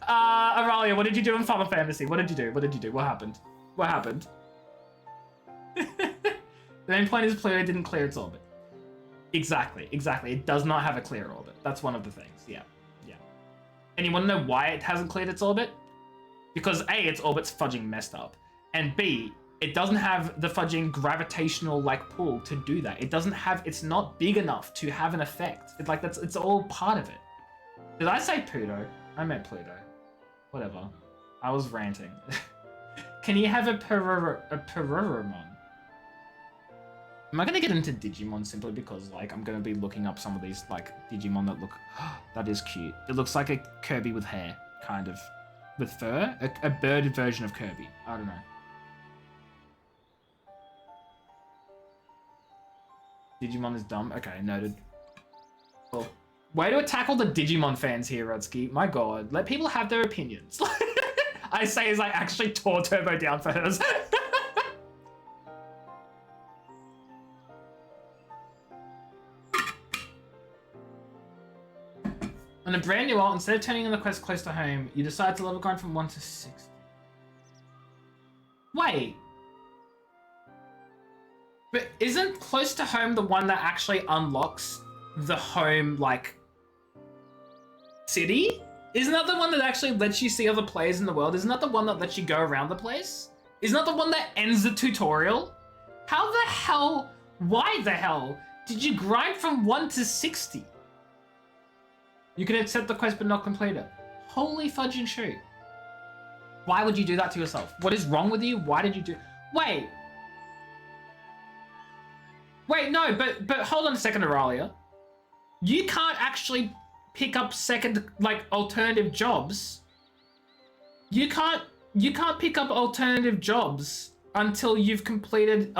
Aurelia, what did you do in Final Fantasy? What did you do? What did you do? What happened? What happened? The main point is Pluto didn't clear its orbit. Exactly. It does not have a clear orbit. That's one of the things. Yeah. And you want to know why it hasn't cleared its orbit? Because A, its orbit's fudging messed up. And B, it doesn't have the fudging gravitational pull to do that. It's not big enough to have an effect. It's all part of it. Did I say Pluto? I meant Pluto. Whatever. I was ranting. Can you have a Perurumon? Am I going to get into Digimon simply because, I'm going to be looking up some of these, Digimon that look... that is cute. It looks like a Kirby with hair, kind of. With fur? A bird version of Kirby. I don't know. Digimon is dumb. Okay, noted. Cool. Way to attack all the Digimon fans here, Rudsky. My god. Let people have their opinions. I say as I actually tore Turbo down for hers. On a brand new alt, instead of turning in the quest close to home, you decide to level grind from 1 to 60. Wait. But isn't close to home the one that actually unlocks the home, city? Isn't that the one that actually lets you see other players in the world? Isn't that the one that lets you go around the place? Isn't that the one that ends the tutorial? How the hell, why the hell did you grind from 1 to 60? You can accept the quest but not complete it. Holy fudging shoot. Why would you do that to yourself? What is wrong with you? Why did you do... Wait, no, but hold on a second, Aurelia. You can't actually pick up second, alternative jobs. You can't pick up alternative jobs until you've completed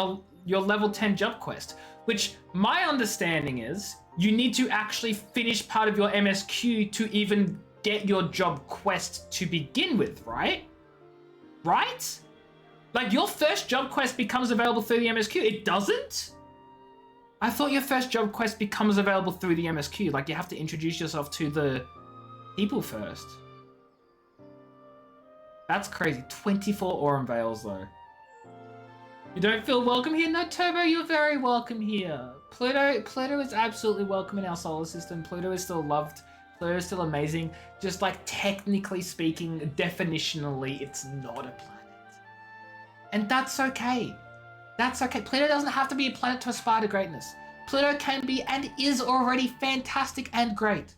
your level 10 jump quest, which my understanding is you need to actually finish part of your MSQ to even get your job quest to begin with, right? Right? Your first job quest becomes available through the MSQ. It doesn't? I thought your first job quest becomes available through the MSQ. You have to introduce yourself to the people first. That's crazy. 24 Aurum Veils, though. You don't feel welcome here? No, Turbo, you're very welcome here. Pluto is absolutely welcome in our solar system. Pluto is still loved. Pluto is still amazing. Just technically speaking, definitionally, it's not a planet. And that's okay. That's okay. Pluto doesn't have to be a planet to aspire to greatness. Pluto can be and is already fantastic and great.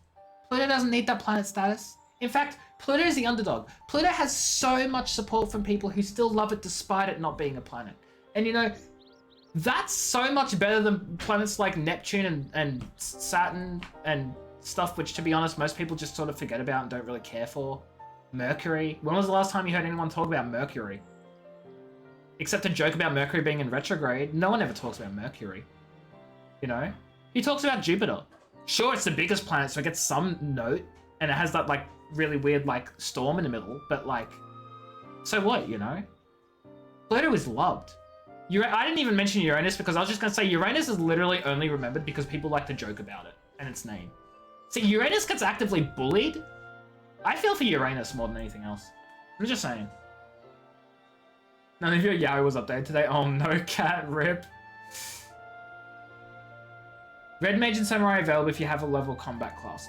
Pluto doesn't need that planet status. In fact, Pluto is the underdog. Pluto has so much support from people who still love it despite it not being a planet. And that's so much better than planets like Neptune and Saturn and stuff, which, to be honest, most people just sort of forget about and don't really care for. Mercury. When was the last time you heard anyone talk about Mercury? Except to joke about Mercury being in retrograde. No one ever talks about Mercury. He talks about Jupiter. Sure, it's the biggest planet, so it gets some note. and it has that like really weird like storm in the middle, but like, so what, you know? Pluto is loved. I didn't even mention Uranus because I was just gonna say Uranus is literally only remembered because people like to joke about it and its name. See, Uranus gets actively bullied. I feel for Uranus more than anything else. I'm just saying. None of your Yaoi was updated today. Oh no, cat rip. Red Mage and Samurai available if you have a level combat class.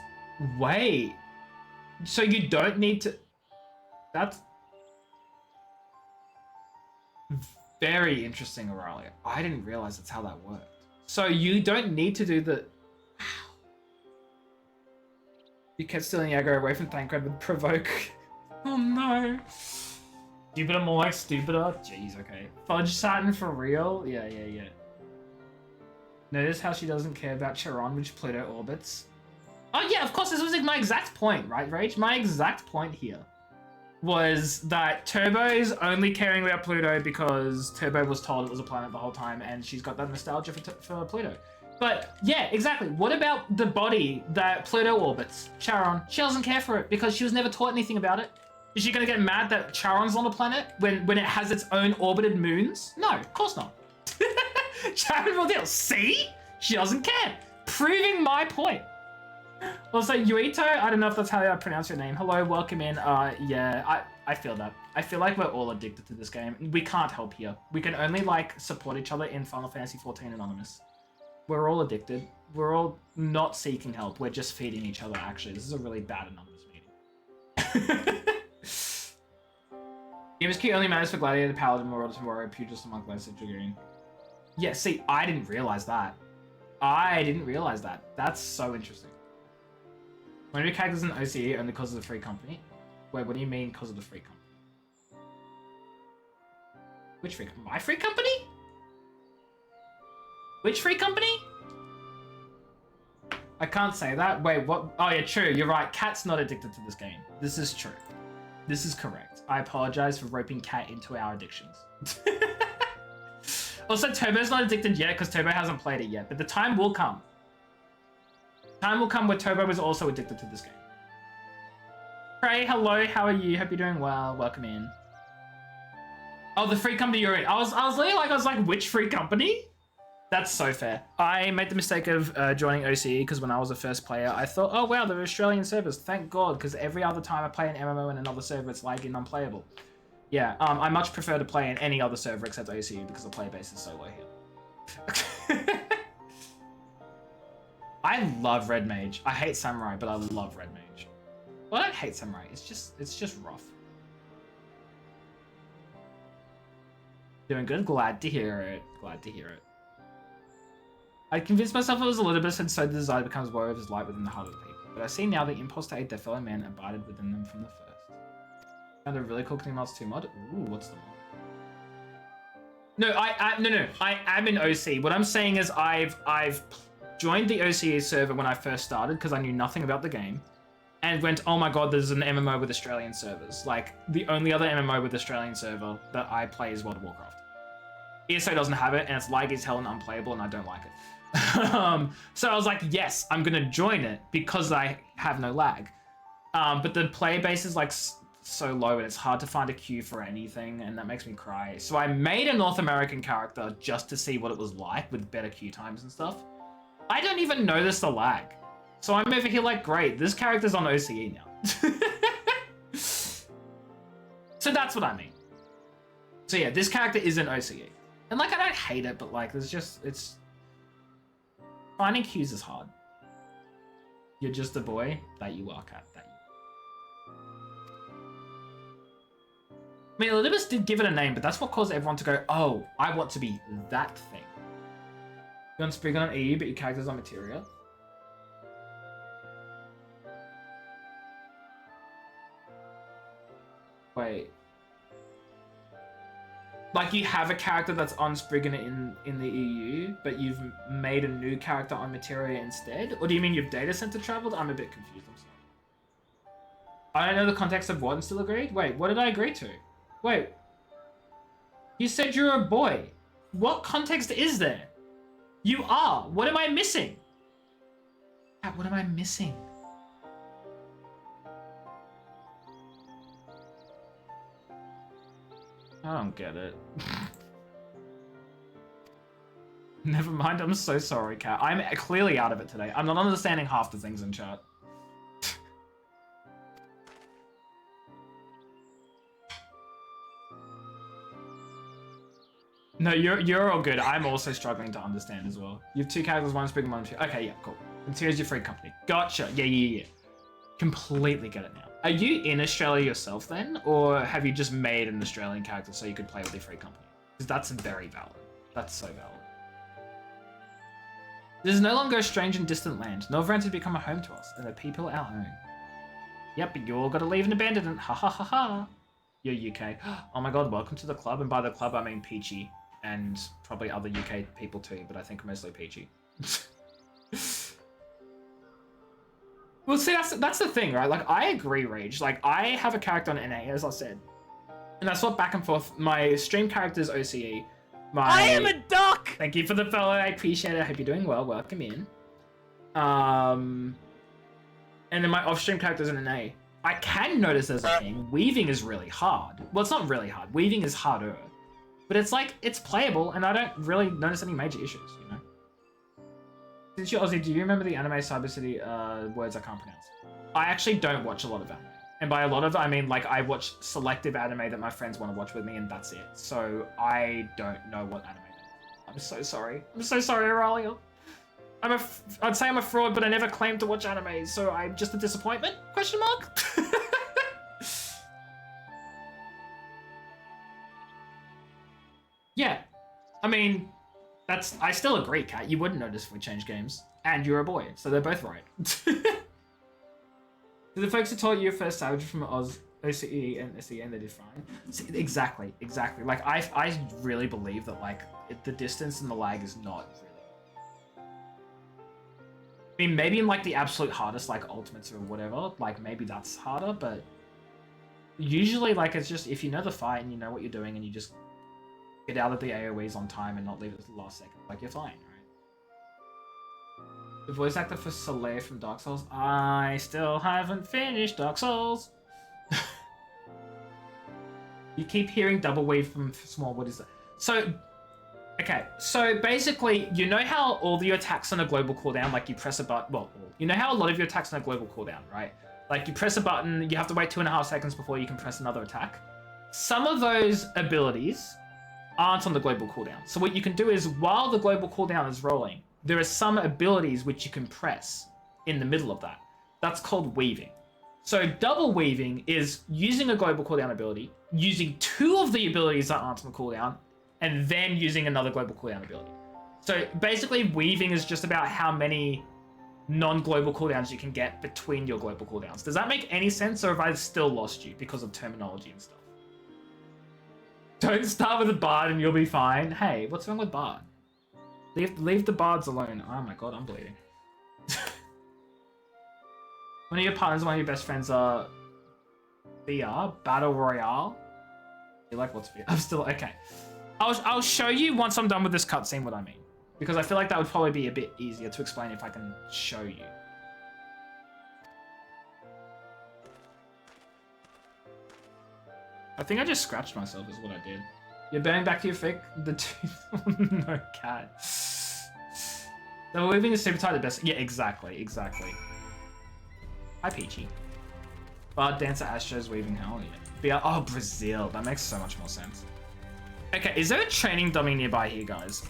Wait. So you don't need to... That's... very interesting, Aurelia. I didn't realize that's how that worked. So you don't need to do the... Wow. You kept stealing aggro away from Thancred with Provoke. Oh no. Stupider, more like stupider? Jeez, okay. Fudge Saturn for real? Yeah. Notice how she doesn't care about Charon, which Pluto orbits. Oh yeah, of course, this was my exact point, right, Rage? My exact point here was that Turbo's only caring about Pluto because Turbo was told it was a planet the whole time and she's got that nostalgia for Pluto. But yeah, exactly. What about the body that Pluto orbits? Charon. She doesn't care for it because she was never taught anything about it. Is she gonna get mad that Charon's on the planet when it has its own orbited moons? No, of course not. Charon will deal. See? She doesn't care. Proving my point. Also, Yuito, I don't know if that's how I pronounce your name. Hello, welcome in. Yeah, I feel that. I feel like we're all addicted to this game. We can't help here. We can only, like, support each other in Final Fantasy XIV Anonymous. We're all addicted. We're all not seeking help. We're just feeding each other, actually. This is a really bad Anonymous meeting. MSQ only matters for Gladiator, Paladin, Marauders, Warrior, Pugilist, Monk, Laser, Dragoon. Yeah, see, I didn't realize that. That's so interesting. One of your characters in OCE only because of the free company? Wait, what do you mean because of the free company? Which free company? My free company? Which free company? I can't say that. Wait, what? Oh yeah, true. You're right. Cat's not addicted to this game. This is true. This is correct. I apologize for roping Cat into our addictions. Also, Turbo's not addicted yet because Turbo hasn't played it yet, but the time will come. Time will come where Turbo is also addicted to this game. Trey, hello, how are you? Hope you're doing well. Welcome in. Oh, the free company you're in. I was like, which free company? That's so fair. I made the mistake of joining OCE because when I was a first player, I thought, oh wow, they're Australian servers. Thank God, because every other time I play an MMO in another server, it's laggy and unplayable. Yeah, I much prefer to play in any other server except OCE because the player base is so low here. I love Red Mage. I hate Samurai, but I love Red Mage. Well, I don't hate Samurai. It's just rough. Doing good. Glad to hear it. Glad to hear it. I convinced myself it was Elidibus, and so the desire becomes warrior of his light within the heart of the people. But I see now the impulse to aid their fellow man abided within them from the first. Found a really cool Clean Mods 2 mod. Ooh, what's the mod? No, I am in OC. What I'm saying is I've joined the OCE server when I first started because I knew nothing about the game, and went, oh my god, there's an MMO with Australian servers. Like, the only other MMO with Australian server that I play is World of Warcraft. ESO doesn't have it, and it's laggy as hell and unplayable, and I don't like it. So I was like, yes, I'm gonna join it because I have no lag. But the player base is like so low and it's hard to find a queue for anything, and that makes me cry. So I made a North American character just to see what it was like with better queue times and stuff. I don't even notice the lag. So I'm over here like, great, this character's on OCE now. So that's what I mean. So yeah, this character is in OCE. And like, I don't hate it, but like, it's... Finding queues is hard. You're just a boy that you are, Cat. That you... I mean, Elidibus did give it a name, but that's what caused everyone to go, oh, I want to be that thing. You're on Spriggan on EU, but your character's on Materia. Wait. Like, you have a character that's on Spriggan in the EU, but you've made a new character on Materia instead? Or do you mean you've data center traveled? I'm a bit confused, I'm sorry. I don't know the context of what and still agreed? Wait, what did I agree to? Wait. You said you're a boy. What context is there? You are. What am I missing? What am I missing? I don't get it. Never mind, I'm so sorry, Kat. I'm clearly out of it today. I'm not understanding half the things in chat. No, you're all good. I'm also struggling to understand as well. You have two characters, one speaking, one speaking. Okay, yeah, cool. And here's your free company. Gotcha. Yeah. Completely get it now. Are you in Australia yourself then? Or have you just made an Australian character so you could play with your free company? Because that's very valid. That's so valid. This is no longer a strange and distant land. Northrend has become a home to us, and the people our own. Yep, but you all gotta leave and abandon it. Ha ha ha ha. You're UK. Oh my god, welcome to the club. And by the club, I mean Peachy. And probably other UK people too, but I think mostly Peachy. Well, see, that's the thing, right? Like, I agree, Rage. Like, I have a character on NA, as I said. And I swap back and forth. My stream character is OCE. I am a duck! Thank you for the follow. I appreciate it. I hope you're doing well. Welcome in. And then my off-stream character is an NA. I can notice there's a thing. Weaving is really hard. Well, it's not really hard. Weaving is harder. But it's like, it's playable, and I don't really notice any major issues, you know? Since you're Aussie, do you remember the anime Cyber City words I can't pronounce? I actually don't watch a lot of anime. And by a lot of, I mean, like, I watch selective anime that my friends want to watch with me, and that's it. So I don't know what anime that is. I'm so sorry. I'm so sorry, Aurelia. I'd say I'm a fraud, but I never claimed to watch anime, so I'm just a disappointment? Question mark? Yeah. I mean, I still agree, Kat. You wouldn't notice if we changed games. And you're a boy, so they're both right. The folks who taught you first Savage from OCE and SEN, they did fine. See, exactly. Like, I really believe that, like, the distance and the lag is not really... I mean, maybe in, like, the absolute hardest, like, ultimates or whatever, like, maybe that's harder, but... Usually, like, it's just, if you know the fight and you know what you're doing and you just get out of the AoEs on time and not leave it to the last second, like, you're fine, right? The voice actor for Soleil from Dark Souls. I still haven't finished Dark Souls. You keep hearing double weave from small. What is that? So, okay. So basically, you know how all of your attacks on a global cooldown, like you press a button. Well, you know how a lot of your attacks on a global cooldown, right? Like you press a button, you have to wait 2.5 seconds before you can press another attack. Some of those abilities aren't on the global cooldown. So what you can do is, while the global cooldown is rolling, there are some abilities which you can press in the middle of that. That's called weaving. So double weaving is using a global cooldown ability, using 2 of the abilities that aren't on the cooldown, and then using another global cooldown ability. So basically weaving is just about how many non-global cooldowns you can get between your global cooldowns. Does that make any sense, or have I still lost you because of terminology and stuff? Don't start with a bard and you'll be fine. Hey, what's wrong with bard? Leave the bards alone. Oh my god, I'm bleeding. One of your partners, one of your best friends are VR, Battle Royale. You like what's VR? I'm still okay. I'll show you once I'm done with this cutscene what I mean, because I feel like that would probably be a bit easier to explain if I can show you. I think I just scratched myself is what I did. You're burning back to your fake the tooth. No, cat. The weaving is super tight the best. Yeah, exactly. Hi, Peachy. Bard, Dancer, Astro's weaving. Hell yeah. Oh, Brazil. That makes so much more sense. Okay, is there a training dummy nearby here, guys?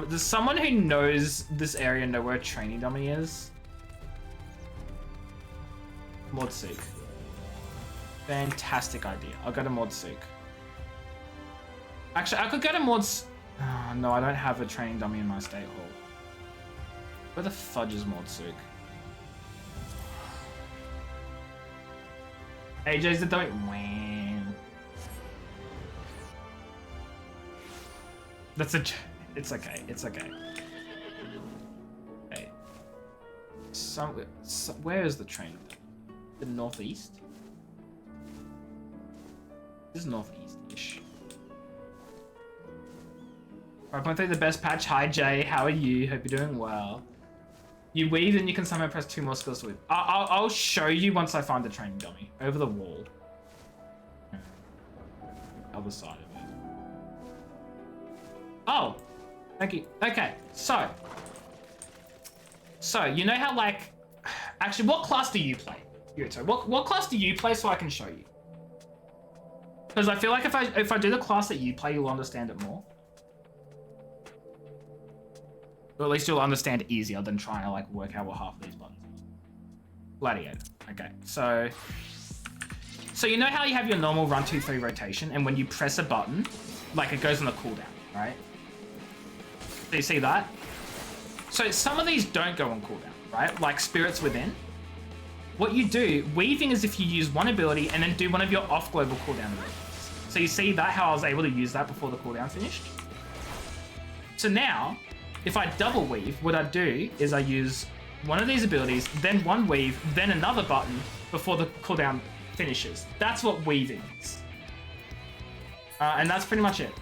Does someone who knows this area know where a training dummy is? Mordsook. Fantastic idea. I'll go to Mordsook. Actually, I could go to Mods... Oh, no, I don't have a training dummy in my state hall. Where the fudge is Mordsook? AJ's the dummy. Wham. That's a... It's okay. Okay. Where is the training dummy? The northeast? This is northeast-ish. 5.3, the best patch. Hi Jay, how are you? Hope you're doing well. You weave and you can somehow press 2 more skills to weave. I'll show you once I find the training dummy. Over the wall. Other side of it. Oh, thank you. Okay, so you know how like, actually, what class do you play? Yuto, what class do you play so I can show you? Because I feel like if I do the class that you play, you'll understand it more. Or at least you'll understand it easier than trying to like work out what half of these buttons are. Gladiator. Okay, so you know how you have your normal 1, 2, 3 rotation, and when you press a button, like it goes on a cooldown, right? Do you see that? So some of these don't go on cooldown, right? Like Spirits Within. What you do, weaving is if you use one ability and then do one of your off global cooldown abilities. So you see that, how I was able to use that before the cooldown finished? So now, if I double weave, what I do is I use one of these abilities, then one weave, then another button before the cooldown finishes. That's what weaving is. And that's pretty much it.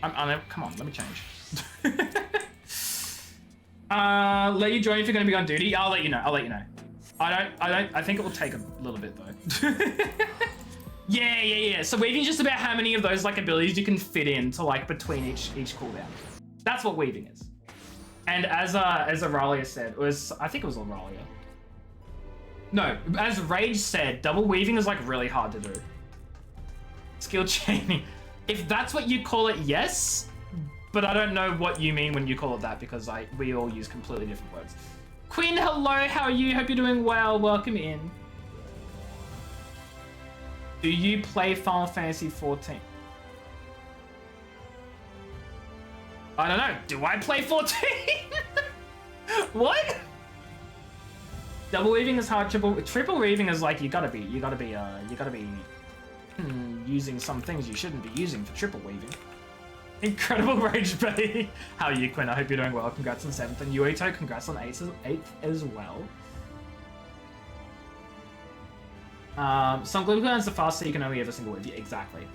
Come on, let me change. Let you join if you're going to be on duty. I'll let you know. I think it will take a little bit though. Yeah. So weaving is just about how many of those like abilities you can fit into like between each cooldown. That's what weaving is. And as Aurelia said, I think it was Aurelia. No, as Rage said, double weaving is like really hard to do. Skill chaining. If that's what you call it, yes. But I don't know what you mean when you call it that because we all use completely different words. Quinn, hello, how are you? Hope you're doing well. Welcome in. Do you play Final Fantasy 14? I don't know. Do I play 14? What? Double weaving is hard. Triple weaving is like you gotta be using some things you shouldn't be using for triple weaving. Incredible Rage Bay. How are you, Quinn? I hope you're doing well. Congrats on 7th. And Yuito, congrats on 8th as well. Some global guns are fast, so you can only have a single wave. Yeah, exactly.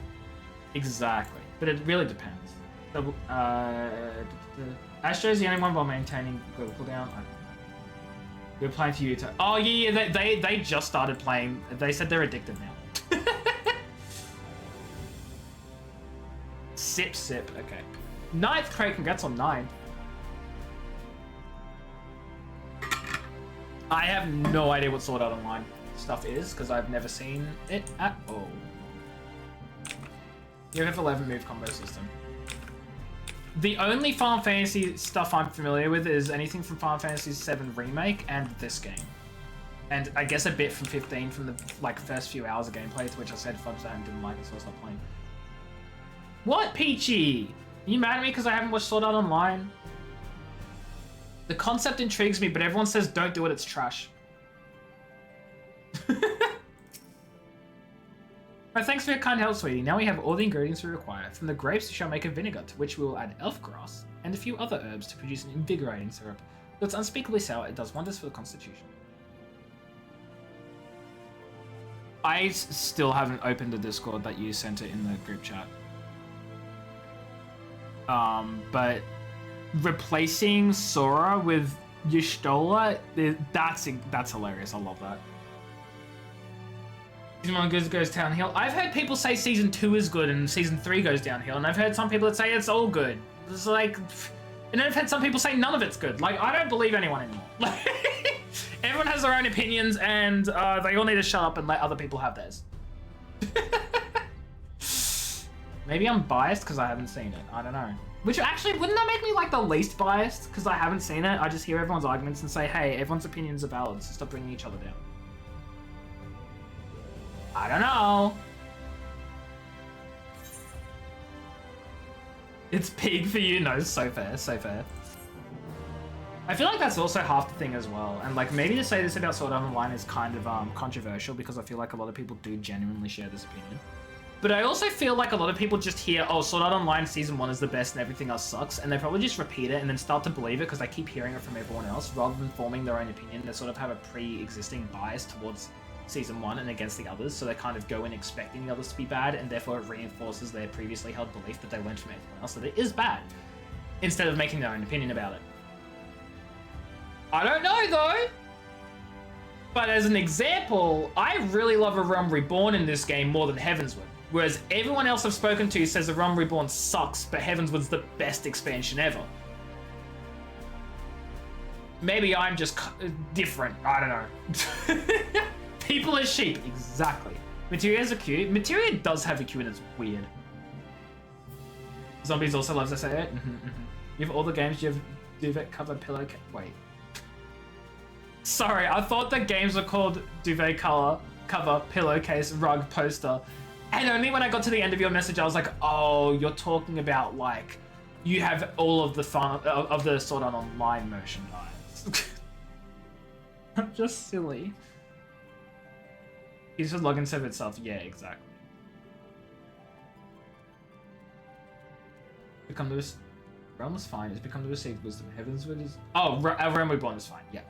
But it really depends. Astro's the only one while maintaining global cooldown. We're playing for Yuito. Oh yeah, they just started playing. They said they're addicted now. Sip. Okay. 9th, Craig. Congrats on 9. I have no idea what Sword Art Online stuff is because I've never seen it at all. You have 11 move combo system. The only Final Fantasy stuff I'm familiar with is anything from Final Fantasy VII Remake and this game. And I guess a bit from 15 from the first few hours of gameplay, to which I said fudge that and didn't like it, so I stopped playing. What, Peachy? Are you mad at me because I haven't watched Sword Art Online? The concept intrigues me, but everyone says don't do it, it's trash. Oh, thanks for your kind help, sweetie. Now we have all the ingredients we require. From the grapes we shall make a vinegar, to which we will add elf grass and a few other herbs to produce an invigorating syrup. Though it's unspeakably sour, it does wonders for the constitution. I still haven't opened the Discord that you sent it in the group chat. But replacing Sora with Y'shtola, that's hilarious. I love that. Season 1 goes downhill. I've heard people say Season 2 is good and Season 3 goes downhill, and I've heard some people that say it's all good. It's like... And then I've had some people say none of it's good. Like, I don't believe anyone anymore. Like, everyone has their own opinions, and they all need to shut up and let other people have theirs. Maybe I'm biased because I haven't seen it. I don't know. Which actually, wouldn't that make me like the least biased? Because I haven't seen it. I just hear everyone's arguments and say, hey, everyone's opinions are valid, so stop bringing each other down. I don't know. It's pig for you. No, so fair, so fair. I feel like that's also half the thing as well. And like maybe to say this about Sword Art Online is kind of controversial because I feel like a lot of people do genuinely share this opinion. But I also feel like a lot of people just hear, oh, Sword Art Online Season 1 is the best and everything else sucks, and they probably just repeat it and then start to believe it because they keep hearing it from everyone else rather than forming their own opinion. They sort of have a pre-existing bias towards Season 1 and against the others, so they kind of go in expecting the others to be bad, and therefore it reinforces their previously held belief that they learned from everyone else that it is bad, instead of making their own opinion about it. I don't know, though! But as an example, I really love A Realm Reborn in this game more than Heavensward. Whereas everyone else I've spoken to says A Realm Reborn sucks, but Heavensward's the best expansion ever. Maybe I'm just different. I don't know. People are sheep. Exactly. Materia's a Q. Materia does have a Q and it's weird. Zombies also loves SA8. You have all the games. You have duvet cover pillowcase. Wait. Sorry, I thought the games were called duvet cover pillowcase rug poster. And only when I got to the end of your message, I was like, oh, you're talking about like, you have all of the fun of the Sword Art Online merchandise. I'm just silly. He's just login server itself. Yeah, exactly. Become the Realm is fine. It's become the received wisdom. Heavensward is. Oh, Realm Reborn is fine. Yeah.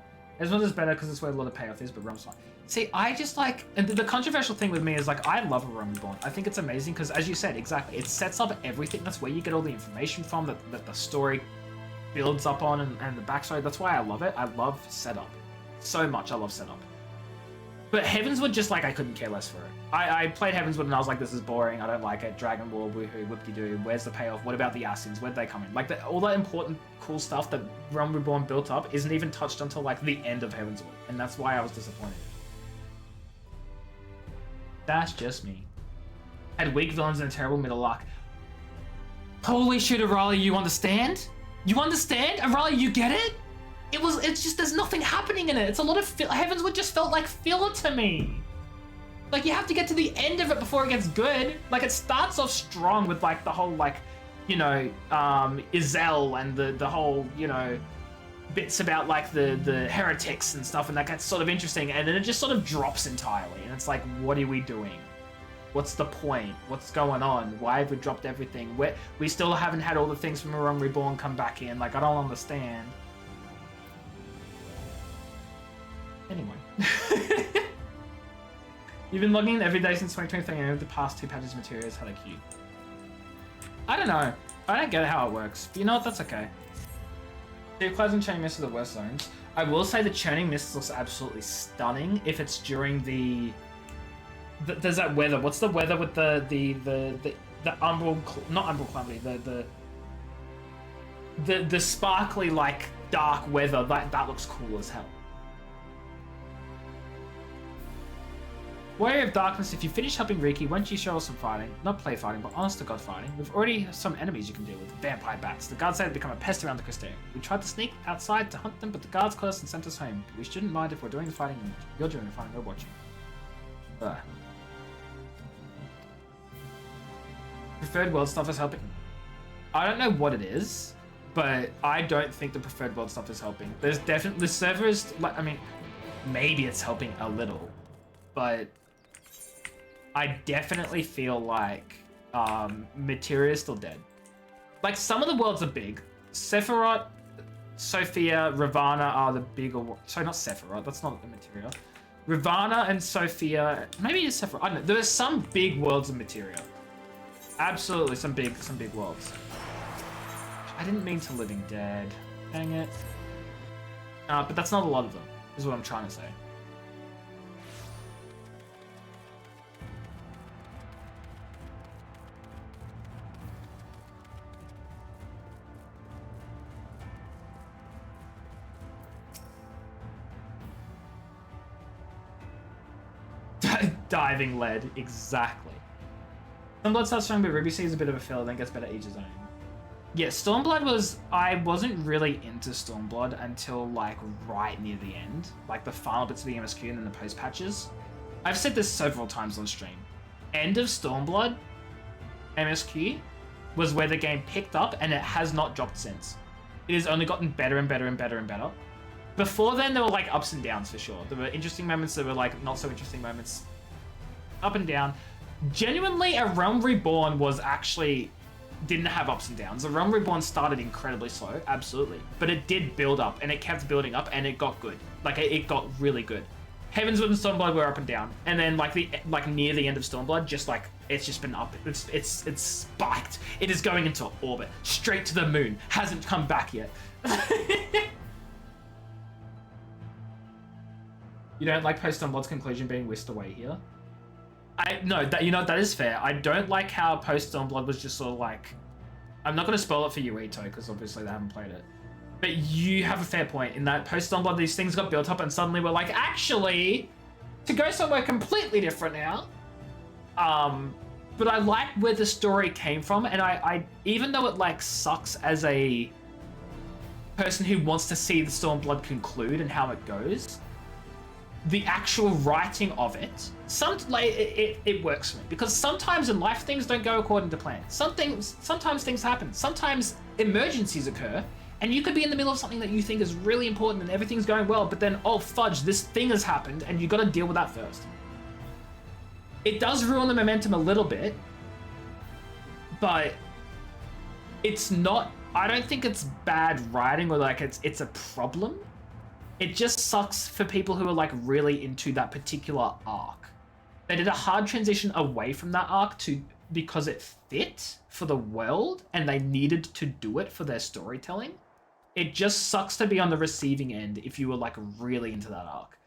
Heavensward is better because it's where a lot of payoff is, but Realm's fine. See, I just like, and the controversial thing with me is like, I love A Realm Reborn. I think it's amazing because, as you said, exactly, it sets up everything. That's where you get all the information from that the story builds up on and the backstory. That's why I love it. I love setup so much. I love setup. But Heavensward, just like, I couldn't care less for it. I played Heavensward and I was like, this is boring. I don't like it. Dragon Ball, woohoo, whoop-de-doo. Where's the payoff? What about the Asins? Where'd they come in? Like, all that important, cool stuff that Realm Reborn built up isn't even touched until, like, the end of Heavensward. And that's why I was disappointed. That's just me. Had weak villains and a terrible middle arc. Holy shit, Arali, you understand? You understand? Arali, you get it? It's just, there's nothing happening in it. It's a lot of, Heavensward just felt like filler to me. Like, you have to get to the end of it before it gets good. Like, it starts off strong with, like, the whole, like, you know, Izel and the whole, you know, bits about, like, the heretics and stuff, and that gets sort of interesting, and then it just sort of drops entirely, and it's like, what are we doing? What's the point? What's going on? Why have we dropped everything? We still haven't had all the things from A Realm Reborn come back in. Like, I don't understand. Anyway. You've been logging in every day since 2023 and over the past 2 patches of materials had a queue. I don't know. I don't get how it works. But you know what? That's okay. Deep clouds and churning mists are the worst zones. I will say the churning mists looks absolutely stunning if it's during there's that weather. What's the weather with the umbral, not umbral calamity, the sparkly, like, dark weather. That looks cool as hell. Warrior of Darkness, if you finish helping Riki, won't you show us some fighting? Not play fighting, but honest to God fighting. We've already some enemies you can deal with. Vampire bats. The guards say they've become a pest around the Crystarium. We tried to sneak outside to hunt them, but the guards caught us and sent us home. We shouldn't mind if we're doing the fighting and you're doing the fighting, we're watching. Preferred world stuff is helping. I don't know what it is, but I don't think the preferred world stuff is helping. There's definitely, the server is, like, I mean, maybe it's helping a little, but I definitely feel like Materia is still dead. Like, some of the worlds are big. Sephiroth, Sophia, Ravana are the bigger... Sorry, not Sephiroth. That's not the Materia. Ravana and Sophia... Maybe it's Sephiroth. I don't know. There are some big worlds in Materia. Absolutely, some big worlds. I didn't mean to Living Dead. Dang it. But that's not a lot of them, is what I'm trying to say. Diving lead, exactly. Stormblood starts strong, but Ruby C is a bit of a filler, then gets better each his own. Yeah, Stormblood was... I wasn't really into Stormblood until, like, right near the end. Like, the final bits of the MSQ and then the post-patches. I've said this several times on stream. End of Stormblood, MSQ, was where the game picked up, and it has not dropped since. It has only gotten better and better and better and better. Before then, there were, like, ups and downs, for sure. There were interesting moments, there were, like, not so interesting moments. Up and down. Genuinely, A Realm Reborn was actually... didn't have ups and downs. A Realm Reborn started incredibly slow, absolutely. But it did build up, and it kept building up, and it got good. Like, it got really good. Heavensward and Stormblood were up and down. And then, like near the end of Stormblood, just, like, it's just been up. It's spiked. It is going into orbit. Straight to the moon. Hasn't come back yet. You don't like Post Stormblood's conclusion being whisked away here? No, that is fair. I don't like how Post Stormblood was just sort of like... I'm not going to spoil it for you, Ito, because obviously they haven't played it. But you have a fair point in that Post Stormblood, these things got built up and suddenly we're like, actually, to go somewhere completely different now. But I like where the story came from, and I even though it like sucks as a person who wants to see the Stormblood conclude and how it goes, the actual writing of it, it works for me, because sometimes in life things don't go according to plan. Sometimes things happen. Sometimes emergencies occur, and you could be in the middle of something that you think is really important and everything's going well, but then, oh fudge, this thing has happened, and you got to deal with that first. It does ruin the momentum a little bit, but it's not. I don't think it's bad writing or like it's a problem. It just sucks for people who are like really into that particular arc. They did a hard transition away from that arc because it fit for the world and they needed to do it for their storytelling. It just sucks to be on the receiving end if you were like really into that arc.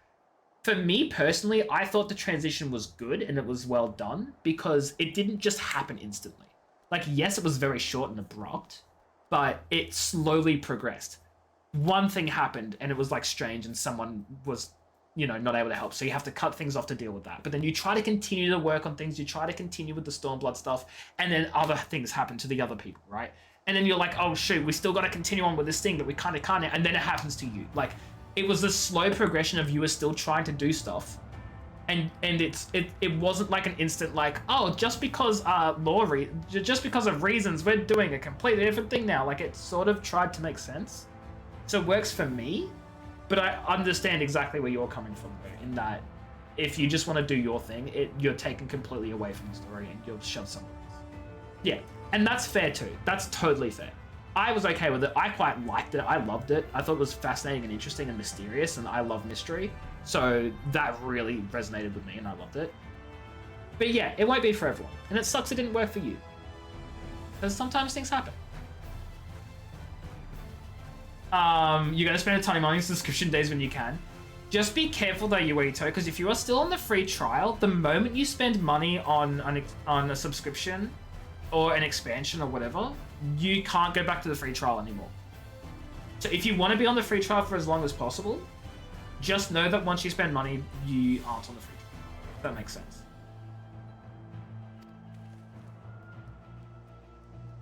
For me personally, I thought the transition was good and it was well done because it didn't just happen instantly. Like, yes, it was very short and abrupt, but it slowly progressed. One thing happened and it was like strange and someone was, not able to help. So you have to cut things off to deal with that. But then you try to continue to work on things. You try to continue with the Stormblood stuff. And then other things happen to the other people, right? And then you're like, oh shoot, we still got to continue on with this thing that we kind of can't. And then it happens to you. Like, it was a slow progression of you were still trying to do stuff. And it wasn't like an instant like, oh, just because just because of reasons, we're doing a completely different thing now. Like, it sort of tried to make sense. So it works for me, but I understand exactly where you're coming from though, in that if you just want to do your thing, you're taken completely away from the story and you'll shove someone else. Yeah, and that's fair too. That's totally fair. I was okay with it. I quite liked it. I loved it. I thought it was fascinating and interesting and mysterious, and I love mystery. So that really resonated with me and I loved it. But yeah, it won't be for everyone. And it sucks it didn't work for you. Because sometimes things happen. You're going to spend a ton of money on subscription days when you can. Just be careful though, Yuito, because if you are still on the free trial, the moment you spend money on a subscription or an expansion or whatever, you can't go back to the free trial anymore. So if you want to be on the free trial for as long as possible, just know that once you spend money, you aren't on the free trial. If that makes sense.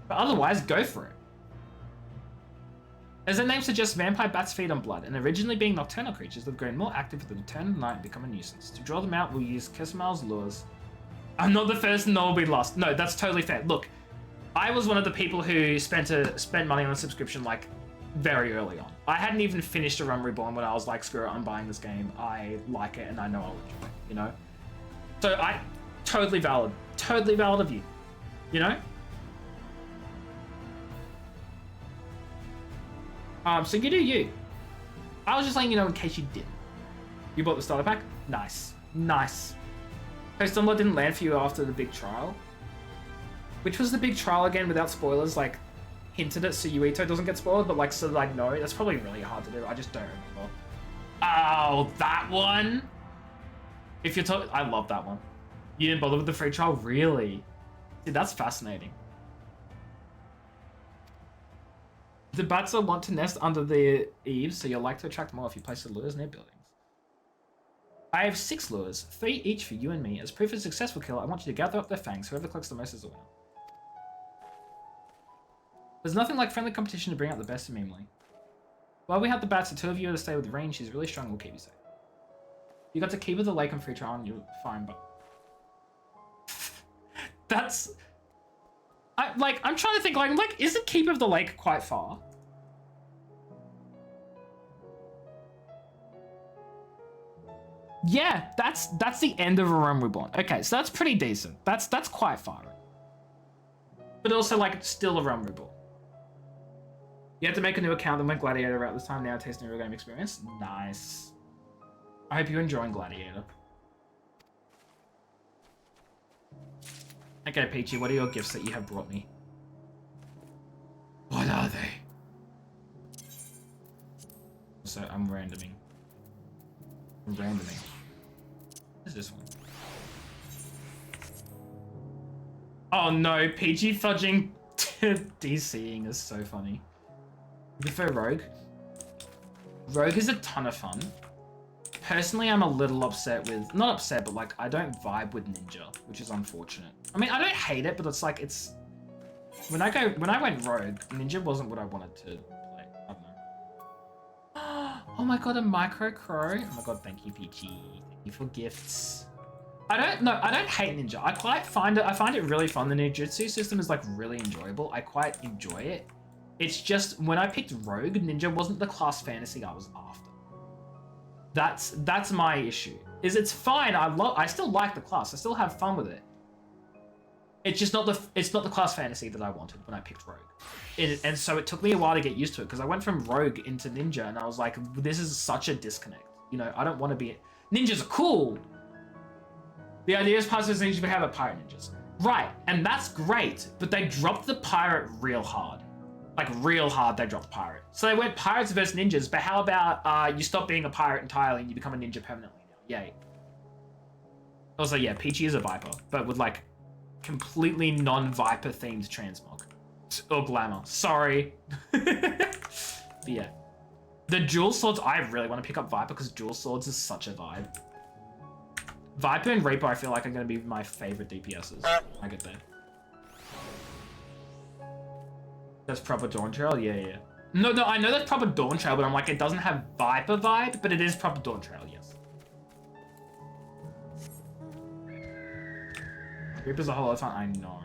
But otherwise, go for it. As the name suggests, vampire bats feed on blood, and originally being nocturnal creatures, they've grown more active with the turn of the night and become a nuisance. To draw them out, we'll use Kesemal's lures. I'm not the first, nor will be last. No, that's totally fair. Look, I was one of the people who spent money on a subscription like very early on. I hadn't even finished A Realm Reborn when I was like, screw it, I'm buying this game. I like it and I know I'll enjoy it, So totally valid of you, So you do you. I was just letting you know in case you didn't. You bought the starter pack? Nice. Nice. Post Stormblood didn't land for you after the big trial. Which was the big trial again without spoilers? Like, hinted at so Yuito doesn't get spoiled, but like, so like, no, that's probably really hard to do. I just don't remember. Oh, that one? If you're talking, I love that one. You didn't bother with the free trial? Really? Dude, that's fascinating. The bats will want to nest under the eaves, so you'll like to attract more if you place the lures near buildings. I have 6 lures, 3 each for you and me. As proof of a successful kill, I want you to gather up their fangs. Whoever collects the most is the winner. There's nothing like friendly competition to bring out the best in Mimely. While we have the bats, the 2 of you are to stay with range. She's really strong and will keep you safe. You got to keep with the lake and free trial and you're fine, but... That's... I'm trying to think, isn't Keep of the Lake quite far? Yeah, that's the end of A Realm Reborn. Okay, so that's pretty decent. That's quite far. But also, still A Realm Reborn. You have to make a new account and went Gladiator out this time. Now tasting a real game experience. Nice. I hope you're enjoying Gladiator. Okay, Peachy, what are your gifts that you have brought me? What are they? So I'm randoming. Randoming. What is this one? Oh no, PG fudging DCing is so funny. I prefer Rogue. Rogue is a ton of fun. Personally, I'm a little upset with, not upset, but like I don't vibe with Ninja, which is unfortunate. I mean, I don't hate it, but it's like when I went Rogue, Ninja wasn't what I wanted to play. I don't know. Oh my god, a micro crow. Oh my god, thank you, PG. Thank you for gifts. I don't hate Ninja. I find it really fun. The ninjutsu system is like really enjoyable. I quite enjoy it. It's just when I picked Rogue, Ninja wasn't the class fantasy I was after. That's my issue. It's fine. I still like the class. I still have fun with it. It's just not the class fantasy that I wanted when I picked Rogue. And so it took me a while to get used to it because I went from Rogue into Ninja and I was like, this is such a disconnect. You know, I don't want to be... Ninjas are cool. The idea is past ninjas, we have a pirate ninjas. Right, and that's great, but they dropped the pirate real hard. Like real hard they dropped pirate. So they went pirates versus ninjas, but how about you stop being a pirate entirely and you become a ninja permanently now? Yay. Also, yeah, Peachy is a Viper, but with like completely non-Viper themed transmog. Or glamour. Sorry. But yeah. The dual swords, I really want to pick up Viper because dual swords is such a vibe. Viper and Reaper I feel like are going to be my favorite DPSs. I get there. That's proper Dawn Trail? Yeah. No, I know that's proper Dawn Trail, but I'm like, it doesn't have Viper vibe, but it is proper Dawn Trail, yes. Reaper's a whole lot of fun. I know.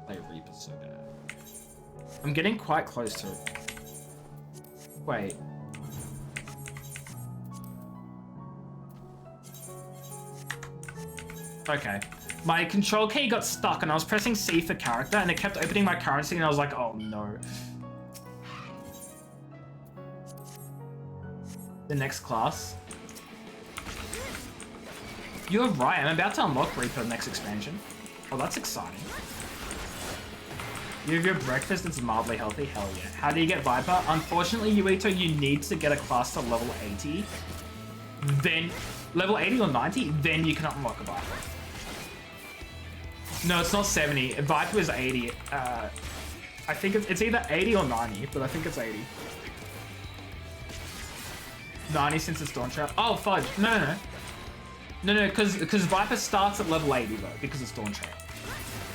I play Reaper so bad. I'm getting quite close to it. Wait. Okay. My control key got stuck and I was pressing C for character and it kept opening my currency and I was like, oh no. The next class. You're right, I'm about to unlock Reaper next expansion. Oh, that's exciting. You have your breakfast that's mildly healthy? Hell yeah. How do you get Viper? Unfortunately, Yuito, you need to get a class to level 80. Then, level 80 or 90, then you can unlock a Viper. No, it's not 70. Viper is 80. I think it's either 80 or 90, but I think it's 80. 90 since it's Dawn Trail. Oh, fudge. No, because Viper starts at level 80, though, because it's Dawn Trail.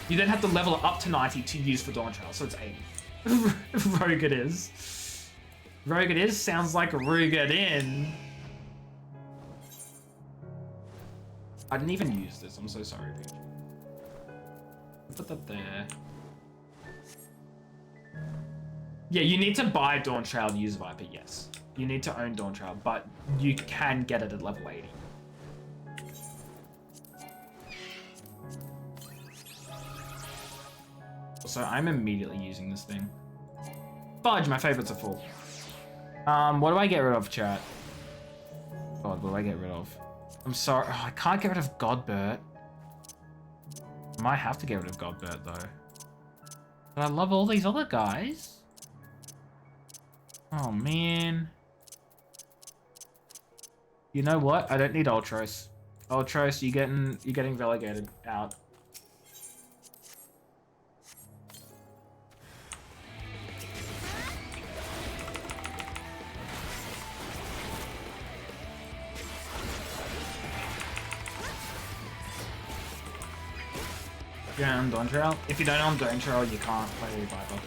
You then have to level it up to 90 to use for Dawn Trail, so it's 80. Rogue it is. Rogue it is sounds like Rogue it in. I didn't even use this. I'm so sorry, dude. Put that there. Yeah, you need to buy Dawn Trail to use Viper, yes. You need to own Dawn Trail, but you can get it at level 80. So I'm immediately using this thing. Fudge, my favorites are full. What do I get rid of, chat? God, what do I get rid of? I'm sorry, oh, I can't get rid of Godbert. I might have to get rid of Godbert though. But I love all these other guys. Oh man. You know what? I don't need Ultros. Ultros, you're getting relegated out. You don't own Dawn Trail? If you don't own Dawn Trail, you can't play Viper.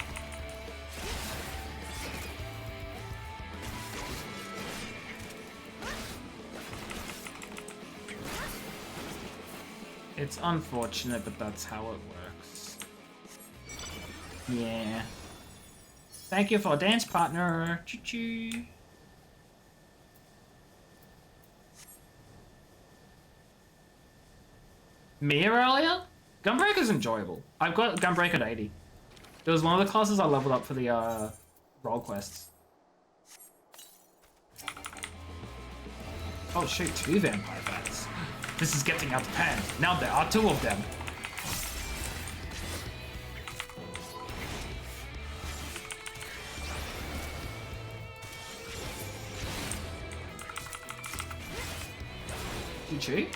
It's unfortunate, but that's how it works. Yeah. Thank you for dance partner. Choo-choo. Me earlier? Gunbreaker's enjoyable. I've got Gunbreaker at 80. It was one of the classes I leveled up for the role quests. Oh shoot, 2 vampire bats. This is getting out of hand. Now there are 2 of them. Choo?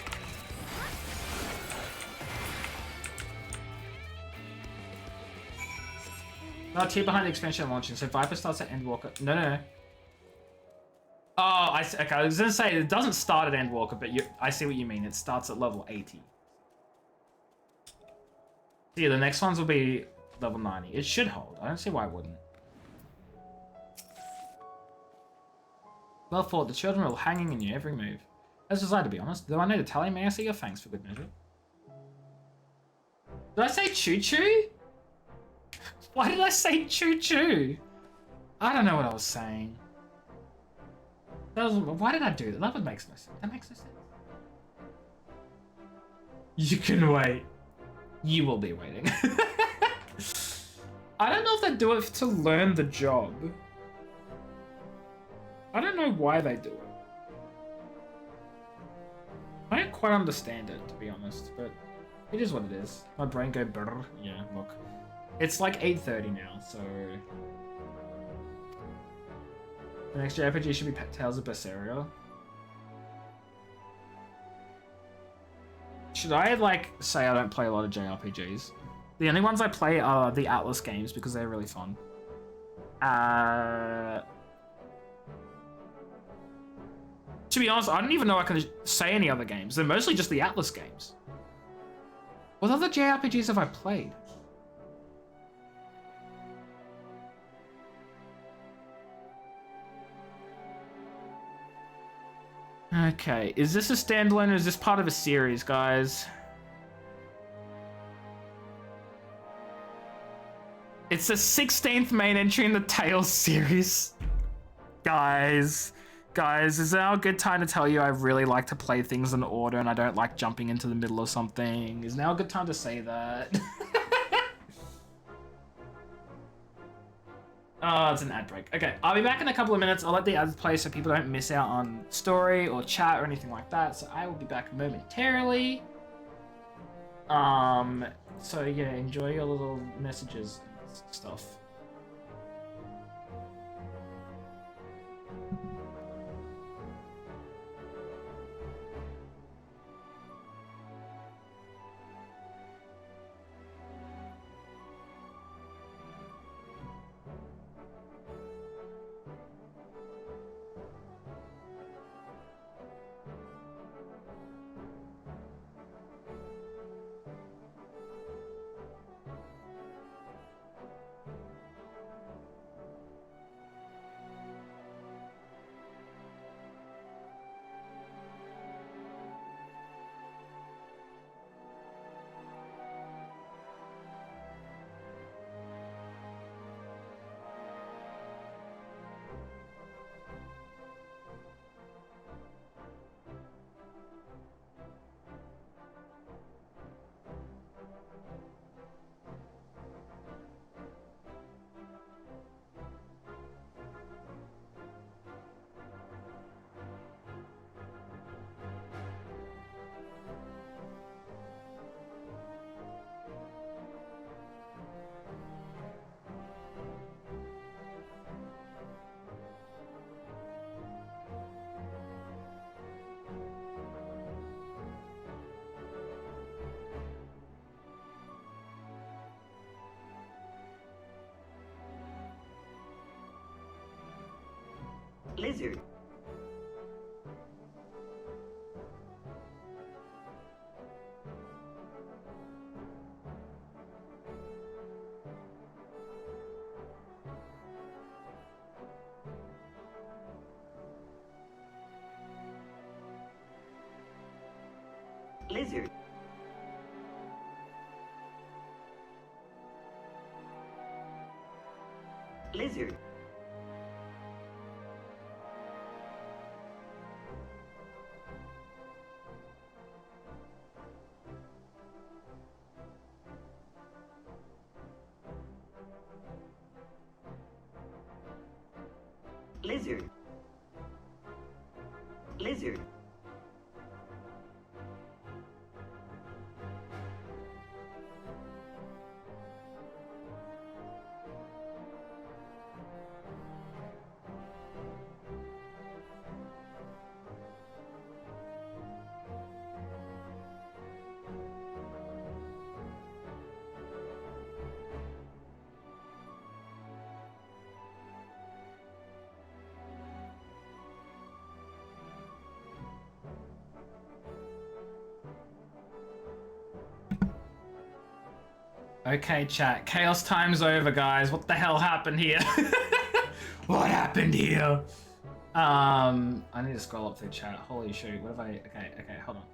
No, tier behind the expansion launching. So Viper starts at Endwalker. No. Oh, okay. I was gonna say it doesn't start at Endwalker, but I see what you mean. It starts at level 80. Yeah, the next ones will be level 90. It should hold. I don't see why it wouldn't. Well fought. The children are all hanging in your every move. As was I, to be honest. Though I know the tally, may I see your thanks for good measure? Did I say choo-choo? Why did I say choo-choo? I don't know what I was saying. Why did I do that? That makes no sense. That makes no sense. You can wait. You will be waiting. I don't know if they do it to learn the job. I don't know why they do it. I don't quite understand it, to be honest, but it is what it is. My brain go brrr. Yeah, look. It's like 8:30 now, so... The next JRPG should be Tales of Berseria. Should I, like, say I don't play a lot of JRPGs? The only ones I play are the Atlas games because they're really fun. To be honest, I don't even know I can say any other games. They're mostly just the Atlas games. What other JRPGs have I played? Okay, is this a standalone or is this part of a series, guys? It's the 16th main entry in the Tales series. Guys, is now a good time to tell you I really like to play things in order and I don't like jumping into the middle of something? Is now a good time to say that? Oh, it's an ad break. Okay, I'll be back in a couple of minutes. I'll let the ads play so people don't miss out on story or chat or anything like that. So I will be back momentarily. So yeah, enjoy your little messages and stuff. Lizard. Lizard. Lizard. Lizard. Lizard. Okay, chat. Chaos time's over, guys. What the hell happened here? What happened here? I need to scroll up through chat. Holy shoot. What have I... Okay, hold on.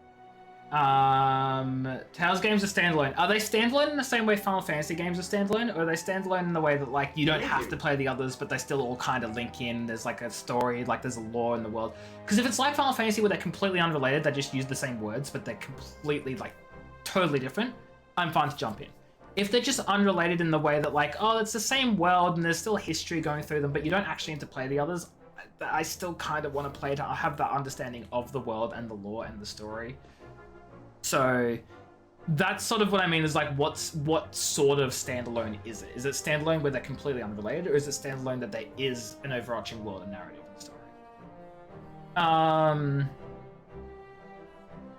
Tales games are standalone. Are they standalone in the same way Final Fantasy games are standalone? Or are they standalone in the way that, like, you don't have to play the others, but they still all kind of link in? There's, like, a story, like, there's a lore in the world. Because if it's like Final Fantasy where they're completely unrelated, they just use the same words, but they're completely, like, totally different, I'm fine to jump in. If they're just unrelated in the way that, like, oh, it's the same world and there's still history going through them, but you don't actually need to play the others, I still kind of want to play to have that understanding of the world and the lore and the story. So that's sort of what I mean is, like, what sort of standalone is it? Is it standalone where they're completely unrelated, or is it standalone that there is an overarching world and narrative and story?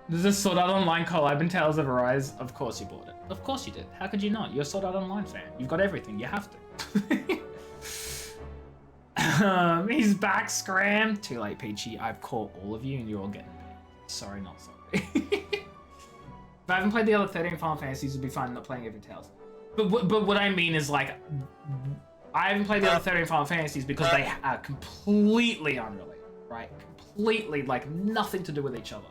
There's a Sword Art Online collab in Tales of Arise. Of course you bought it. Of course you did. How could you not? You're a Sword Art Online fan. You've got everything. You have to. He's back, Scram. Too late, Peachy. I've caught all of you and you're all getting big. Sorry, not sorry. If I haven't played the other 13 Final Fantasies, it'd be fine not playing every Tales. But what I mean is, like, I haven't played the other 13 Final Fantasies because they are completely unrelated, right? Completely, like, nothing to do with each other.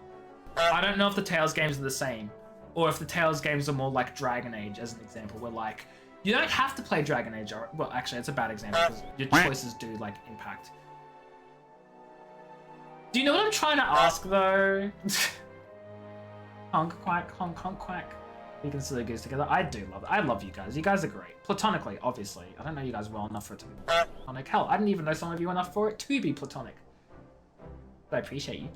I don't know if the Tales games are the same, or if the Tales games are more like Dragon Age, as an example, where, like, you don't have to play Dragon Age, or, well, actually, it's a bad example, because your choices do, like, impact. Do you know what I'm trying to ask, though? Honk quack, honk honk quack. We can silly goose together. I do love it. I love you guys. You guys are great. Platonically, obviously. I don't know you guys well enough for it to be platonic. Hell, I didn't even know some of you enough for it to be platonic. But I appreciate you.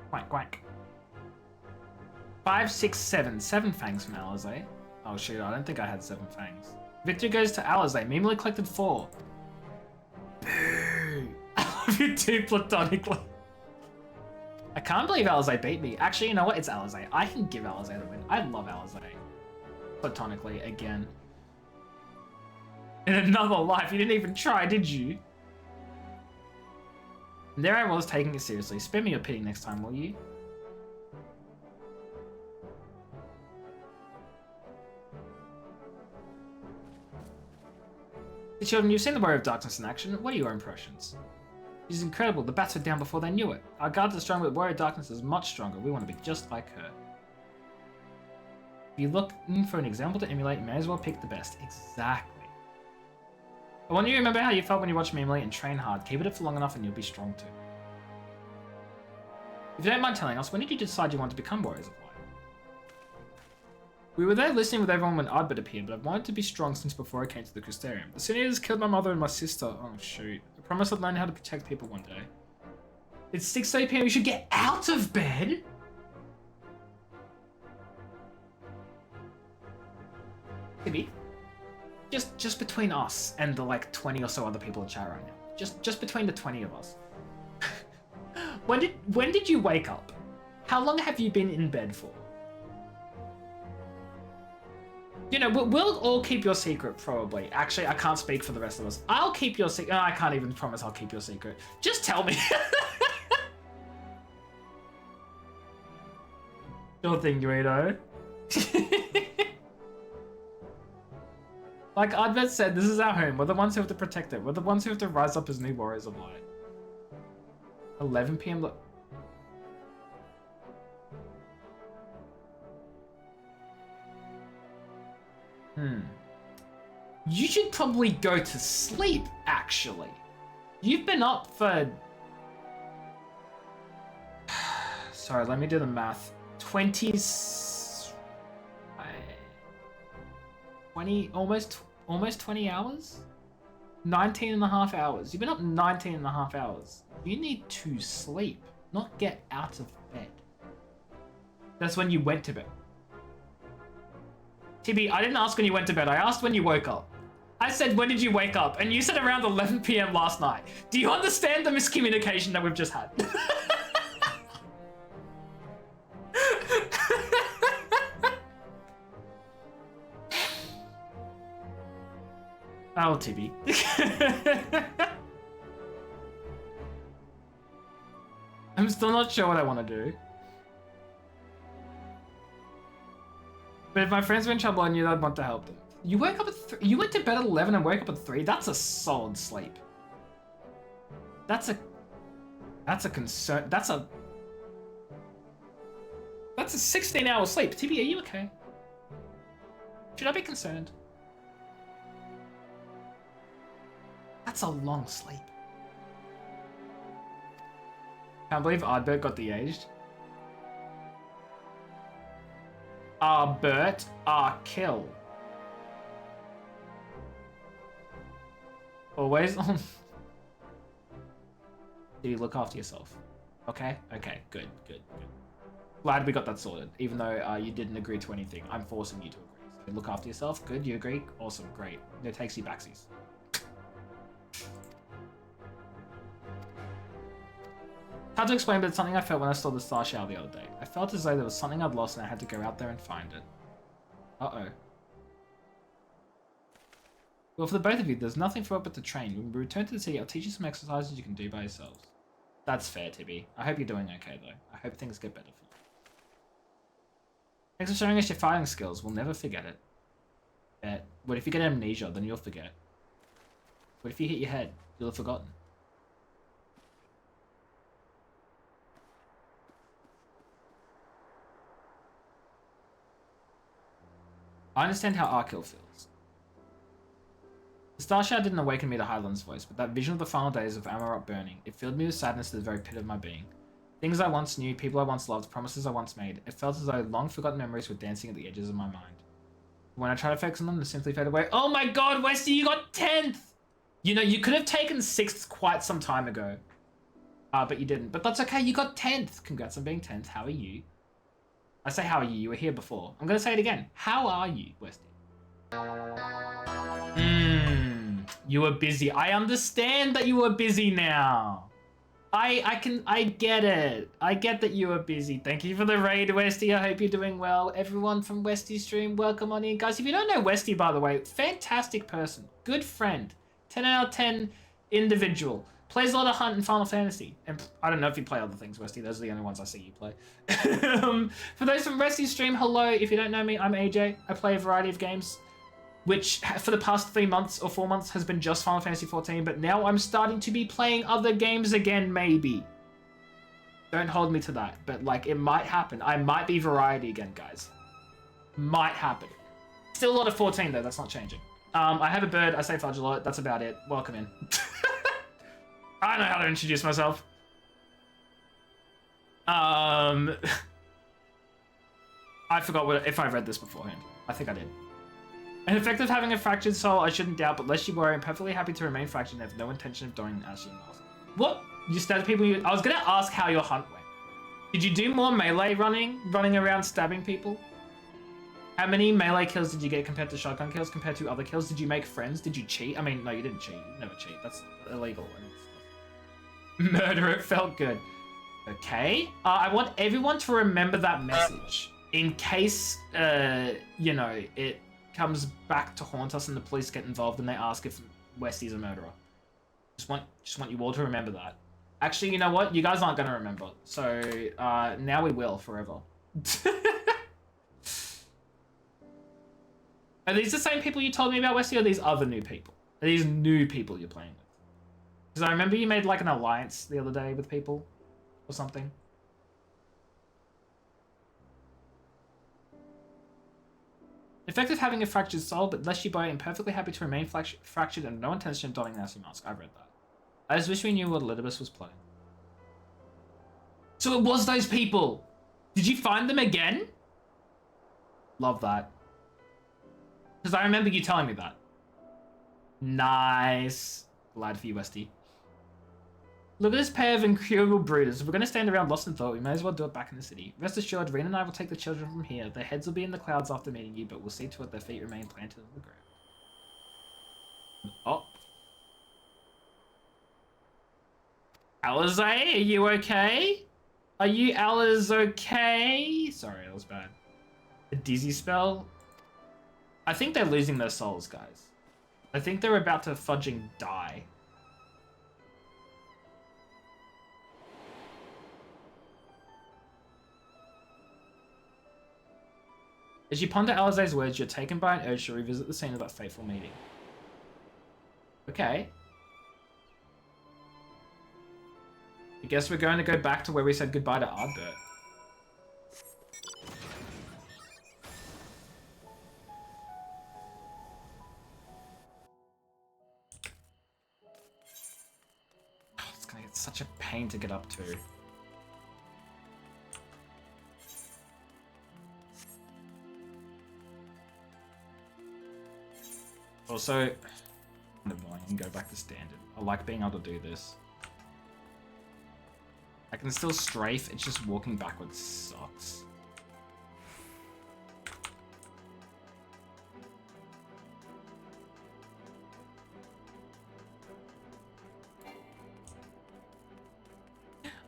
Quack, quack. 5, 6, 7. 7 fangs from Alizé. Oh shoot, I don't think I had 7 fangs. Victory goes to Alizé. Mimily collected 4. Boo! I love you too, platonically. I can't believe Alizé beat me. Actually, you know what? It's Alizé. I can give Alizé the win. I love Alizé. Platonically, again. In another life, you didn't even try, did you? And there I was, taking it seriously. Spare me your pity next time, will you? Hey children, you've seen the Warrior of Darkness in action. What are your impressions? She's incredible. The bats were down before they knew it. Our guards are strong, but Warrior of Darkness is much stronger. We want to be just like her. If you're looking for an example to emulate, you may as well pick the best. Exactly. I want you to remember how you felt when you watched me emulate and train hard. Keep it up for long enough and you'll be strong too. If you don't mind telling us, when did you decide you wanted to become Warriors of Light? We were there listening with everyone when Ardbert appeared, but I've wanted to be strong since before I came to the Crystarium. The Siniators killed my mother and my sister. Oh shoot. I promised I'd learn how to protect people one day. It's 6:30 PM, you should get out of bed! Maybe. Just between us and the, like, 20 or so other people in chat right now. Just between the 20 of us. When did you wake up? How long have you been in bed for? You know, we'll all keep your secret, probably. Actually, I can't speak for the rest of us. I'll keep your secret. I can't even promise I'll keep your secret. Just tell me. Sure thing, Guido. Like Ardbert said, this is our home. We're the ones who have to protect it. We're the ones who have to rise up as new Warriors of Light. 11 PM. Look. You should probably go to sleep, actually. You've been up for... Sorry, let me do the math. 20, almost 20 hours? 19 and a half hours. You've been up 19 and a half hours. You need to sleep, not get out of bed. That's when you went to bed. TB, I didn't ask when you went to bed. I asked when you woke up. I said, when did you wake up? And you said around 11 PM last night. Do you understand the miscommunication that we've just had? Oh, TB. I'm still not sure what I want to do. But if my friends were in trouble, I knew I'd want to help them. You wake up at you went to bed at 11 and woke up at 3. That's a solid sleep. That's a concern. That's a 16-hour sleep. TB, are you okay? Should I be concerned? That's a long sleep. Can't believe Ardbert got de-aged. Bert, kill. Always on. Do you look after yourself? Okay? Okay, good. Glad we got that sorted, even though you didn't agree to anything. I'm forcing you to agree. So look after yourself. Good, you agree? Awesome, great. No takesy backsies. Hard to explain, but it's something I felt when I saw the star shower the other day. I felt as though there was something I'd lost and I had to go out there and find it. Uh-oh. Well, for the both of you, there's nothing for it but to train. When we return to the city, I'll teach you some exercises you can do by yourselves. That's fair, Tibby. I hope you're doing okay, though. I hope things get better for you. Thanks for showing us your fighting skills. We'll never forget it. What if you get amnesia, then you'll forget. What if you hit your head? You'll have forgotten. I understand how Arkil feels. The star shower didn't awaken me to Highland's voice, but that vision of the final days of Amarok burning, it filled me with sadness to the very pit of my being. Things I once knew, people I once loved, promises I once made, it felt as though long forgotten memories were dancing at the edges of my mind. When I tried to focus on them, they simply fade away. Oh my god, Westy, you got 10th! You know, you could have taken 6th quite some time ago. But you didn't. But that's okay, you got 10th! Congrats on being 10th, how are you? I say how are you, you were here before. I'm gonna say it again. How are you, Westy? You were busy. I understand that you were busy now. I get it. I get that you were busy. Thank you for the raid, Westy. I hope you're doing well. Everyone from Westy's stream, welcome on in. Guys, if you don't know Westy, by the way, fantastic person. Good friend. 10 out of 10 individual. Plays a lot of Hunt and Final Fantasy. And I don't know if you play other things, Westy. Those are the only ones I see you play. For those from Westy's stream, hello. If you don't know me, I'm AJ. I play a variety of games, which for the past 3 months or 4 months has been just Final Fantasy 14, but now I'm starting to be playing other games again, maybe. Don't hold me to that, but like, it might happen. I might be variety again, guys. Might happen. Still a lot of 14 though, that's not changing. I have a bird, I say fudge a lot, that's about it. Welcome in. I know how to introduce myself. I forgot if I read this beforehand. I think I did. An effect of having a fractured soul, I shouldn't doubt, but lest you worry, I'm perfectly happy to remain fractured and have no intention of doing an Ashley mask. What? You stabbed people I was gonna ask how your hunt went. Did you do more melee running around stabbing people? How many melee kills did you get compared to shotgun kills, compared to other kills? Did you make friends? Did you cheat? I mean, no, you didn't cheat. You never cheat. That's illegal. Murder, it felt good. Okay. I want everyone to remember that message in case, you know, it comes back to haunt us and the police get involved and they ask if Westy's a murderer. Just want you all to remember that. Actually, you know what? You guys aren't going to remember. So, now we will forever. Are these the same people you told me about, Westy, or are these other new people? Are these new people you're playing with? Because I remember you made like an alliance the other day with people or something. Effective having a fractured soul, but lest you buy it, I'm perfectly happy to remain fractured and no intention of donning an nasty mask. I've read that. I just wish we knew what Elidibus was playing. So it was those people! Did you find them again? Love that. Because I remember you telling me that. Nice. Glad for you, Westy. Look at this pair of incurable brooders. If we're going to stand around lost in thought, we may as well do it back in the city. Rest assured, Reen and I will take the children from here. Their heads will be in the clouds after meeting you, but we'll see to it their feet remain planted on the ground. Oh. Alize, are you okay? Are you Alize okay? Sorry, that was bad. A dizzy spell? I think they're losing their souls, guys. I think they're about to fudging die. As you ponder Alizé's words, you're taken by an urge to revisit the scene of that fateful meeting. Okay. I guess we're going to go back to where we said goodbye to Ardbert. Oh, it's gonna get such a pain to get up to. Also, and go back to standard. I like being able to do this. I can still strafe, it's just walking backwards sucks.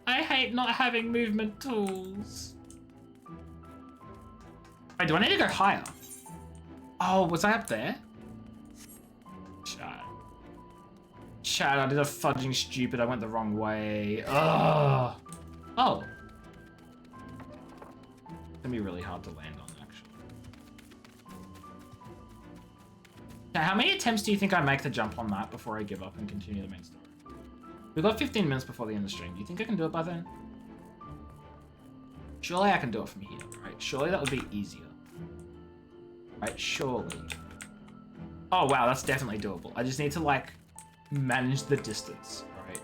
I hate not having movement tools. Wait, do I need to go higher? Oh, was I up there? Chad, I did a fudging stupid. I went the wrong way. Ugh. Oh. It's gonna be really hard to land on, actually. Now, how many attempts do you think I make to jump on that before I give up and continue the main story? We've got 15 minutes before the end of the stream. Do you think I can do it by then? Surely I can do it from here, right? Surely that would be easier. Right, surely. Oh, wow, that's definitely doable. I just need to, like, manage the distance, right?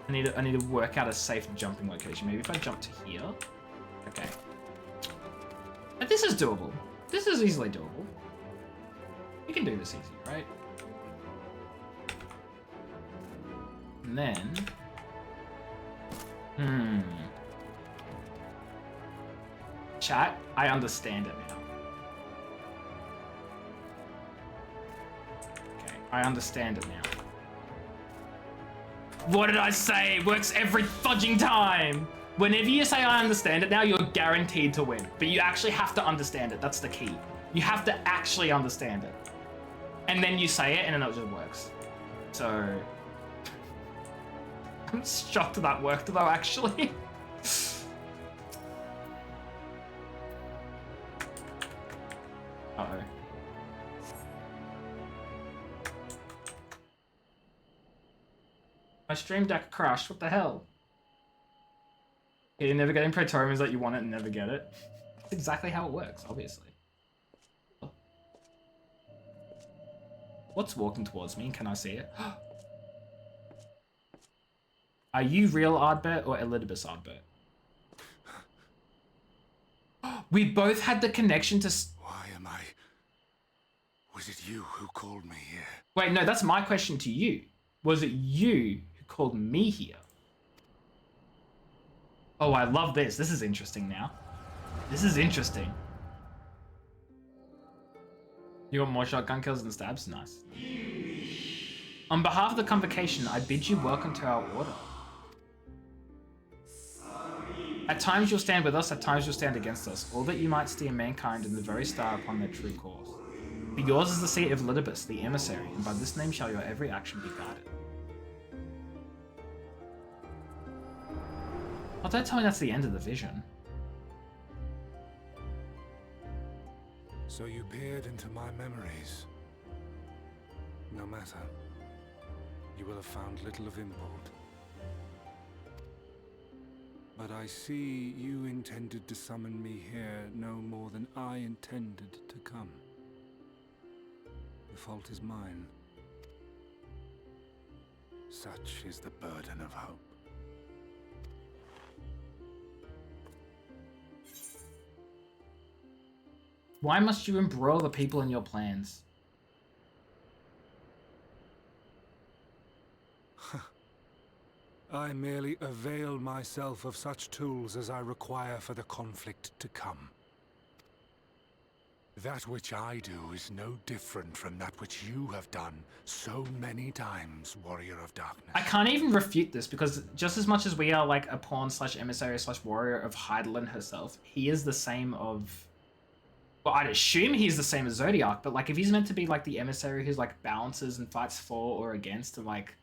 I need to work out a safe jumping location. Maybe if I jump to here. Okay. But this is doable. This is easily doable. You can do this easy, right? And then... Chat, I understand it now. I understand it now. What did I say? Works every fudging time! Whenever you say I understand it now, you're guaranteed to win. But you actually have to understand it. That's the key. You have to actually understand it. And then you say it, and then it just works. So... I'm shocked that worked, though, actually. Uh-oh. My stream deck crashed, what the hell? You never getting Praetorium is that you want it and never get it. That's exactly how it works, obviously. What's walking towards me? Can I see it? Are you real Ardbert or Elidibus Ardbert? We both had the connection to... Why am I... Was it you who called me here? Wait, no, that's my question to you. Was it you who called me here? Oh, I love this. This is interesting now. This is interesting. You got more shotgun kills than stabs? Nice. On behalf of the convocation, I bid you welcome to our order. At times you'll stand with us, at times you'll stand against us, all that you might steer mankind in the very star upon their true course. For yours is the seat of Elidibus, the emissary, and by this name shall your every action be guided. Oh, don't tell me that's the end of the vision. So you peered into my memories. No matter. You will have found little of import. But I see you intended to summon me here no more than I intended to come. The fault is mine. Such is the burden of hope. Why must you embroil the people in your plans? I merely avail myself of such tools as I require for the conflict to come. That which I do is no different from that which you have done so many times, Warrior of Darkness. I can't even refute this because just as much as we are like a pawn slash emissary slash warrior of Heidelin herself, he is the same of... Well, I'd assume he's the same as Zodiac, but like if he's meant to be like the emissary who's like balances and fights for or against and like...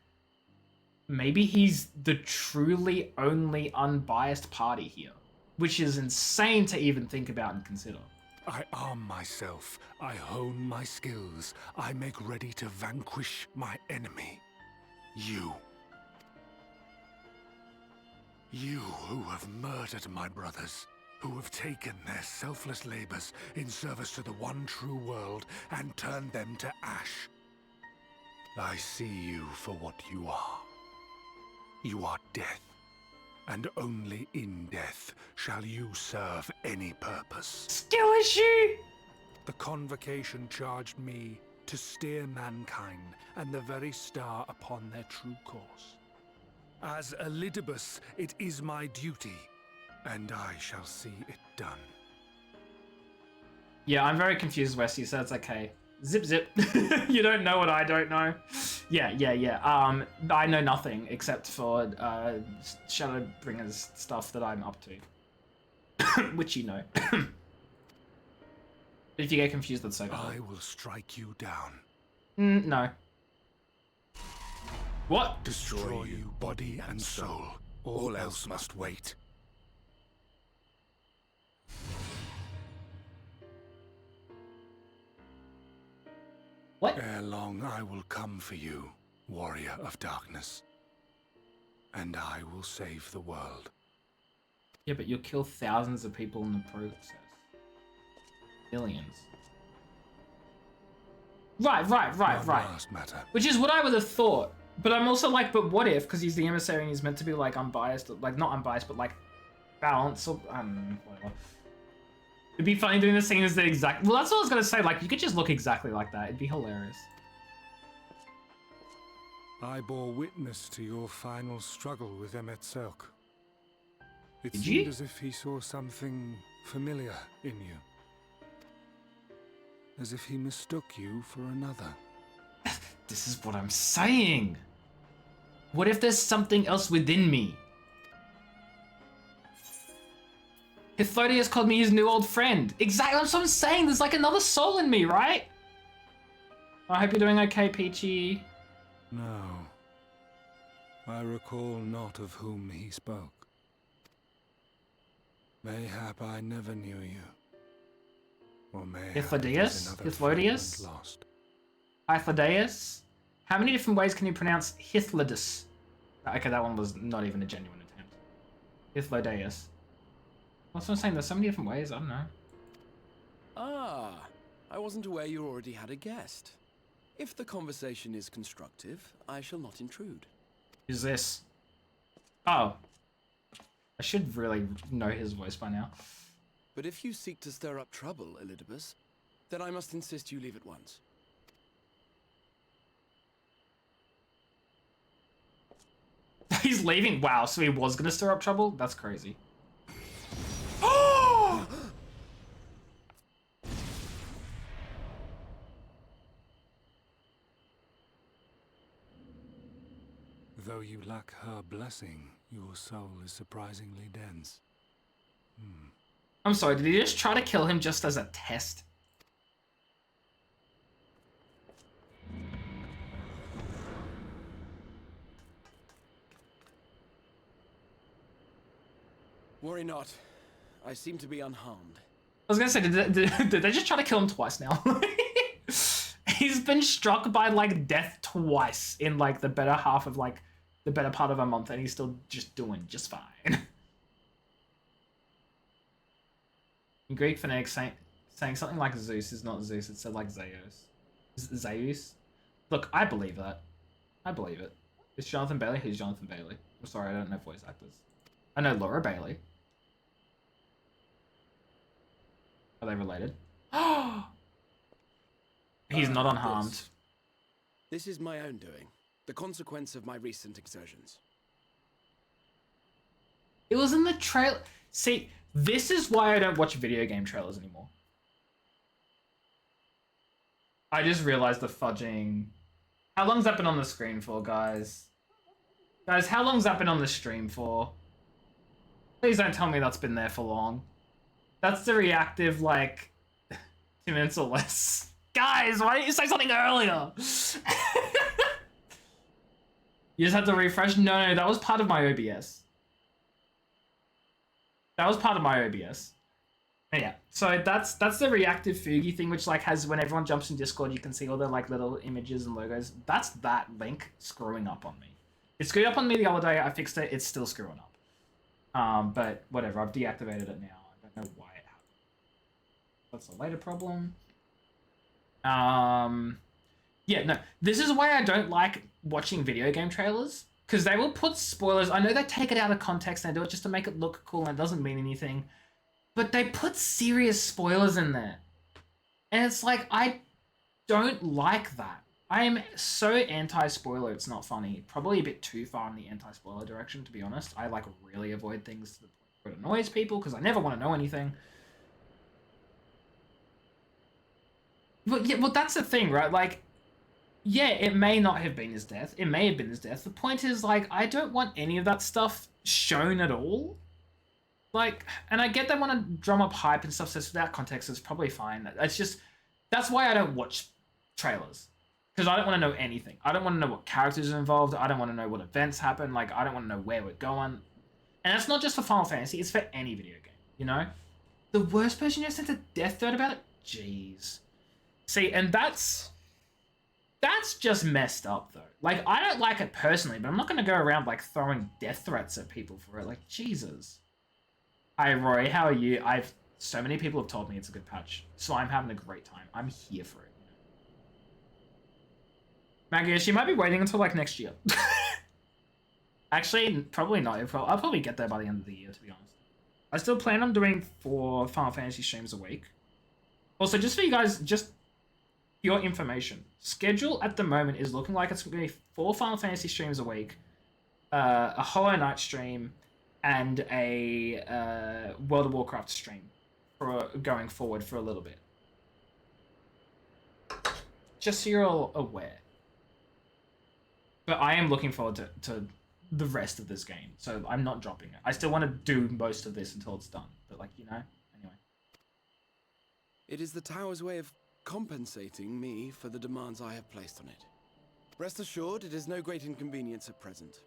Maybe he's the truly only unbiased party here. which is insane to even think about and consider. I arm myself, I hone my skills, I make ready to vanquish my enemy. You. You who have murdered my brothers, who have taken their selfless labors in service to the one true world and turned them to ash. I see you for what you are. You are death, and only in death shall you serve any purpose. Skill issue! The Convocation charged me to steer mankind and the very star upon their true course. As Elidibus, it is my duty, and I shall see it done. Yeah, I'm very confused, Westy, so it's okay. Zip zip. You don't know what I don't know. Yeah. I know nothing except for Shadowbringers stuff that I'm up to. Which you know. If you get confused, that's okay. I will strike you down. No. What? Destroy you, body and soul. All else must wait. What? Ere long I will come for you, warrior of darkness. And I will save the world. Yeah, but you'll kill thousands of people in the process. Millions. Right. Last matter. Which is what I would have thought. But I'm also like, but what if? Because he's the emissary and he's meant to be like unbiased, like not unbiased, but like balanced or whatever. It'd be funny doing the scene as the exact. Well, that's what I was gonna say. Like, you could just look exactly like that. It'd be hilarious. I bore witness to your final struggle with Emmet Selk. It Did seemed you? as if he saw something familiar in you. As if he mistook you for another. This is what I'm saying. What if there's something else within me? Hithodius called me his new old friend. Exactly, that's what I'm saying. There's like another soul in me, right? I hope you're doing okay, Peachy. No. I recall not of whom he spoke. Mayhap I never knew you. Or mayhap Hithodius? Hithodius? Lost. Hithodius? How many different ways can you pronounce Hithodius? Okay, that one was not even a genuine attempt. Hithodius. That's what I'm saying, there's so many different ways, I don't know. Ah, I wasn't aware you already had a guest. If the conversation is constructive, I shall not intrude. Who's this? Oh. I should really know his voice by now. But if you seek to stir up trouble, Elidibus, then I must insist you leave at once. He's leaving? Wow, so he was gonna stir up trouble? That's crazy. Though you lack her blessing, your soul is surprisingly dense. I'm sorry, did he just try to kill him just as a test? Worry not. I seem to be unharmed. I was gonna say, did they just try to kill him twice now? He's been struck by, like, death twice in, like, the better half of, like, the better part of a month, and he's still just doing just fine. In Greek phonetics, saying something like Zeus is not Zeus, it's said like Zeus. Zeus? Look, I believe that. I believe it. It's Jonathan Bailey? Who's Jonathan Bailey? I'm sorry, I don't know voice actors. I know Laura Bailey. Are they related? He's not unharmed. This is my own doing. The consequence of my recent exertions. It was in the trailer. See, this is why I don't watch video game trailers anymore. I just realized the fudging. How long's that been on the screen for, guys? Guys, how long's that been on the stream for? Please don't tell me that's been there for long. That's the reactive, like, 2 minutes or less. Guys, why didn't you say something earlier? You just had to refresh? No, that was part of my OBS. That was part of my OBS. Yeah, so that's the reactive Fugi thing, which like has when everyone jumps in Discord, you can see all the like little images and logos. That's that link screwing up on me. It screwed up on me the other day. I fixed it. It's still screwing up. But whatever. I've deactivated it now. I don't know why it happened. That's a later problem. Yeah, no. This is why I don't like watching video game trailers, because they will put spoilers. I know they take it out of context and they do it just to make it look cool and it doesn't mean anything. But they put serious spoilers in there. And it's like, I don't like that. I am so anti-spoiler, it's not funny. Probably a bit too far in the anti-spoiler direction, to be honest. I like really avoid things to the point where it annoys people, because I never want to know anything. But yeah, well, that's the thing, right? Like, yeah, it may not have been his death. It may have been his death. The point is, like, I don't want any of that stuff shown at all. Like, and I get they want to drum up hype and stuff, so without context, it's probably fine. It's just, that's why I don't watch trailers. Because I don't want to know anything. I don't want to know what characters are involved. I don't want to know what events happen. Like, I don't want to know where we're going. And that's not just for Final Fantasy, it's for any video game, you know? The worst person you ever sent a death threat about it? Jeez. See, and that's just messed up, though. Like, I don't like it personally, but I'm not going to go around, like, throwing death threats at people for it. Like, Jesus. Hi, Roy. How are you? So many people have told me it's a good patch, so I'm having a great time. I'm here for it. Maggie, she might be waiting until, like, next year. Actually, probably not. I'll probably get there by the end of the year, to be honest. I still plan on doing 4 Final Fantasy streams a week. Also, just for you guys, just your information. Schedule at the moment is looking like it's going to be 4 Final Fantasy streams a week, a Hollow Knight stream, and a World of Warcraft stream for going forward for a little bit. Just so you're all aware. But I am looking forward to the rest of this game, so I'm not dropping it. I still want to do most of this until it's done, but like, you know, anyway. It is the tower's way of compensating me for the demands I have placed on it. Rest assured, it is no great inconvenience at present.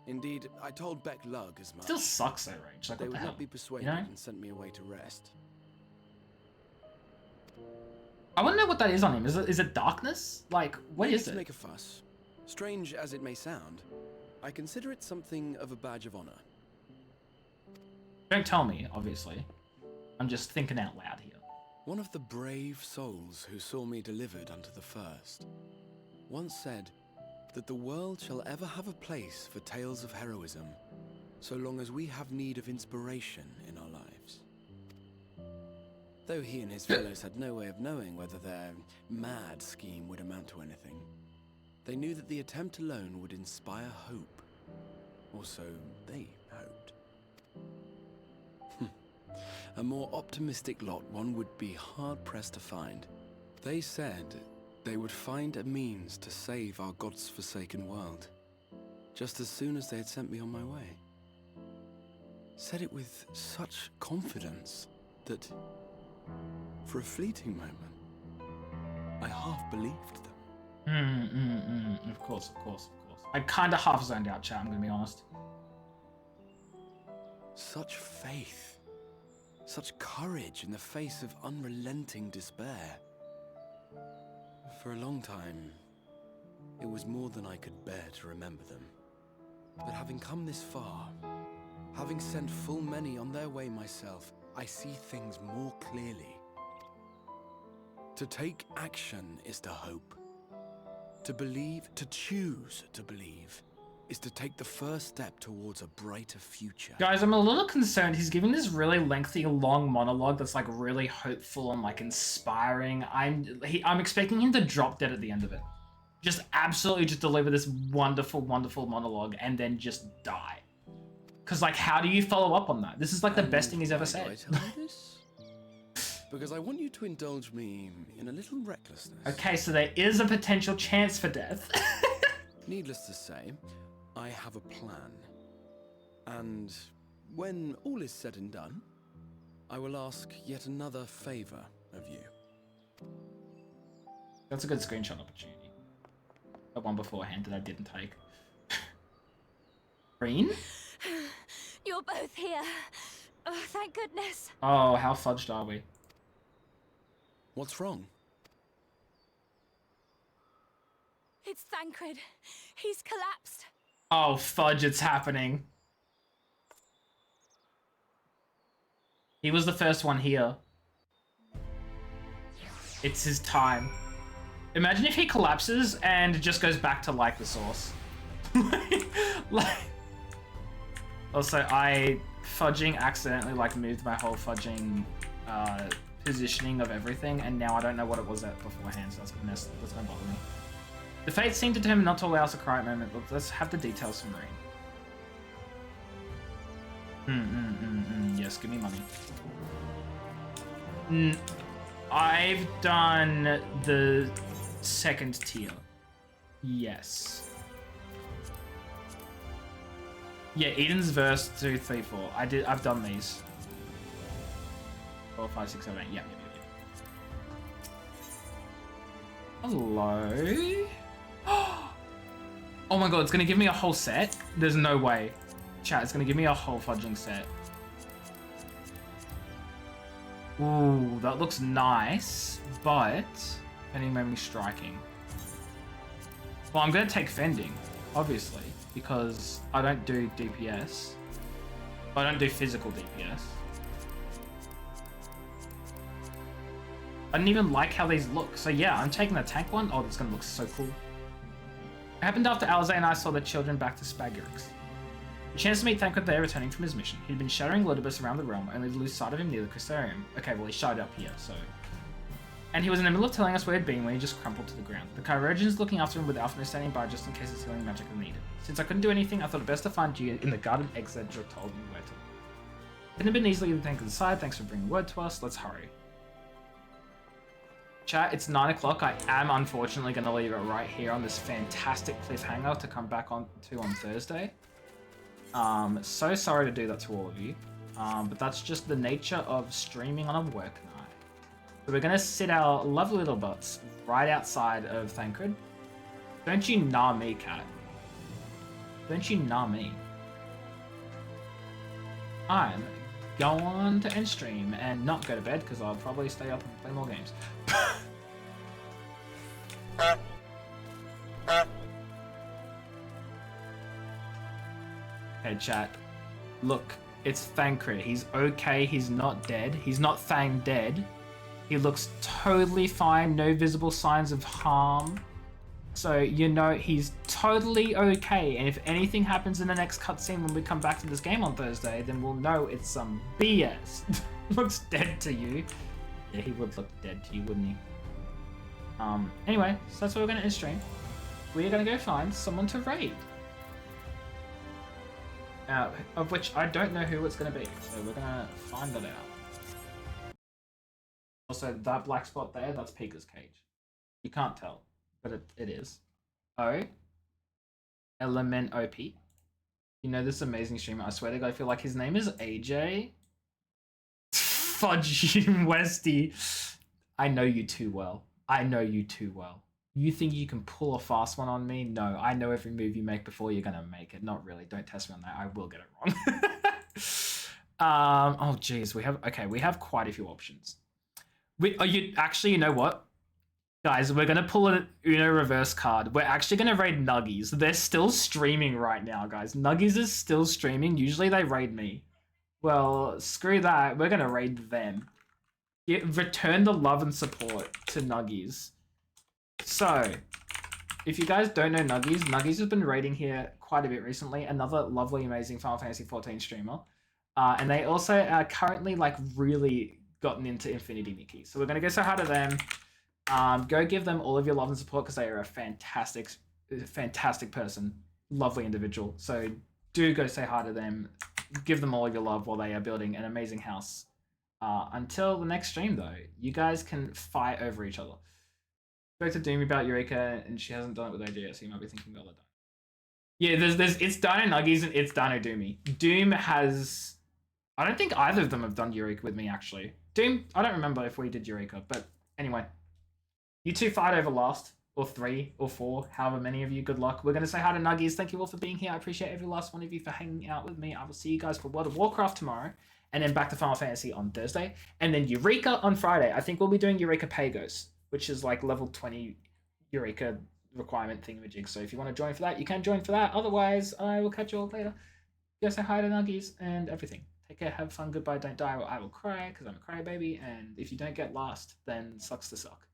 Indeed, I told Beck Lug as much. Still sucks though, Rage. Like, they what the would hell? not be persuaded, you know? And sent me away to rest. I want to know what that is on him. Is it darkness? Like, what No is need to it? make a fuss. Strange as it may sound, I consider it something of a badge of honor. Don't tell me, obviously. I'm just thinking out loud here. One of the brave souls who saw me delivered unto the first once said that the world shall ever have a place for tales of heroism, so long as we have need of inspiration in our lives. Though he and his fellows had no way of knowing whether their mad scheme would amount to anything, they knew that the attempt alone would inspire hope. Or so they hoped. A more optimistic lot one would be hard-pressed to find. They said they would find a means to save our God's forsaken world, just as soon as they had sent me on my way. Said it with such confidence that, for a fleeting moment, I half believed them. Of course. I kind of half zoned out, chat, I'm going to be honest. Such faith, such courage in the face of unrelenting despair. For a long time, it was more than I could bear to remember them. But having come this far, having sent full many on their way myself, I see things more clearly. To take action is to hope. To believe, to choose to believe, is to take the first step towards a brighter future. Guys, I'm a little concerned. He's giving this really lengthy, long monologue that's like really hopeful and like inspiring. I'm expecting him to drop dead at the end of it. Just absolutely just deliver this wonderful, wonderful monologue and then just die. Because like, how do you follow up on that? This is like the best thing he's ever said. Why do I tell you this? Because I want you to indulge me in a little recklessness. Okay, so there is a potential chance for death. Needless to say, I have a plan. And when all is said and done, I will ask yet another favor of you. That's a good screenshot opportunity. The one beforehand that I didn't take. Green? You're both here. Oh, thank goodness. Oh, how fudged are we? What's wrong? It's Thancred. He's collapsed. Oh, fudge, it's happening. He was the first one here. It's his time. Imagine if he collapses and just goes back to like the source. Like, also, I fudging accidentally like moved my whole fudging positioning of everything, and now I don't know what it was at beforehand, so that's gonna bother me. The fates seem determined not to allow us a cry moment, but let's have the details from Marine. Yes, give me money. I've done the second tier. Yes. Yeah, Eden's verse 2, 3, 4. I've done these. 4, 5, 6, 7, 8. Yeah. Hello? Oh my god, it's gonna give me a whole set? There's no way. Chat, it's gonna give me a whole fudging set. Ooh, that looks nice, but fending made me striking. Well, I'm gonna take fending, obviously, because I don't do DPS. I don't do physical DPS. I didn't even like how these look. So yeah, I'm taking the tank one. Oh, that's gonna look so cool. It happened after Alzay and I saw the children back to Spagurix. A chance to meet Thancred there returning from his mission. He'd been shattering Ludibus around the realm, only to lose sight of him near the Crystarium. Okay, well he showed up here, so... And he was in the middle of telling us where he'd been when he just crumpled to the ground. The Chirurgeon's looking after him with Alphino standing by just in case his healing magic was needed. Since I couldn't do anything, I thought it best to find you in the guarded exit Drake told me where to. Couldn't have been easily Thancred's side, thanks for bringing word to us. Let's hurry. Chat, it's 9 o'clock. I am unfortunately going to leave it right here on this fantastic cliffhanger to come back on Thursday. So sorry to do that to all of you, but that's just the nature of streaming on a work night. So we're going to sit our lovely little butts right outside of Thancred. Don't you nah me, cat. Don't you nah me. I'm going to end stream and not go to bed because I'll probably stay up and play more games. Okay, chat. Look, it's Thancred. He's okay. He's not dead. He's not Thang dead. He looks totally fine. No visible signs of harm. So, you know, he's totally okay. And if anything happens in the next cutscene when we come back to this game on Thursday, then we'll know it's some BS. Looks dead to you. Yeah, he would look dead to you, wouldn't he? Anyway, so that's what we're going to end stream. We're going to go find someone to raid. Of which I don't know who it's going to be. So we're going to find that out. Also, that black spot there, that's Pika's cage. You can't tell, but it is. O. Element OP. You know this amazing streamer, I swear to God, I feel like his name is AJ. Fudge you, Westy. I know you too well. I know you too well. You think you can pull a fast one on me? No, I know every move you make before you're gonna make it. Not really. Don't test me on that. I will get it wrong. Oh geez, we have quite a few options. You know what? Guys, we're gonna pull an Uno reverse card. We're actually gonna raid Nuggies. They're still streaming right now, guys. Nuggies is still streaming. Usually they raid me. Well, screw that. We're gonna raid them. Return the love and support to Nuggies. So, if you guys don't know Nuggies, Nuggies has been raiding here quite a bit recently. Another lovely, amazing Final Fantasy XIV streamer. And they also are currently, like, really gotten into Infinity Nikki. So we're going to go say hi to them. Go give them all of your love and support because they are a fantastic person. Lovely individual. So do go say hi to them. Give them all of your love while they are building an amazing house. Until the next stream, though, you guys can fight over each other. Spoke to Doomy about Eureka, and she hasn't done it with AJ yet, so you might be thinking, well, done. Yeah, there's it's Dino Nuggies and it's Dino Doomy. Doom has... I don't think either of them have done Eureka with me, actually. Doom, I don't remember if we did Eureka, but anyway. You two fight over last, or 3, or 4, however many of you, good luck. We're going to say hi to Nuggies. Thank you all for being here. I appreciate every last one of you for hanging out with me. I will see you guys for World of Warcraft tomorrow. and then back to Final Fantasy on Thursday, and then Eureka on Friday. I think we'll be doing Eureka Pagos, which is like level 20 Eureka requirement thingamajig. So if you want to join for that, you can join for that. Otherwise, I will catch you all later. Go say hi to Nuggies and everything. Take care, have fun, goodbye, don't die, or I will cry because I'm a crybaby. And if you don't get last, then sucks to suck.